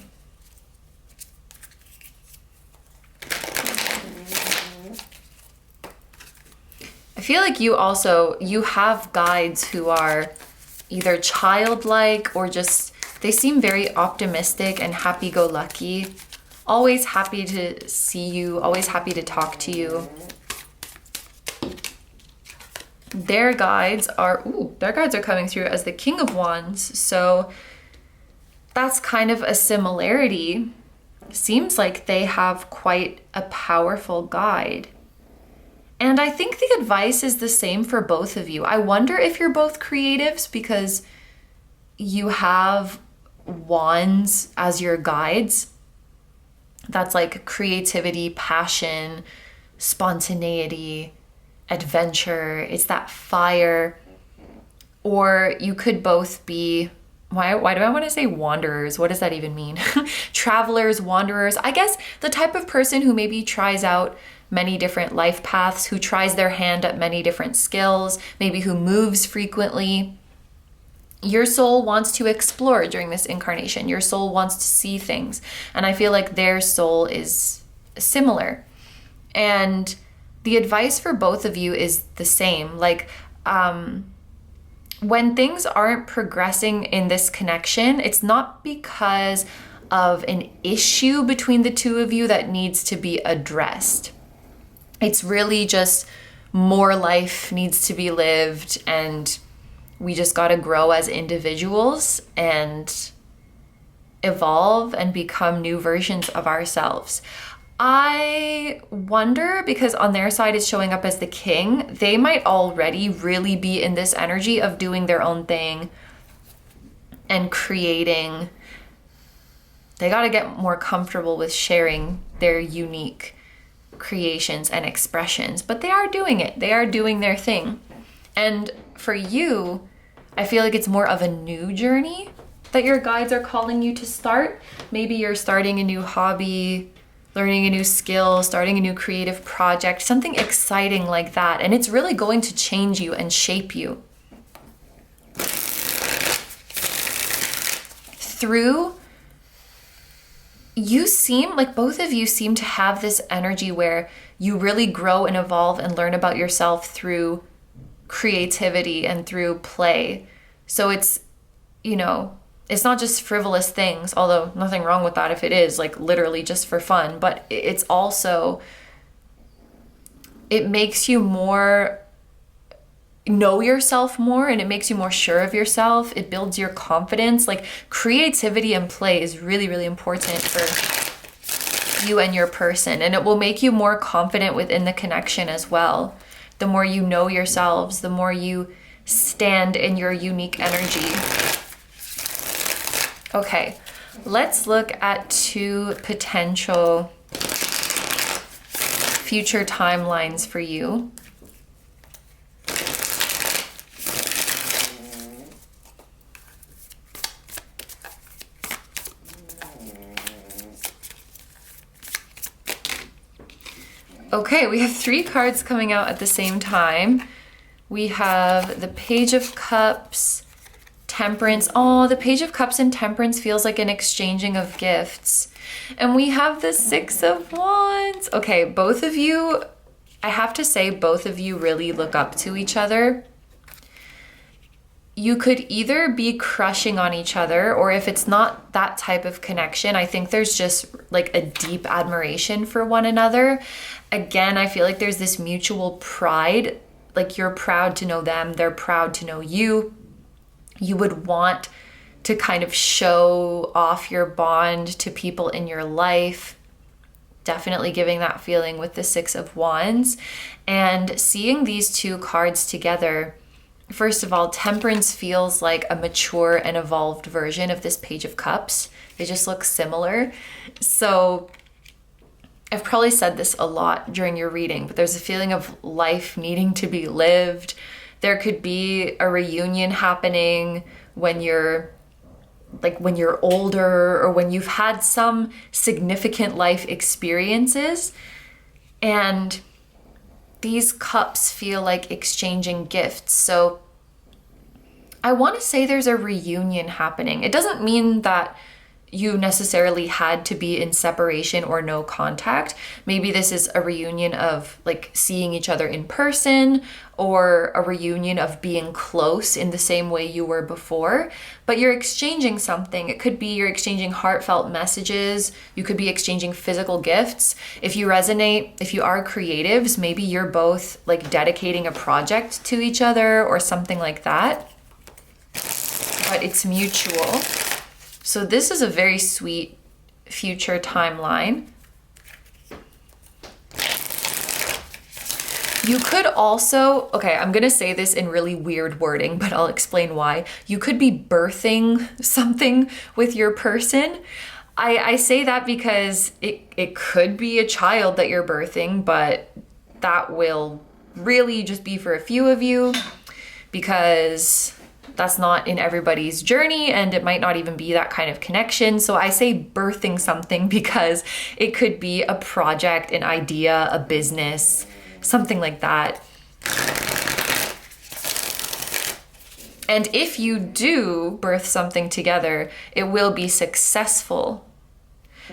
A: I feel like you have guides who are either childlike or just, they seem very optimistic and happy-go-lucky, always happy to see you, always happy to talk to you. Their guides are coming through as the King of Wands. So that's kind of a similarity. Seems like they have quite a powerful guide. And I think the advice is the same for both of you. I wonder if you're both creatives because you have wands as your guides. That's like creativity, passion, spontaneity, adventure. It's that fire. Or you could both be, why do I want to say wanderers? What does that even mean? Travelers, wanderers. I guess the type of person who maybe tries out many different life paths, who tries their hand at many different skills, maybe who moves frequently. Your soul wants to explore during this incarnation. Your soul wants to see things. And I feel like their soul is similar. And the advice for both of you is the same. Like, when things aren't progressing in this connection, it's not because of an issue between the two of you that needs to be addressed. It's really just more life needs to be lived, and we just got to grow as individuals and evolve and become new versions of ourselves. I wonder, because on their side it's showing up as the king, they might already really be in this energy of doing their own thing and creating. They got to get more comfortable with sharing their unique creations and expressions, but they are doing it. They are doing their thing. And for you, I feel like it's more of a new journey that your guides are calling you to start. Maybe you're starting a new hobby, learning a new skill, starting a new creative project, something exciting like that. And it's really going to change you and shape you. You seem like both of you seem to have this energy where you really grow and evolve and learn about yourself through creativity and through play. So it's, it's not just frivolous things, although nothing wrong with that if it is, like literally just for fun, but it's also, it makes you more know yourself more, and it makes you more sure of yourself. It builds your confidence. Like creativity and play is really, really important for you and your person, and it will make you more confident within the connection as well. The more you know yourselves, the more you stand in your unique energy. Okay, let's look at 2 potential future timelines for you. Okay, we have 3 cards coming out at the same time. We have the Page of Cups, Temperance. Oh, the Page of Cups and Temperance feels like an exchanging of gifts. And we have the 6 of Wands. Okay, both of you, I have to say, both of you really look up to each other. You could either be crushing on each other, or if it's not that type of connection, I think there's just like a deep admiration for one another. Again, I feel like there's this mutual pride, like you're proud to know them, they're proud to know you. You would want to kind of show off your bond to people in your life. Definitely giving that feeling with the 6 of Wands. And seeing these 2 cards together, first of all, Temperance feels like a mature and evolved version of this Page of Cups. They just look similar. So I've probably said this a lot during your reading, but there's a feeling of life needing to be lived. There could be a reunion happening when you're older, or when you've had some significant life experiences. And these cups feel like exchanging gifts. So I want to say there's a reunion happening. It doesn't mean that you necessarily had to be in separation or no contact. Maybe this is a reunion of like seeing each other in person, or a reunion of being close in the same way you were before, but you're exchanging something. It could be you're exchanging heartfelt messages. You could be exchanging physical gifts. If you resonate, if you are creatives, maybe you're both like dedicating a project to each other or something like that, but it's mutual. So this is a very sweet future timeline. You could also, okay, I'm gonna say this in really weird wording, but I'll explain why. You could be birthing something with your person. I say that because it could be a child that you're birthing, but that will really just be for a few of you, because that's not in everybody's journey, and it might not even be that kind of connection. So I say birthing something because it could be a project, an idea, a business, something like that. And if you do birth something together, it will be successful.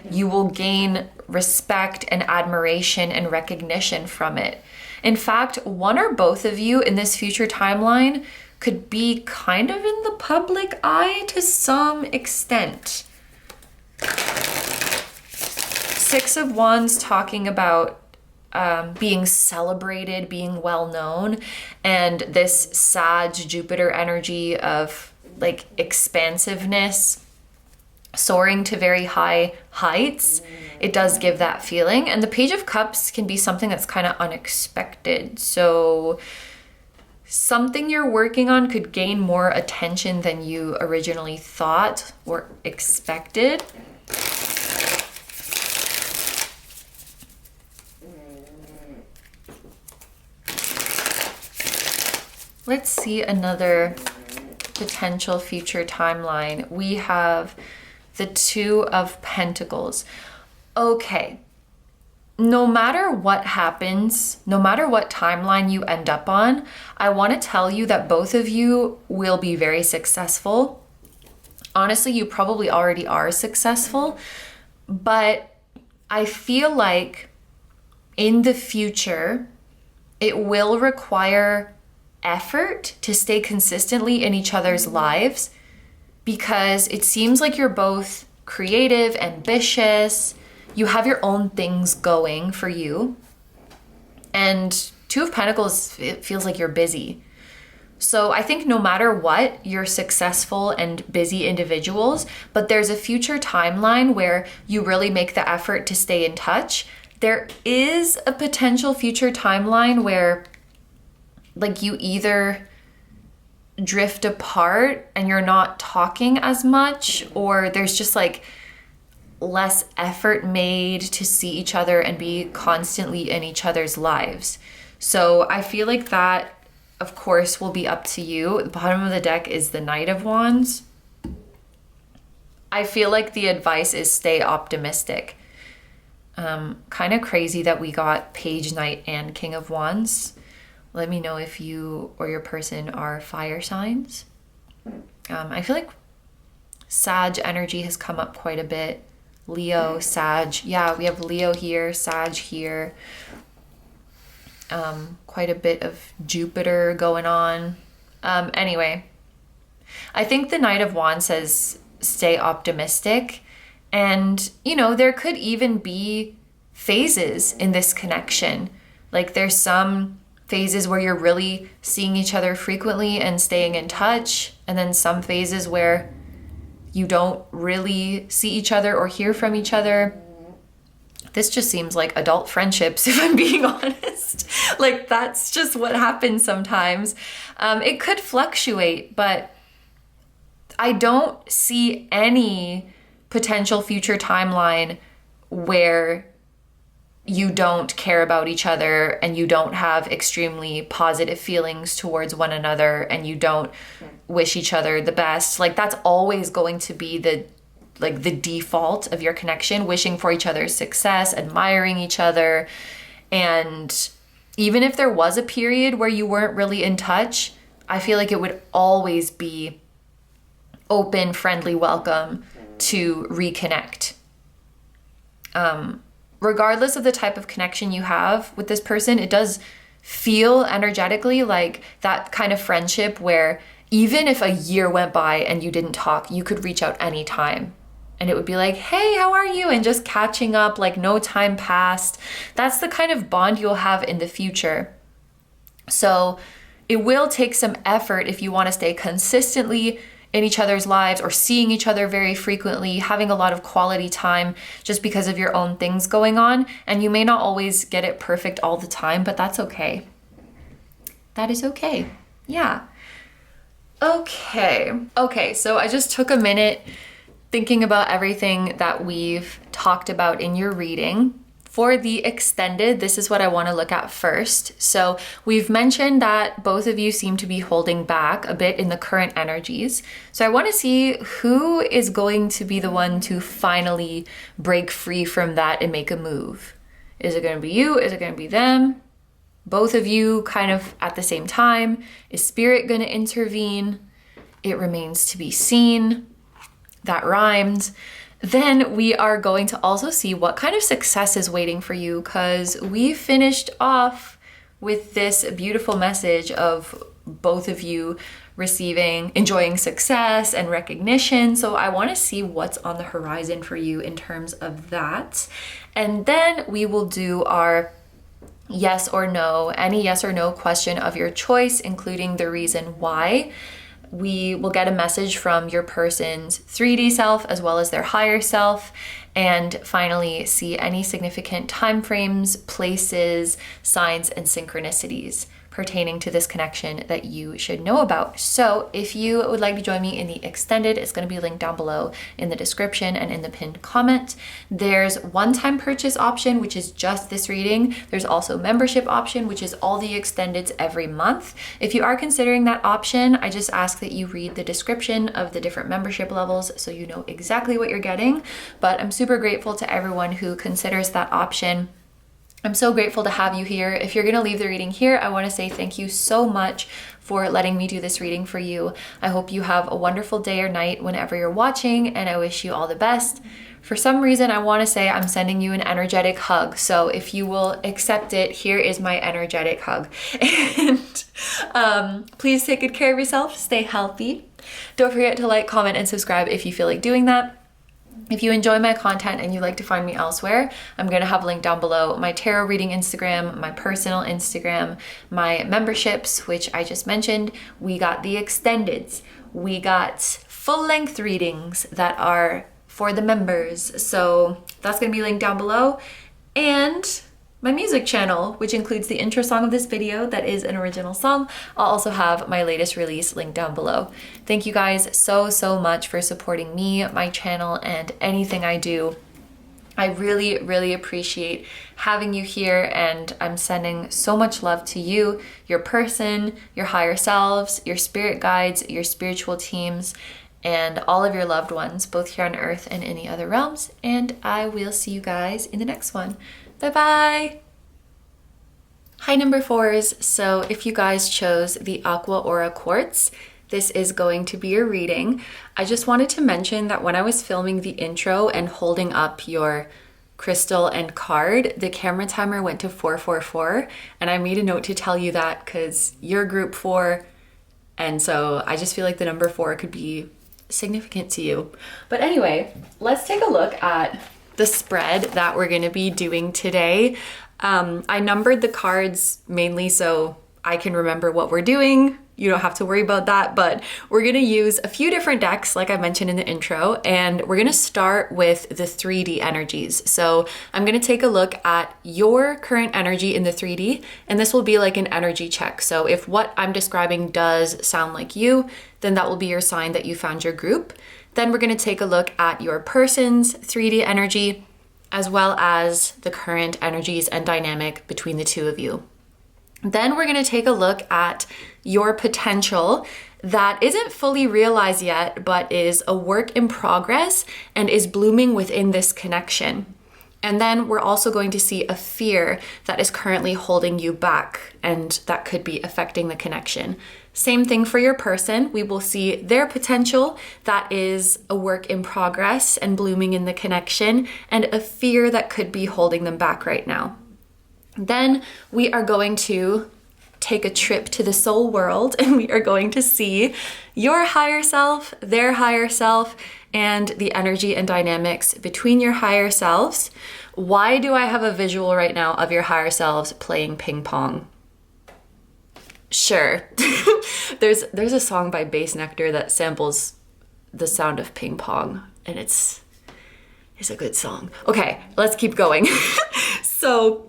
A: You will gain respect and admiration and recognition from it. In fact, one or both of you in this future timeline could be kind of in the public eye to some extent. 6 of Wands talking about being celebrated, being well known, and this Sag Jupiter energy of like expansiveness, soaring to very high heights. It does give that feeling. And the Page of Cups can be something that's kind of unexpected. So something you're working on could gain more attention than you originally thought or expected. Let's see another potential future timeline. We have the 2 of Pentacles. Okay. No matter what happens, no matter what timeline you end up on, I want to tell you that both of you will be very successful. Honestly, you probably already are successful, but I feel like in the future, it will require effort to stay consistently in each other's lives, because it seems like you're both creative, ambitious, you have your own things going for you. And 2 of Pentacles, it feels like you're busy. So I think no matter what, you're successful and busy individuals, but there's a future timeline where you really make the effort to stay in touch. There is a potential future timeline where like you either drift apart and you're not talking as much, or there's just like less effort made to see each other and be constantly in each other's lives. So I feel like that, of course, will be up to you. The bottom of the deck is the Knight of Wands. I feel like the advice is stay optimistic. Kind of crazy that we got Page, Knight, and King of Wands. Let me know if you or your person are fire signs. I feel like Sag energy has come up quite a bit. Leo, Sag. Yeah, we have Leo here, Sag here. Quite a bit of Jupiter going on. Anyway, I think the Knight of Wands says stay optimistic. And, you know, there could even be phases in this connection. Like there's some phases where you're really seeing each other frequently and staying in touch. And then some phases where you don't really see each other or hear from each other. This just seems like adult friendships, if I'm being honest. Like that's just what happens sometimes. It could fluctuate, but I don't see any potential future timeline where you don't care about each other and you don't have extremely positive feelings towards one another and you don't wish each other the best. Like that's always going to be the default of your connection, wishing for each other's success, admiring each other. And even if there was a period where you weren't really in touch, I feel like it would always be open, friendly, welcome to reconnect. Regardless of the type of connection you have with this person, it does feel energetically like that kind of friendship where even if a year went by and you didn't talk, you could reach out anytime. And it would be like, hey, how are you? And just catching up like no time passed. That's the kind of bond you'll have in the future. So it will take some effort if you want to stay consistently in each other's lives or seeing each other very frequently, having a lot of quality time just because of your own things going on. And you may not always get it perfect all the time, but that's okay. That is okay. Yeah. Okay, so I just took a minute thinking about everything that we've talked about in your reading. For the extended, this is what I want to look at first. So we've mentioned that both of you seem to be holding back a bit in the current energies. So I want to see who is going to be the one to finally break free from that and make a move. Is it going to be you? Is it going to be them? Both of you kind of at the same time? Is Spirit going to intervene? It remains to be seen. That rhymed. Then we are going to also see what kind of success is waiting for you, because we finished off with this beautiful message of both of you enjoying success and recognition. So I want to see what's on the horizon for you in terms of that. And then we will do our yes or no, any yes or no question of your choice, including the reason why. We will get a message from your person's 3D self as well as their higher self, and finally see any significant time frames, places, signs, and synchronicities pertaining to this connection that you should know about. So if you would like to join me in the extended, it's going to be linked down below in the description and in the pinned comment. There's one-time purchase option, which is just this reading. There's also membership option, which is all the extendeds every month. If you are considering that option, I just ask that you read the description of the different membership levels so you know exactly what you're getting. But I'm super grateful to everyone who considers that option. I'm so grateful to have you here. If you're going to leave the reading here, I want to say thank you so much for letting me do this reading for you. I hope you have a wonderful day or night whenever you're watching, and I wish you all the best. For some reason, I want to say I'm sending you an energetic hug. So if you will accept it, here is my energetic hug. And please take good care of yourself. Stay healthy. Don't forget to like, comment, and subscribe if you feel like doing that. If you enjoy my content and you like to find me elsewhere, I'm going to have a link down below my tarot reading Instagram, my personal Instagram, my memberships, which I just mentioned. We got the extendeds. We got full-length readings that are for the members. So that's going to be linked down below. And my music channel, which includes the intro song of this video that is an original song. I'll also have my latest release linked down below. Thank you guys so much for supporting me, my channel, and anything I do. I really appreciate having you here, and I'm sending so much love to you, your person, your higher selves, your spirit guides, your spiritual teams, and all of your loved ones, both here on earth and any other realms. And I will see you guys in the next one. Bye-bye. Hi, number 4s. So if you guys chose the Aqua Aura Quartz, this is going to be your reading. I just wanted to mention that when I was filming the intro and holding up your crystal and card, the camera timer went to 444, and I made a note to tell you that because you're group 4, and so I just feel like the number 4 could be significant to you. But anyway, let's take a look at the spread that we're going to be doing today. I numbered the cards mainly so I can remember what we're doing. You don't have to worry about that, but we're going to use a few different decks like I mentioned in the intro, and we're going to start with the 3D energies. So I'm going to take a look at your current energy in the 3D, and this will be like an energy check. So if what I'm describing does sound like you, then that will be your sign that you found your group. Then we're going to take a look at your person's 3D energy, as well as the current energies and dynamic between the two of you. Then we're going to take a look at your potential that isn't fully realized yet, but is a work in progress and is blooming within this connection. And then we're also going to see a fear that is currently holding you back, and that could be affecting the connection. Same thing for your person. We will see their potential that is a work in progress and blooming in the connection, and a fear that could be holding them back right now. Then we are going to take a trip to the soul world, and we are going to see your higher self, their higher self, and the energy and dynamics between your higher selves. Why do I have a visual right now of your higher selves playing ping pong? Sure. There's a song by Bass Nectar that samples the sound of ping pong, and it's a good song. Okay, let's keep going. So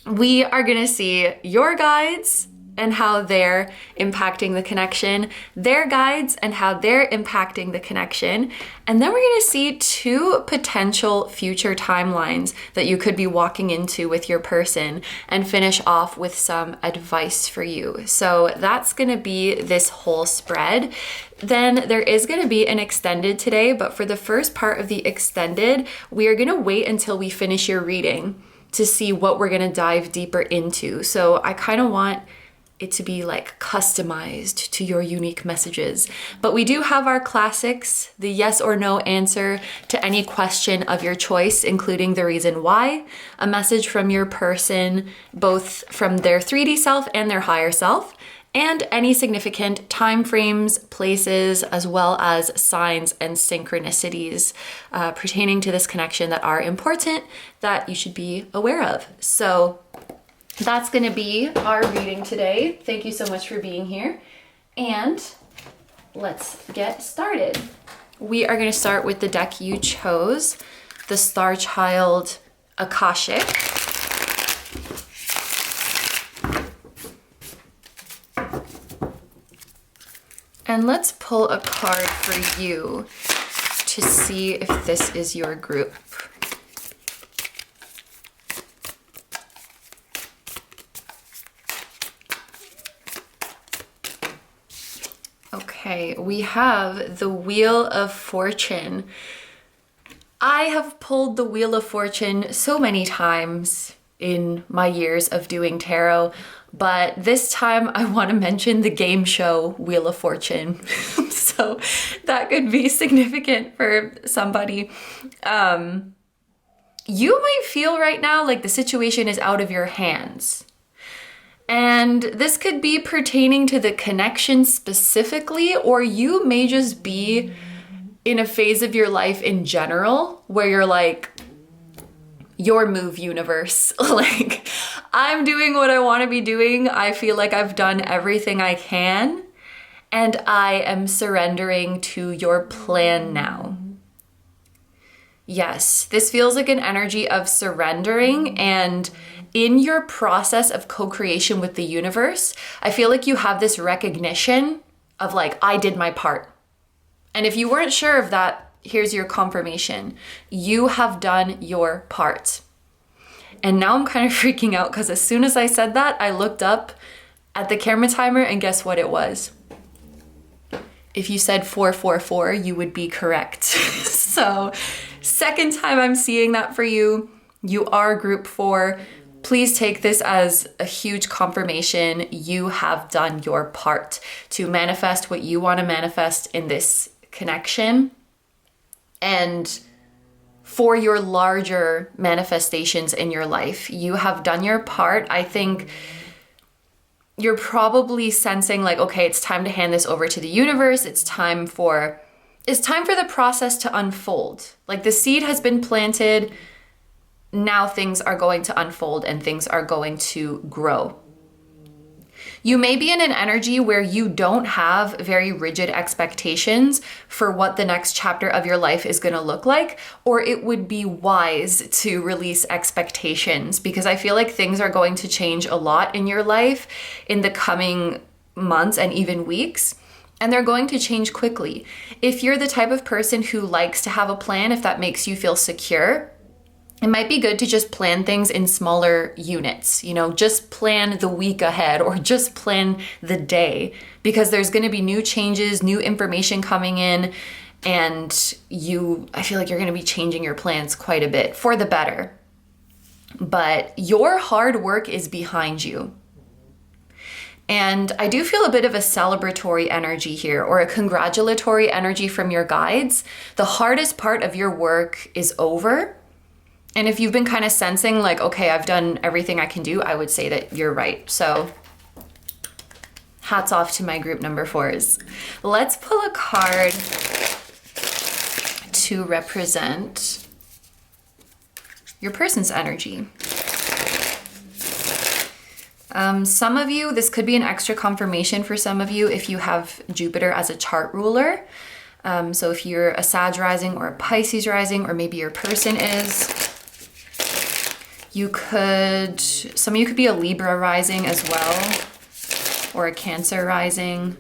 A: we are gonna see your guides and how they're impacting the connection, their guides and how they're impacting the connection, and then we're gonna see 2 potential future timelines that you could be walking into with your person, and finish off with some advice for you. So that's gonna be this whole spread. Then there is gonna be an extended today, but for the first part of the extended, we are gonna wait until we finish your reading to see what we're gonna dive deeper into. So I kind of want it to be like customized to your unique messages. But we do have our classics, the yes or no answer to any question of your choice, including the reason why, a message from your person, both from their 3D self and their higher self, and any significant time frames, places, as well as signs and synchronicities pertaining to this connection that are important that you should be aware of. So that's gonna be our reading today. Thank you so much for being here, and let's get started. We are gonna start with the deck you chose, the Star Child Akashic. And let's pull a card for you to see if this is your group. Okay, we have the Wheel of Fortune. I have pulled the Wheel of Fortune so many times in my years of doing tarot, but this time I want to mention the game show Wheel of Fortune. So that could be significant for somebody. You might feel right now like the situation is out of your hands. And this could be pertaining to the connection specifically, or you may just be in a phase of your life in general where you're like, your move, universe. Like, I'm doing what I want to be doing. I feel like I've done everything I can, and I am surrendering to your plan now. Yes, this feels like an energy of surrendering, and in your process of co-creation with the universe, I feel like you have this recognition of like, I did my part. And if you weren't sure of that, here's your confirmation. You have done your part. And now I'm kind of freaking out because as soon as I said that, I looked up at the camera timer and guess what it was? If you said 444, you would be correct. So, second time I'm seeing that for you. You are group 4. Please take this as a huge confirmation. You have done your part to manifest what you want to manifest in this connection. And for your larger manifestations in your life, you have done your part. I think you're probably sensing like, okay, it's time to hand this over to the universe. It's time for the process to unfold. Like, the seed has been planted. Now things are going to unfold and things are going to grow. You may be in an energy where you don't have very rigid expectations for what the next chapter of your life is going to look like, or it would be wise to release expectations, because I feel like things are going to change a lot in your life in the coming months and even weeks, and they're going to change quickly. If you're the type of person who likes to have a plan, if that makes you feel secure, it might be good to just plan things in smaller units, just plan the week ahead or just plan the day, because there's going to be new changes, new information coming in, and I feel like you're going to be changing your plans quite a bit for the better. But your hard work is behind you. And I do feel a bit of a celebratory energy here, or a congratulatory energy from your guides. The hardest part of your work is over. And if you've been kind of sensing like, okay, I've done everything I can do, I would say that you're right. So hats off to my group number 4s. Let's pull a card to represent your person's energy. Some of you, this could be an extra confirmation for some of you if you have Jupiter as a chart ruler. So if you're a Sag rising or a Pisces rising, or maybe your person is, some of you could be a Libra rising as well, or a Cancer rising.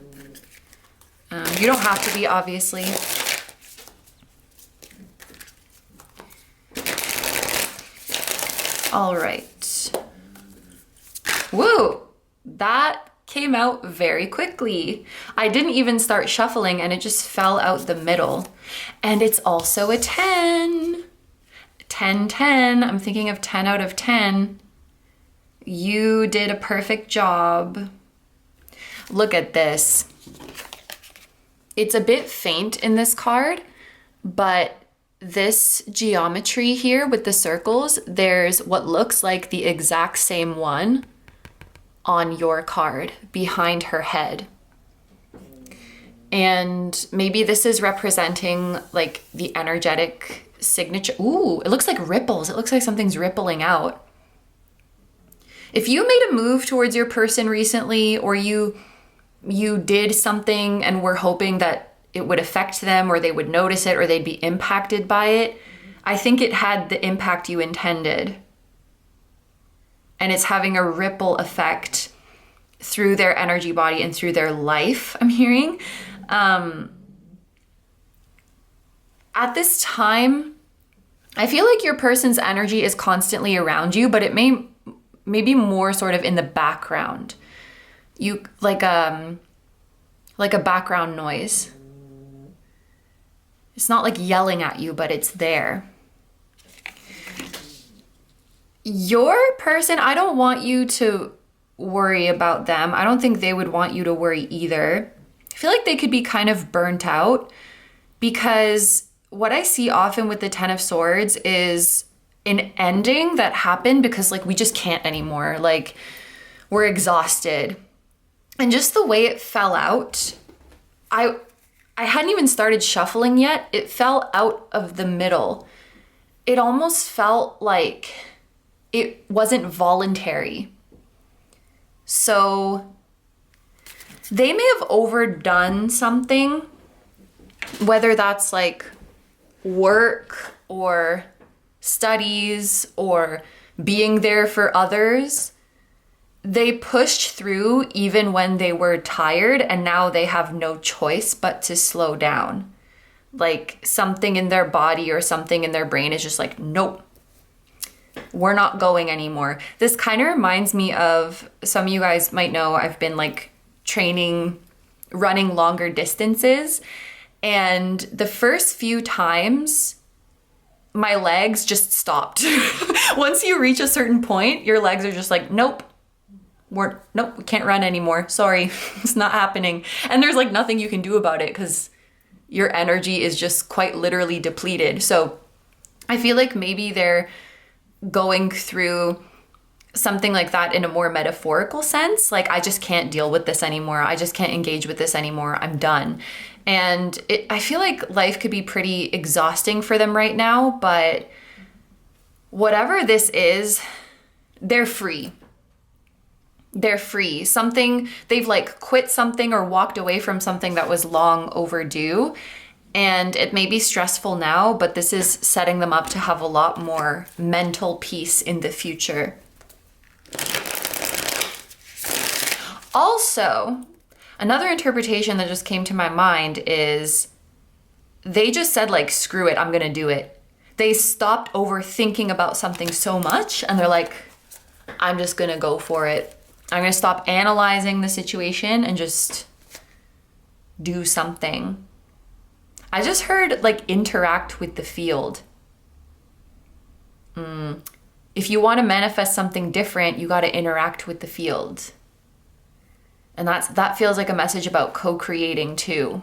A: You don't have to be, obviously. All right. Whoa, that came out very quickly. I didn't even start shuffling and it just fell out the middle. And it's also a 10. 10, 10. I'm thinking of 10 out of 10. You did a perfect job. Look at this. It's a bit faint in this card, but this geometry here with the circles, there's what looks like the exact same one on your card behind her head. And maybe this is representing like the energetic signature. Ooh, it looks like ripples. It looks like something's rippling out. If you made a move towards your person recently, or you did something and were hoping that it would affect them, or they would notice it, or they'd be impacted by it, I think it had the impact you intended. And it's having a ripple effect through their energy body and through their life, I'm hearing. At this time, I feel like your person's energy is constantly around you, but it may be more sort of in the background. You like a background noise. It's not like yelling at you, but it's there. Your person, I don't want you to worry about them. I don't think they would want you to worry either. I feel like they could be kind of burnt out, because what I see often with the 10 of Swords is an ending that happened because like we just can't anymore. Like, we're exhausted. And just the way it fell out, I hadn't even started shuffling yet. It fell out of the middle. It almost felt like it wasn't voluntary. So they may have overdone something, whether that's like work or studies or being there for others. They pushed through even when they were tired, and now they have no choice but to slow down. Like something in their body or something in their brain is just like, nope, we're not going anymore. This kind of reminds me of, some of you guys might know, I've been like training, running longer distances. And the first few times, my legs just stopped. Once you reach a certain point, your legs are just like, nope, we can't run anymore. Sorry, it's not happening. And there's like nothing you can do about it because your energy is just quite literally depleted. So I feel like maybe they're going through something like that in a more metaphorical sense. Like, I just can't deal with this anymore. I just can't engage with this anymore. I'm done. And I feel like life could be pretty exhausting for them right now, but whatever this is, they're free. They're free. Something, they've like quit something or walked away from something that was long overdue. And it may be stressful now, but this is setting them up to have a lot more mental peace in the future. Also, another interpretation that just came to my mind is they just said like, screw it, I'm gonna do it. They stopped overthinking about something so much and they're like, I'm just gonna go for it. I'm gonna stop analyzing the situation and just do something. I just heard like interact with the field. If you want to manifest something different, you got to interact with the field. And that feels like a message about co-creating too.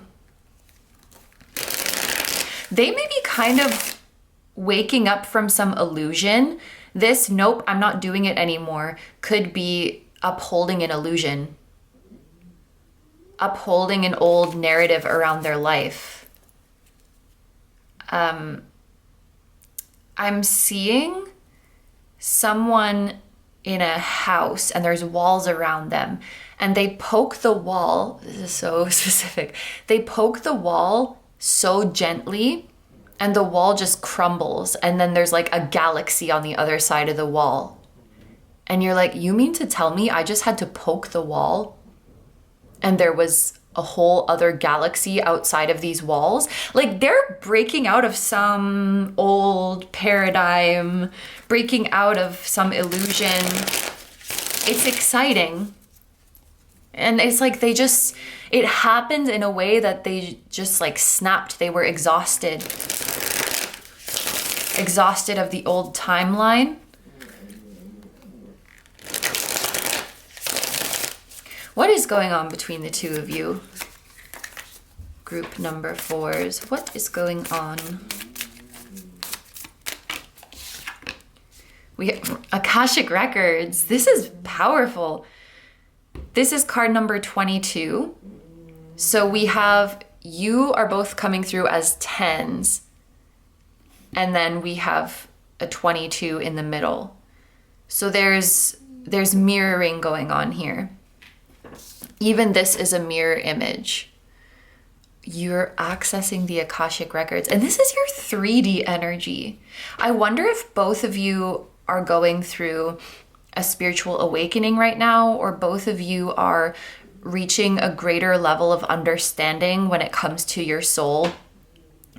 A: They may be kind of waking up from some illusion. This, nope, I'm not doing it anymore, could be upholding an illusion. Upholding an old narrative around their life. I'm seeing someone in a house and there's walls around them and they poke the wall. This is so specific. They poke the wall so gently and the wall just crumbles. And then there's like a galaxy on the other side of the wall. And you're like, you mean to tell me I just had to poke the wall and there was a whole other galaxy outside of these walls? Like, they're breaking out of some old paradigm, breaking out of some illusion. It's exciting. And it's like it happened in a way that they just like snapped. They were exhausted. Exhausted of the old timeline. What is going on between the two of you? Group number 4s. What is going on? We have Akashic Records. This is powerful. This is card number 22. So we have, you are both coming through as 10s. And then we have a 22 in the middle. So there's mirroring going on here. Even this is a mirror image. You're accessing the Akashic Records. And this is your 3D energy. I wonder if both of you are going through a spiritual awakening right now, or both of you are reaching a greater level of understanding when it comes to your soul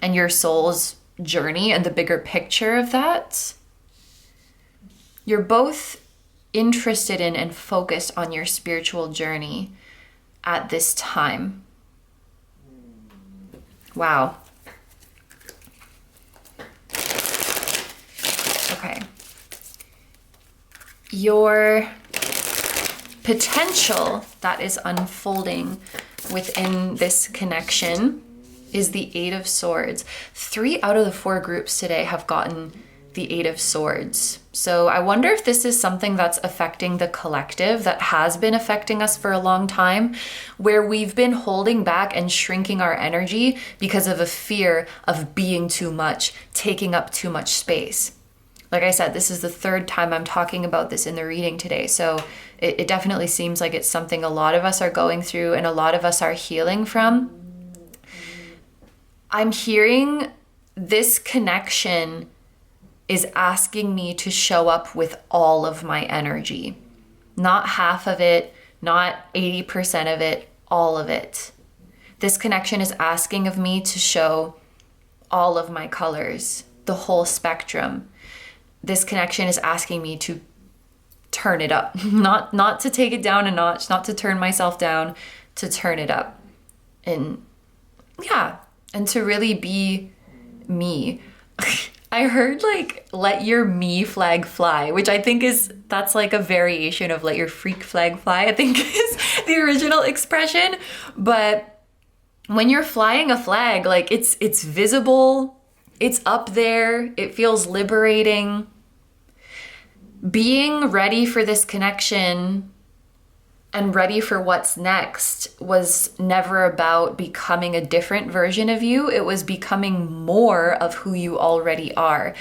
A: and your soul's journey and the bigger picture of that. You're both interested in and focused on your spiritual journey at this time. Wow. Okay. Your potential that is unfolding within this connection is the 8 of Swords. 3 out of the 4 groups today have gotten the Eight of Swords. So I wonder if this is something that's affecting the collective, that has been affecting us for a long time, where we've been holding back and shrinking our energy because of a fear of being too much, taking up too much space. Like I said, this is the third time I'm talking about this in the reading today. So it definitely seems like it's something a lot of us are going through and a lot of us are healing from. I'm hearing this connection is asking me to show up with all of my energy. Not half of it, not 80% of it, all of it. This connection is asking of me to show all of my colors, the whole spectrum. This connection is asking me to turn it up, not to take it down a notch, not to turn myself down, to turn it up. And yeah, and to really be me. I heard like, let your me flag fly, which I think that's like a variation of let your freak flag fly, I think is the original expression. But when you're flying a flag, like it's visible, it's up there, it feels liberating. Being ready for this connection and ready for what's next was never about becoming a different version of you. It was becoming more of who you already are.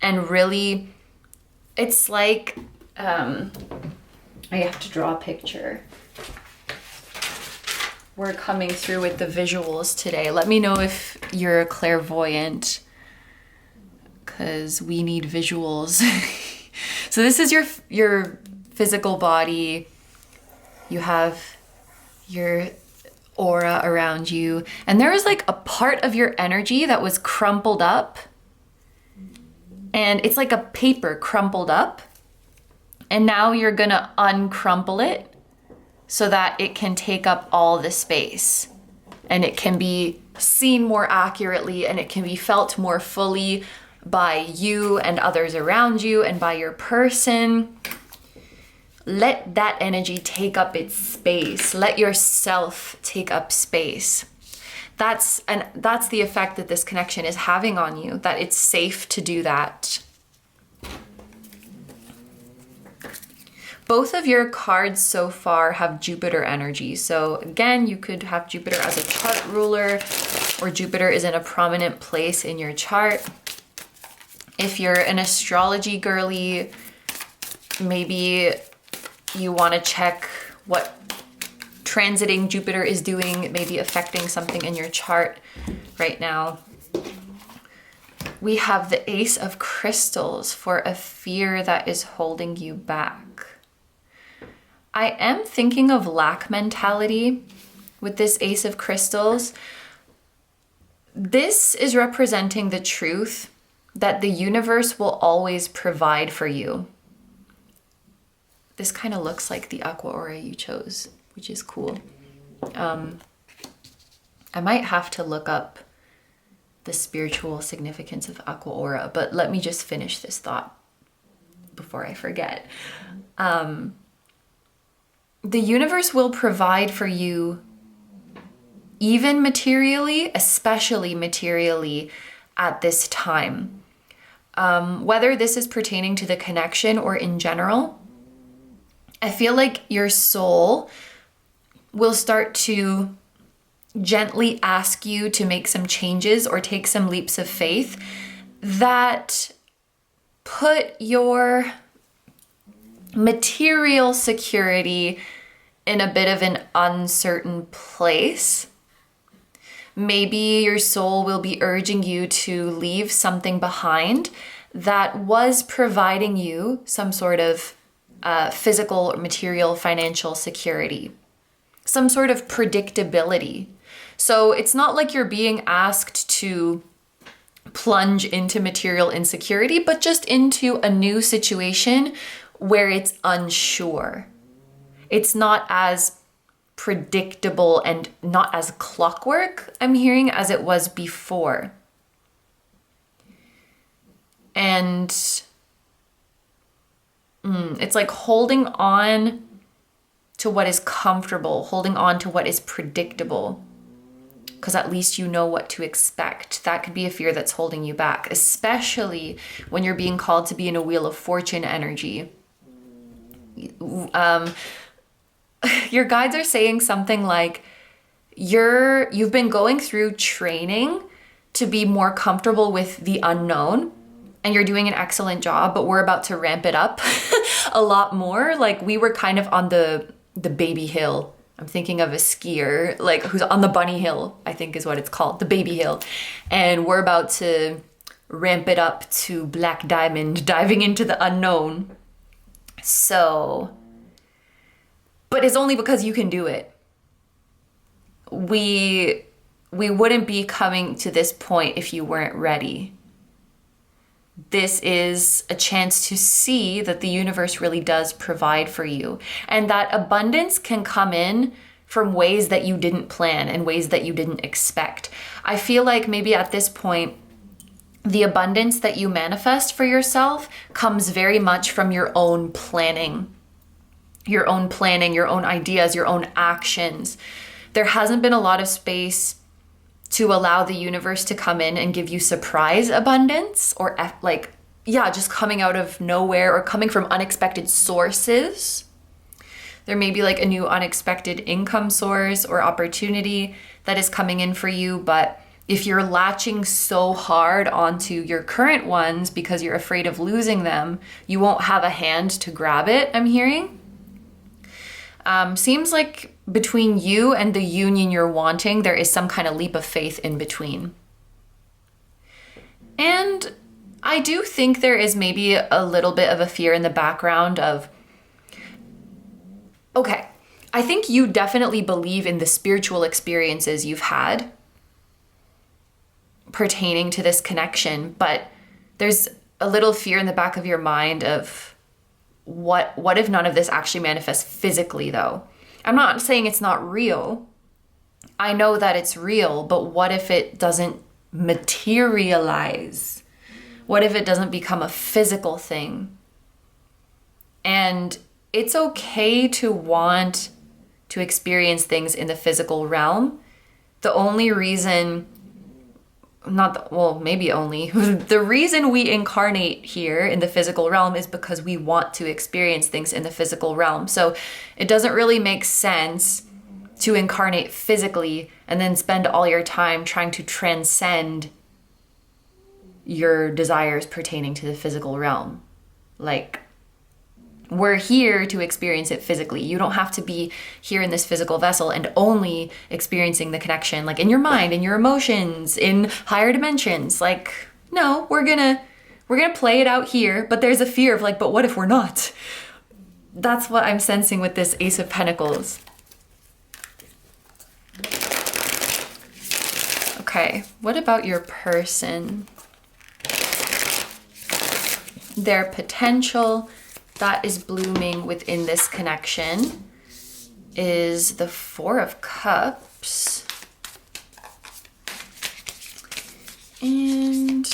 A: And really, it's like, I have to draw a picture. We're coming through with the visuals today. Let me know if you're a clairvoyant, because we need visuals. So this is your physical body. You have your aura around you. And there was like a part of your energy that was crumpled up. And it's like a paper crumpled up. And now you're gonna uncrumple it so that it can take up all the space. And it can be seen more accurately and it can be felt more fully by you and others around you and by your person. Let that energy take up its space. Let yourself take up space. That's the effect that this connection is having on you, that it's safe to do that. Both of your cards so far have Jupiter energy. So again, you could have Jupiter as a chart ruler, or Jupiter is in a prominent place in your chart. If you're an astrology girly, maybe you want to check what transiting Jupiter is doing, maybe affecting something in your chart right now. We have the Ace of Crystals for a fear that is holding you back. I am thinking of lack mentality with this Ace of Crystals. This is representing the truth that the universe will always provide for you. This kind of looks like the Aqua aura you chose, which is cool. I might have to look up the spiritual significance of Aqua aura, but let me just finish this thought before I forget. The universe will provide for you, even materially, especially materially at this time. Whether this is pertaining to the connection or in general, I feel like your soul will start to gently ask you to make some changes or take some leaps of faith that put your material security in a bit of an uncertain place. Maybe your soul will be urging you to leave something behind that was providing you some sort of physical, material, financial security, some sort of predictability. So it's not like you're being asked to plunge into material insecurity, but just into a new situation where it's unsure. It's not as predictable and not as clockwork, I'm hearing, as it was before. And it's like holding on to what is comfortable, holding on to what is predictable. because at least you know what to expect. That could be a fear that's holding you back, especially when you're being called to be in a Wheel of Fortune energy. Your guides are saying something like, you've been going through training to be more comfortable with the unknown, and you're doing an excellent job, but we're about to ramp it up a lot more. Like, we were kind of on the baby hill. I'm thinking of a skier, like, who's on the bunny hill, I think is what it's called, the baby hill. And we're about to ramp it up to Black Diamond, diving into the unknown. So, but it's only because you can do it. We wouldn't be coming to this point if you weren't ready. This is a chance to see that the universe really does provide for you, and that abundance can come in from ways that you didn't plan and ways that you didn't expect. I feel like maybe at this point, the abundance that you manifest for yourself comes very much from your own planning, your own ideas, your own actions. There hasn't been a lot of space to allow the universe to come in and give you surprise abundance, or just coming out of nowhere or coming from unexpected sources. There may be like a new unexpected income source or opportunity that is coming in for you, but if you're latching so hard onto your current ones because you're afraid of losing them, you won't have a hand to grab it, I'm hearing. Seems like between you and the union you're wanting, there is some kind of leap of faith in between. And I do think there is maybe a little bit of a fear in the background of, okay, I think you definitely believe in the spiritual experiences you've had pertaining to this connection, but there's a little fear in the back of your mind of, what if none of this actually manifests physically, though? I'm not saying it's not real. I know that it's real, but what if it doesn't materialize? What if it doesn't become a physical thing? And it's okay to want to experience things in the physical realm. The only reason, the reason we incarnate here in the physical realm is because we want to experience things in the physical realm. So it doesn't really make sense to incarnate physically and then spend all your time trying to transcend your desires pertaining to the physical realm. Like, we're here to experience it physically. You don't have to be here in this physical vessel and only experiencing the connection, like in your mind, in your emotions, in higher dimensions. Like, no, we're gonna play it out here, but there's a fear of like, but what if we're not? That's what I'm sensing with this Ace of Pentacles. Okay, what about your person? Their potential that is blooming within this connection is the Four of Cups. And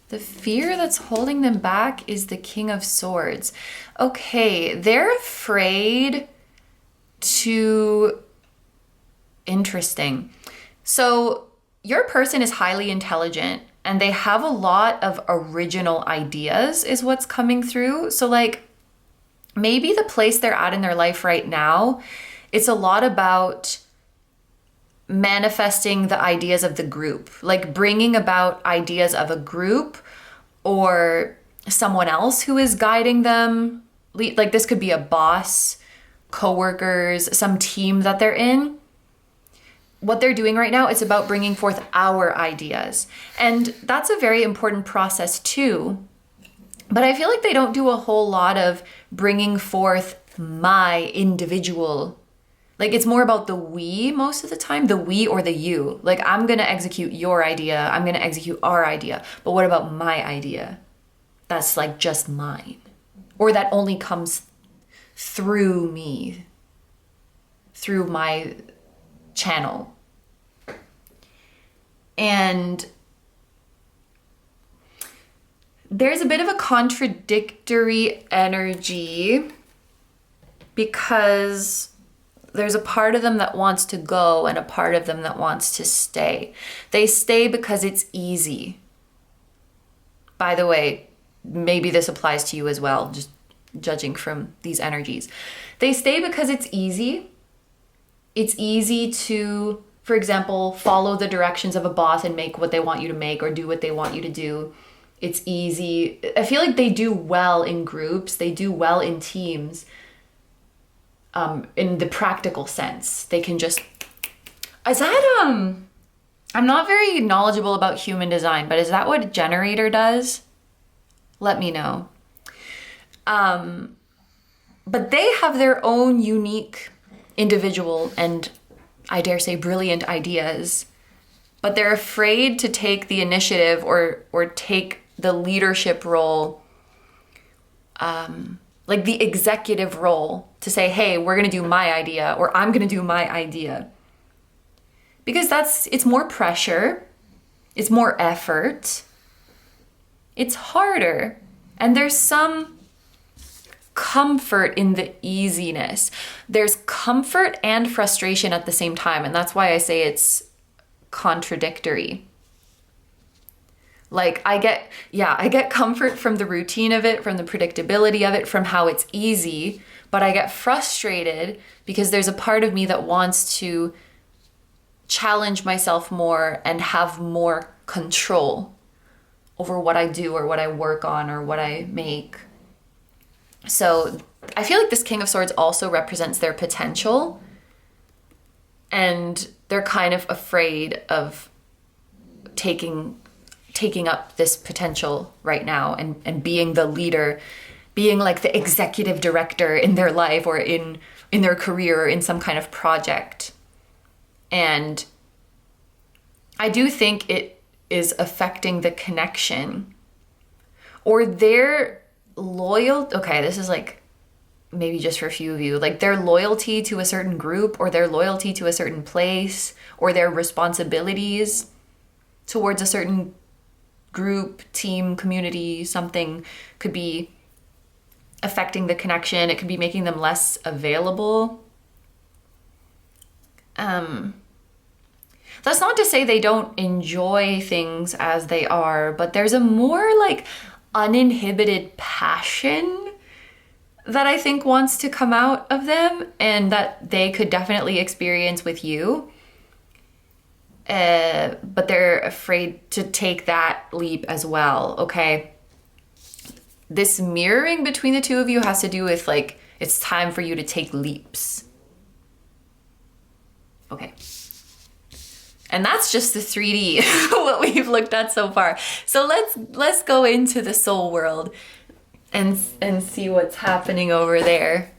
A: the fear that's holding them back is the King of Swords. Okay, they're afraid to... Interesting. So your person is highly intelligent and they have a lot of original ideas is what's coming through. So like maybe the place they're at in their life right now, it's a lot about manifesting the ideas of the group, like bringing about ideas of a group or someone else who is guiding them. Like this could be a boss, coworkers, some team that they're in. What they're doing right now is about bringing forth our ideas. And that's a very important process too. But I feel like they don't do a whole lot of bringing forth my individual. Like it's more about the we most of the time, the we or the you. Like I'm gonna execute your idea, I'm gonna execute our idea. But what about my idea? That's like just mine. Or that only comes through me, through my channel. And there's a bit of a contradictory energy because there's a part of them that wants to go and a part of them that wants to stay. They stay because it's easy. By the way, maybe this applies to you as well, just judging from these energies. They stay because it's easy. It's easy to, for example, follow the directions of a boss and make what they want you to make or do what they want you to do. It's easy. I feel like they do well in groups. They do well in teams. In the practical sense, they can just, is that, I'm not very knowledgeable about human design, but is that what a generator does? Let me know. But they have their own unique, individual, and I dare say brilliant ideas, but they're afraid to take the initiative or take the leadership role, like the executive role, to say, hey, we're gonna do my idea, or I'm gonna do my idea. Because it's more pressure, it's more effort, it's harder, and there's some comfort in the easiness. There's comfort and frustration at the same time, and that's why I say it's contradictory. Like I get comfort from the routine of it, from the predictability of it, from how it's easy, but I get frustrated because there's a part of me that wants to challenge myself more and have more control over what I do or what I work on or what I make. So I feel like this King of Swords also represents their potential, and they're kind of afraid of taking up this potential right now and being the leader, being like the executive director in their life or in their career or in some kind of project. And I do think it is affecting the connection or their okay, this is like maybe just for a few of you, like their loyalty to a certain group or their loyalty to a certain place or their responsibilities towards a certain group, team, community, something could be affecting the connection. It could be making them less available. That's not to say they don't enjoy things as they are, but there's a more like uninhibited passion that I think wants to come out of them and that they could definitely experience with you. But they're afraid to take that leap as well, okay? This mirroring between the two of you has to do with like, it's time for you to take leaps. Okay. And that's just the 3D, what we've looked at so far. So let's go into the soul world and see what's happening over there.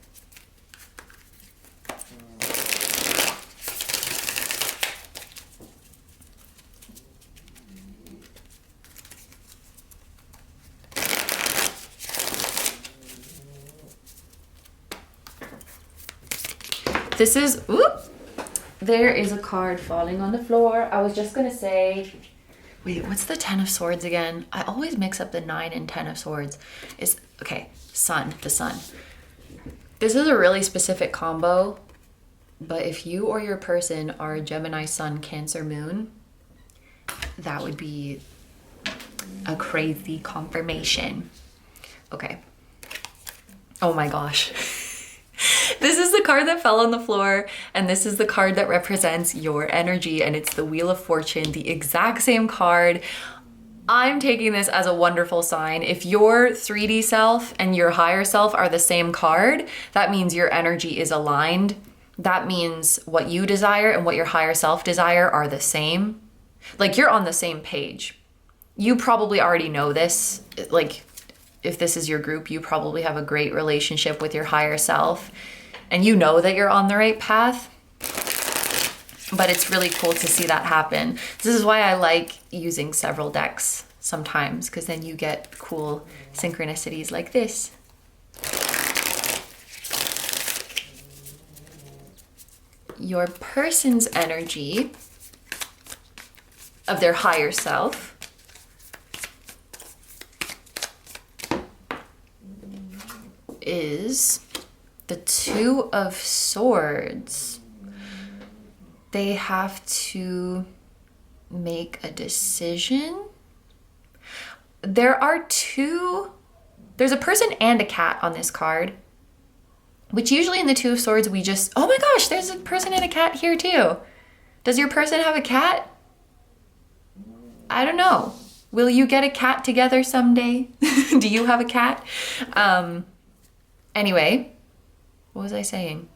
A: This is, there is a card falling on the floor. I was just gonna say, wait, what's the 10 of Swords again? I always mix up the 9 and 10 of Swords. Okay, Sun, the Sun. This is a really specific combo, but if you or your person are Gemini, Sun, Cancer, Moon, that would be a crazy confirmation. Okay. Oh my gosh. This is the card that fell on the floor, and this is the card that represents your energy, and it's the Wheel of Fortune, the exact same card. I'm taking this as a wonderful sign. If your 3D self and your higher self are the same card, that means your energy is aligned. That means what you desire and what your higher self desire are the same. Like, you're on the same page. You probably already know this. Like, if this is your group, you probably have a great relationship with your higher self and you know that you're on the right path. But it's really cool to see that happen. This is why I like using several decks sometimes, because then you get cool synchronicities like this. Your person's energy of their higher self is the Two of Swords. They have to make a decision. There's a person and a cat on this card, which usually in the Two of Swords we just, oh my gosh, there's a person and a cat here too. Does your person have a cat? I don't know. Will you get a cat together someday? Do you have a cat? Anyway, what was I saying?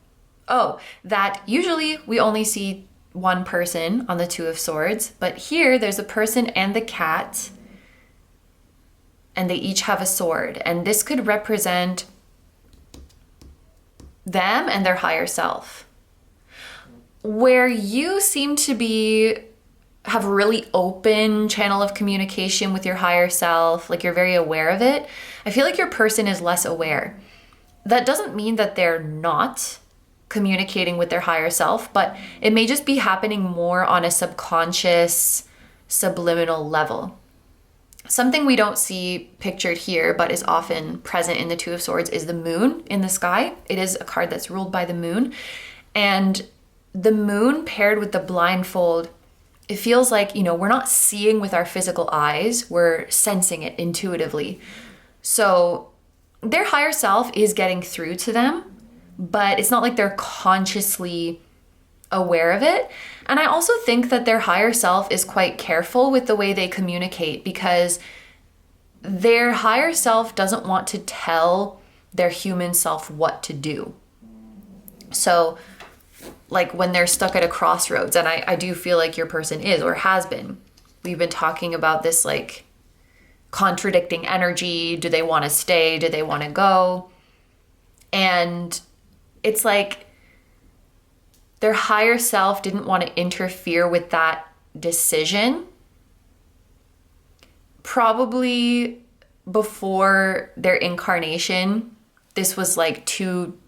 A: Oh, that usually we only see one person on the Two of Swords, but here there's a person and the cat, and they each have a sword. And this could represent them and their higher self. Where you seem to have a really open channel of communication with your higher self, like you're very aware of it, I feel like your person is less aware. That doesn't mean that they're not communicating with their higher self, but it may just be happening more on a subconscious, subliminal level. Something we don't see pictured here, but is often present in the Two of Swords, is the moon in the sky. It is a card that's ruled by the moon. And the moon paired with the blindfold, it feels like, we're not seeing with our physical eyes, we're sensing it intuitively. So their higher self is getting through to them, but it's not like they're consciously aware of it. And I also think that their higher self is quite careful with the way they communicate, because their higher self doesn't want to tell their human self what to do. So like when they're stuck at a crossroads, and I do feel like your person is or has been, we've been talking about this like contradicting energy. Do they want to stay? Do they want to go? And it's like their higher self didn't want to interfere with that decision. Probably before their incarnation, this was like two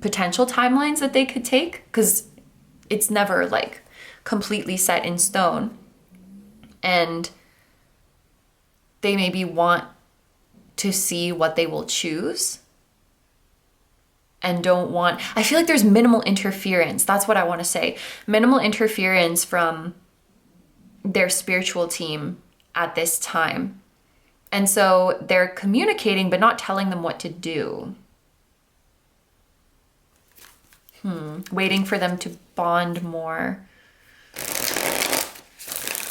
A: potential timelines that they could take, because it's never like completely set in stone. And they maybe want to see what they will choose and don't want, I feel like there's minimal interference. That's what I want to say. Minimal interference from their spiritual team at this time. And so they're communicating, but not telling them what to do. Waiting for them to bond more.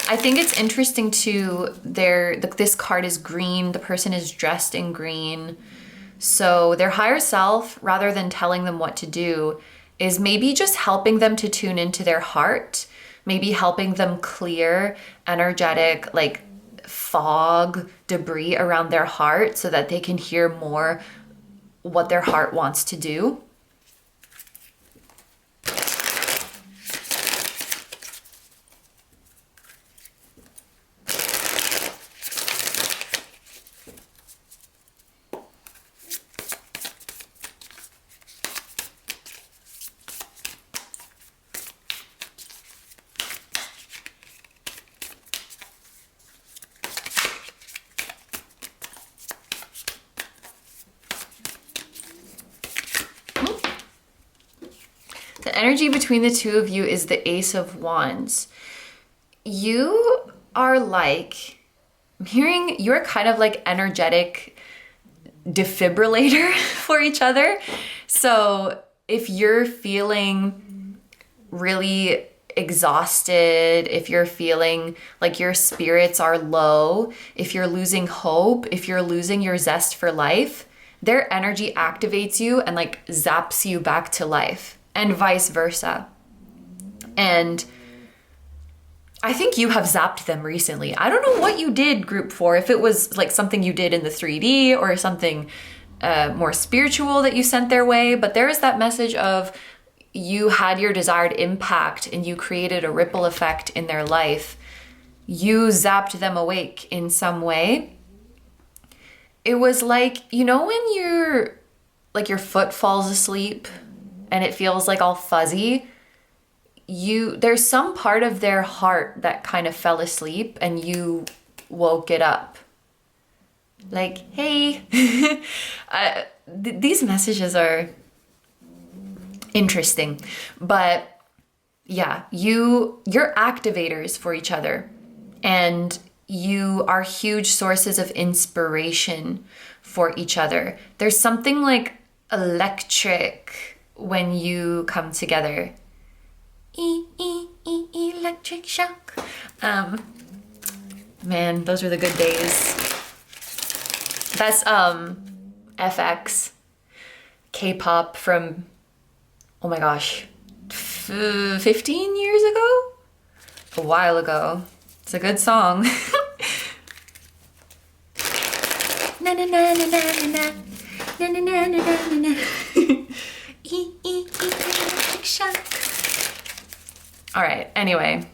A: I think it's interesting too, this card is green. The person is dressed in green. So their higher self, rather than telling them what to do, is maybe just helping them to tune into their heart, maybe helping them clear energetic, like fog, debris around their heart so that they can hear more what their heart wants to do. The energy between the two of you is the Ace of Wands. You are like, I'm hearing you're kind of like energetic defibrillator for each other. So if you're feeling really exhausted, if you're feeling like your spirits are low, if you're losing hope, if you're losing your zest for life, their energy activates you and like zaps you back to life, and vice versa. And I think you have zapped them recently. I don't know what you did, group 4, if it was like something you did in the 3D or something more spiritual that you sent their way, but there is that message of you had your desired impact and you created a ripple effect in their life. You zapped them awake in some way. It was like, when your foot falls asleep and it feels like all fuzzy, there's some part of their heart that kind of fell asleep and you woke it up. Like, hey, these messages are interesting, but yeah, you're activators for each other, and you are huge sources of inspiration for each other. There's something like electric when you come together. Electric shock. Man, those were the good days. That's FX, K-pop from, oh my gosh, 15 years ago? A while ago. It's a good song. Na na na na na na na na na na na na. Electric shock. All right, anyway.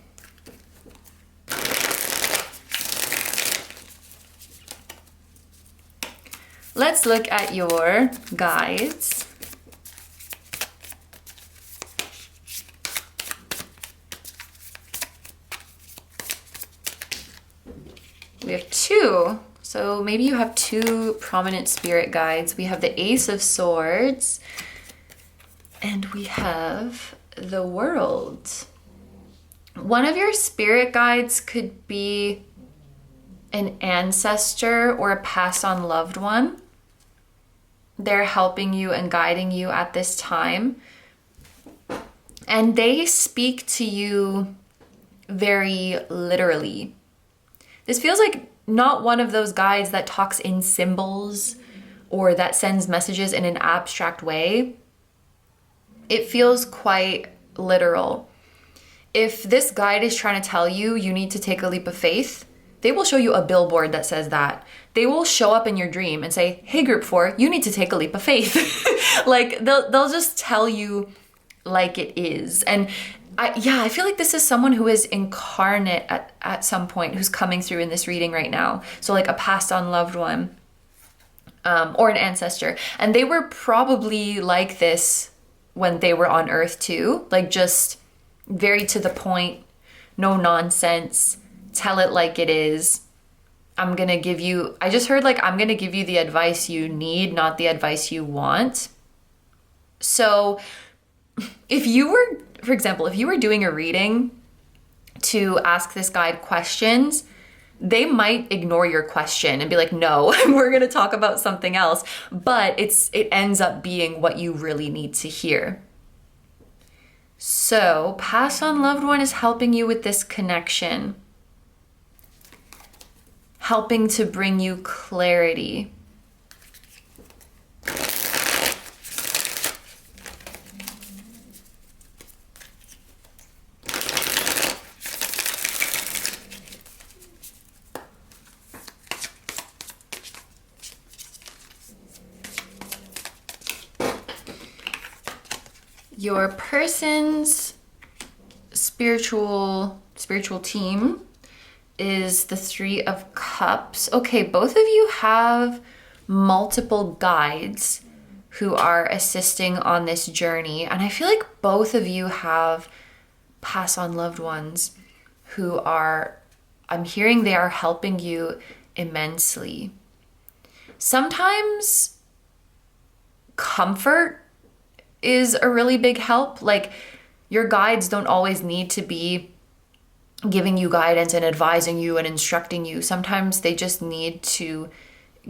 A: Let's look at your guides. We have two, so maybe you have two prominent spirit guides. We have the Ace of Swords, and we have the World. One of your spirit guides could be an ancestor or a passed on loved one. They're helping you and guiding you at this time. And they speak to you very literally. This feels like not one of those guides that talks in symbols or that sends messages in an abstract way. It feels quite literal. If this guide is trying to tell you you need to take a leap of faith, they will show you a billboard that says that. They will show up in your dream and say, hey, group 4, you need to take a leap of faith. Like they'll just tell you like it is. And I feel like this is someone who is incarnate at some point who's coming through in this reading right now. So like a passed on loved one or an ancestor. And they were probably like this when they were on Earth too. Like just very to the point, no nonsense, tell it like it is. I just heard like, I'm gonna give you the advice you need, not the advice you want. So if you were, for example, if you were doing a reading to ask this guide questions, they might ignore your question and be like, no, we're gonna talk about something else. But it ends up being what you really need to hear. So, passed on loved one is helping you with this connection, helping to bring you clarity. Your person's spiritual team is the 3 of Cups. Okay, both of you have multiple guides who are assisting on this journey. And I feel like both of you have pass on loved ones who are, I'm hearing they are helping you immensely. Sometimes comfort is a really big help. Like your guides don't always need to be giving you guidance and advising you and instructing you. Sometimes they just need to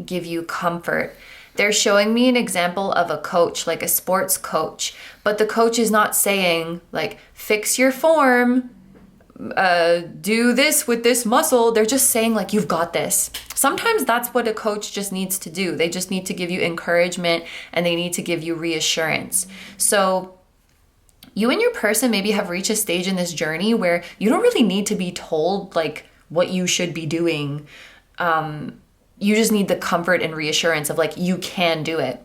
A: give you comfort. They're showing me an example of a coach, like a sports coach, but the coach is not saying like, fix your form, do this with this muscle. They're just saying like, you've got this. Sometimes that's what a coach just needs to do. They just need to give you encouragement and they need to give you reassurance. So you and your person maybe have reached a stage in this journey where you don't really need to be told like what you should be doing. You just need the comfort and reassurance of like, you can do it.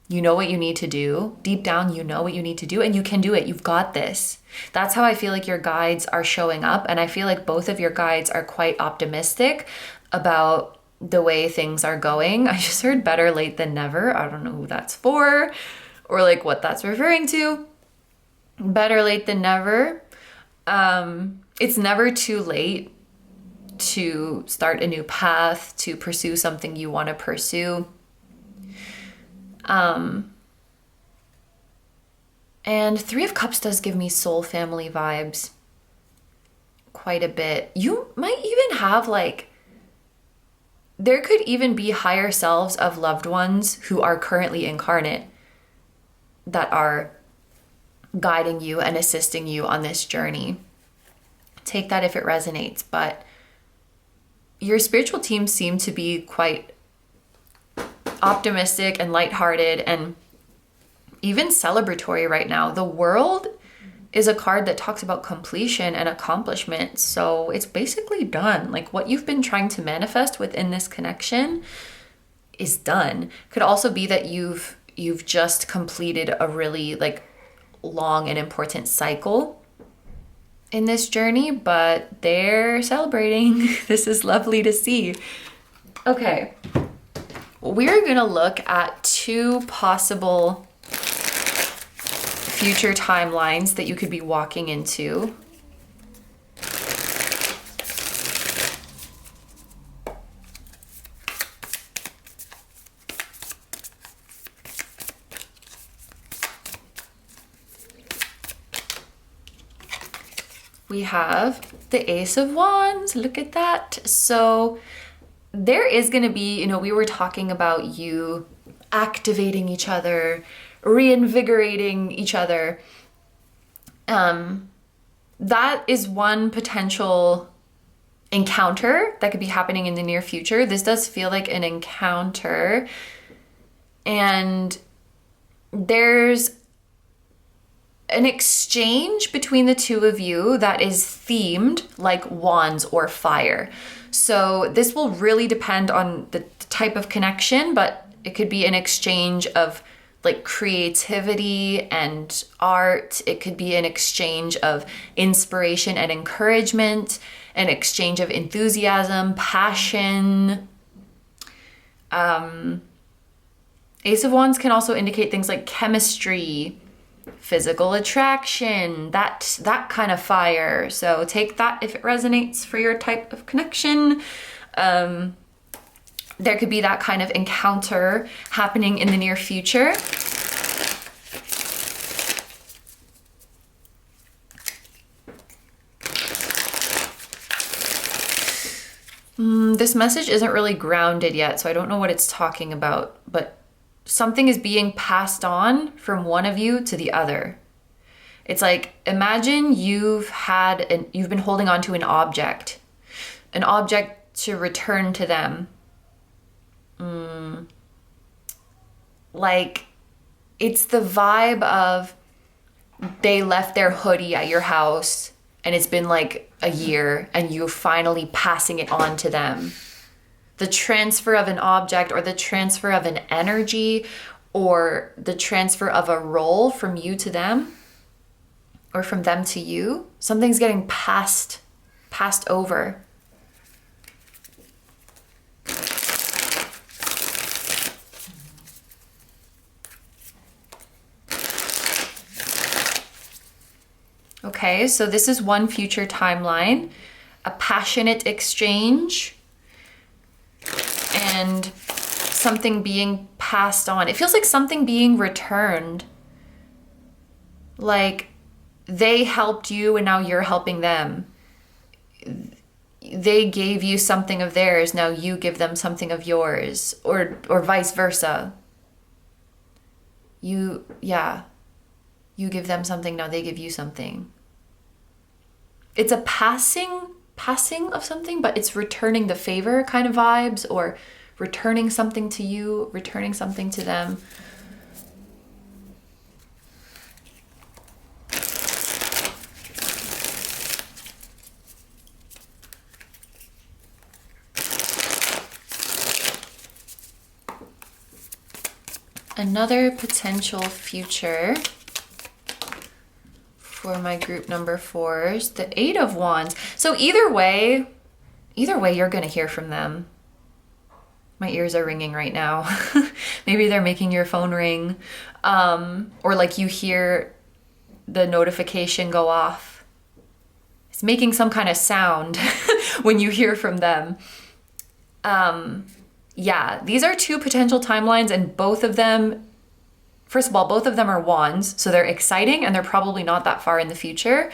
A: You know what you need to do. Deep down, you know what you need to do and you can do it. You've got this. That's how I feel like your guides are showing up. And I feel like both of your guides are quite optimistic about the way things are going. I just heard better late than never. I don't know who that's for or like what that's referring to. Better late than never. It's never too late to start a new path, to pursue something you want to pursue. And Three of Cups does give me soul family vibes quite a bit. You might even have like, there could even be higher selves of loved ones who are currently incarnate that are guiding you and assisting you on this journey. Take that if it resonates, but your spiritual team seem to be quite optimistic and lighthearted and even celebratory right now. The World is a card that talks about completion and accomplishment. So it's basically done. Like what you've been trying to manifest within this connection is done. Could also be that you've just completed a really like long and important cycle in this journey, but they're celebrating. This is lovely to see. Okay. We're going to look at two possible future timelines that you could be walking into. We have the Ace of Wands. Look at that. So there is going to be, you know, we were talking about you activating each other, reinvigorating each other. That is one potential encounter that could be happening in the near future. This does feel like an encounter, and there's an exchange between the two of you that is themed like wands or fire. So this will really depend on the type of connection, but it could be an exchange of like creativity and art. It could be an exchange of inspiration and encouragement, an exchange of enthusiasm, passion. Ace of Wands can also indicate things like chemistry, physical attraction, that kind of fire. So take that if it resonates for your type of connection. There could be that kind of encounter happening in the near future. This message isn't really grounded yet, so I don't know what it's talking about, but something is being passed on from one of you to the other. It's like, imagine you've been holding on to an object to return to them. Like, it's the vibe of they left their hoodie at your house and it's been like a year and you're finally passing it on to them. The transfer of an object or the transfer of an energy or the transfer of a role from you to them or from them to you. Something's getting passed over. Okay, so this is one future timeline, a passionate exchange, and something being passed on. It feels like something being returned. Like they helped you and now you're helping them. They gave you something of theirs, now you give them something of yours, or vice versa. You give them something, now they give you something. It's a passing of something, but it's returning the favor kind of vibes, or returning something to you, returning something to them. Another potential future for my group number 4s, the 8 of Wands. So either way, you're gonna hear from them. My ears are ringing right now. Maybe they're making your phone ring, or like you hear the notification go off. it's making some kind of sound when you hear from them. Yeah, these are two potential timelines, and both of them, first of all, both of them are wands, so they're exciting and they're probably not that far in the future.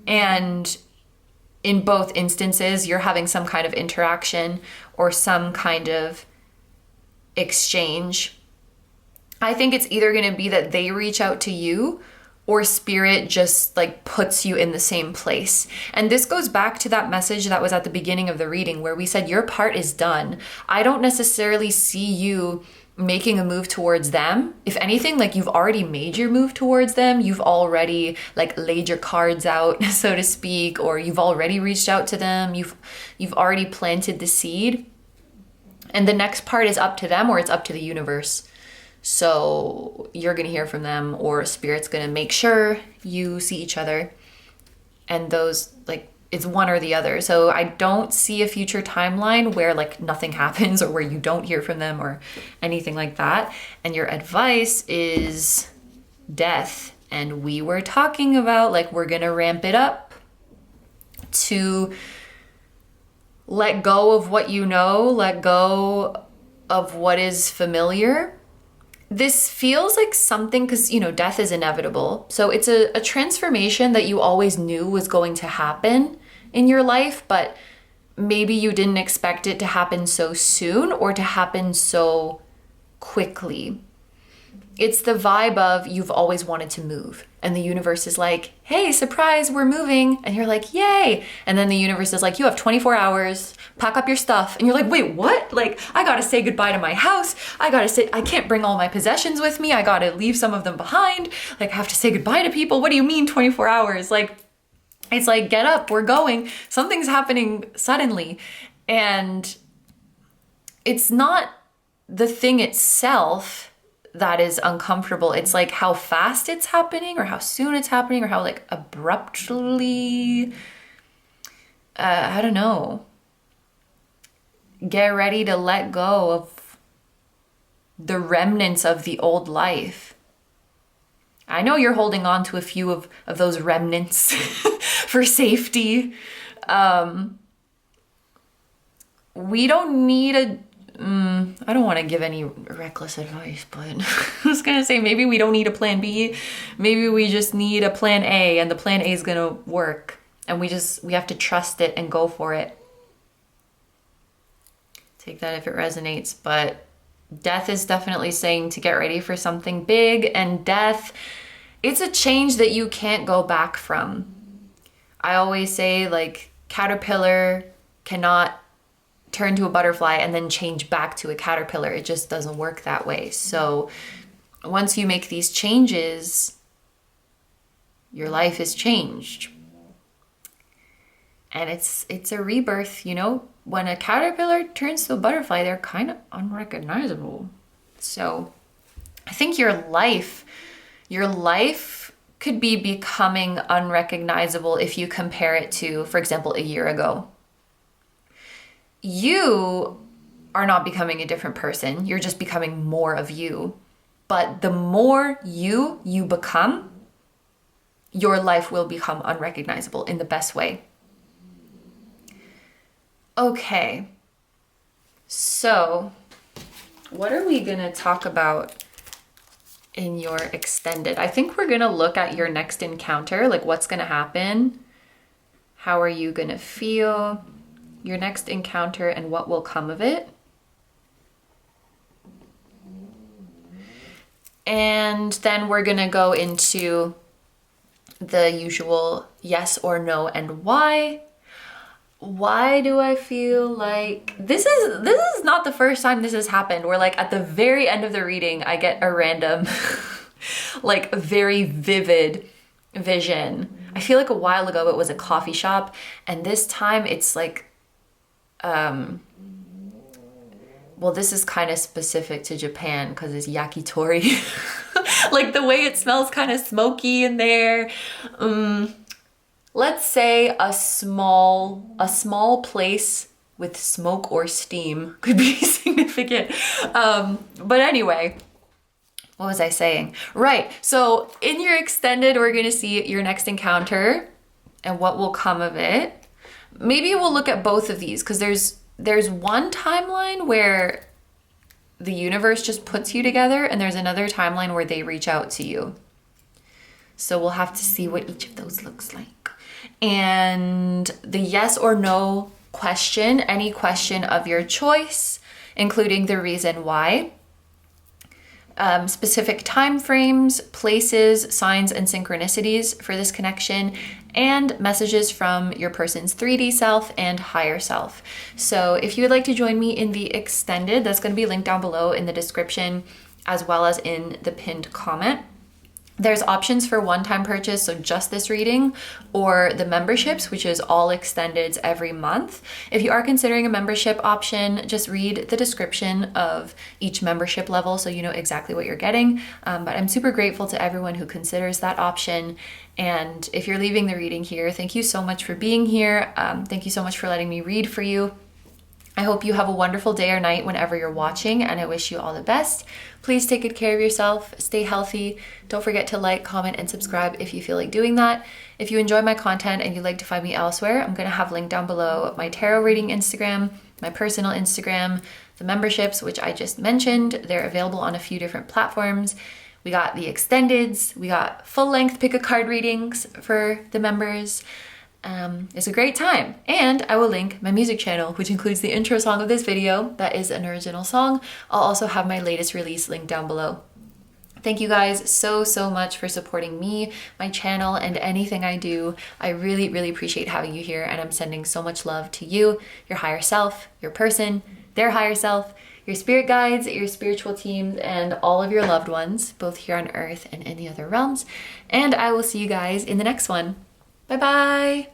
A: And in both instances, you're having some kind of interaction or some kind of exchange. I think it's either going to be that they reach out to you or spirit just like puts you in the same place. And this goes back to that message that was at the beginning of the reading where we said your part is done. I don't necessarily see you making a move towards them. If anything, like you've already made your move towards them. You've already like laid your cards out, so to speak, or you've already reached out to them. You've already planted the seed. And the next part is up to them, or it's up to the universe. So you're going to hear from them, or spirit's going to make sure you see each other. And those, like, it's one or the other. So I don't see a future timeline where like nothing happens or where you don't hear from them or anything like that. And your advice is death. And we were talking about like we're going to ramp it up to let go of what you know, let go of what is familiar. This feels like something, because, you know, death is inevitable. So it's a transformation that you always knew was going to happen in your life, but maybe you didn't expect it to happen so soon or to happen so quickly. It's the vibe of you've always wanted to move. And the universe is like, hey, surprise, we're moving. And you're like, yay. And then the universe is like, you have 24 hours, pack up your stuff. And you're like, wait, what? Like, I gotta say goodbye to my house. I can't bring all my possessions with me. I gotta leave some of them behind. Like, I have to say goodbye to people. What do you mean 24 hours? Like, it's like, get up, we're going. Something's happening suddenly. And it's not the thing itself that is uncomfortable. It's like how fast it's happening, or how soon it's happening, or how like abruptly, I don't know. Get ready to let go of the remnants of the old life. I know you're holding on to a few of those remnants for safety. We don't need I don't want to give any reckless advice, but I was going to say maybe we don't need a plan B. Maybe we just need a plan A, and the plan A is going to work. And we have to trust it and go for it. Take that if it resonates. But death is definitely saying to get ready for something big. And death, it's a change that you can't go back from. I always say, like, caterpillar cannot turn to a butterfly and then change back to a caterpillar. It just doesn't work that way. So once you make these changes, your life is changed. And it's a rebirth, you know? When a caterpillar turns to a butterfly, they're kind of unrecognizable. So I think your life could be becoming unrecognizable if you compare it to, for example, a year ago. You are not becoming a different person. You're just becoming more of you. But the more you become, your life will become unrecognizable in the best way. Okay. So, what are we going to talk about in your extended? I think we're going to look at your next encounter, like what's going to happen. How are you going to feel? Your next encounter and what will come of it. And then we're gonna go into the usual yes or no and why. Why do I feel like this is not the first time this has happened, where like at the very end of the reading I get a random like very vivid vision. I feel like a while ago it was a coffee shop, and this time it's like well, this is kind of specific to Japan because it's yakitori. Like the way it smells kind of smoky in there. Let's say a small place with smoke or steam could be significant. But anyway, what was I saying? Right, so in your extended, we're gonna see your next encounter. and what will come of it. Maybe we'll look at both of these because there's one timeline where the universe just puts you together, and there's another timeline where they reach out to you. So we'll have to see what each of those looks like. And the yes or no question, any question of your choice, including the reason why, specific time frames, places, signs, and synchronicities for this connection, and messages from your person's 3D self and higher self. So if you would like to join me in the extended, that's going to be linked down below in the description as well as in the pinned comment. There's options for one-time purchase, so just this reading, or the memberships, which is all extendeds every month. If you are considering a membership option, just read the description of each membership level so you know exactly what you're getting. But I'm super grateful to everyone who considers that option. And if you're leaving the reading here, thank you so much for being here. Thank you so much for letting me read for you. I hope you have a wonderful day or night whenever you're watching, and I wish you all the best. Please take good care of yourself, stay healthy. Don't forget to like, comment, and subscribe if you feel like doing that. If you enjoy my content and you'd like to find me elsewhere, I'm going to have linked down below my tarot reading Instagram, my personal Instagram, the memberships, which I just mentioned. They're available on a few different platforms. We got the extendeds, we got full-length pick a card readings for the members. It's a great time, and I will link my music channel, which includes the intro song of this video. That is an original song. I'll also have my latest release linked down below. Thank you guys so much for supporting me, my channel, and anything I do. I really appreciate having you here, and I'm sending so much love to you, your higher self, your person, their higher self, your spirit guides, your spiritual teams, and all of your loved ones, both here on Earth and in the other realms. And I will see you guys in the next one. Bye-bye.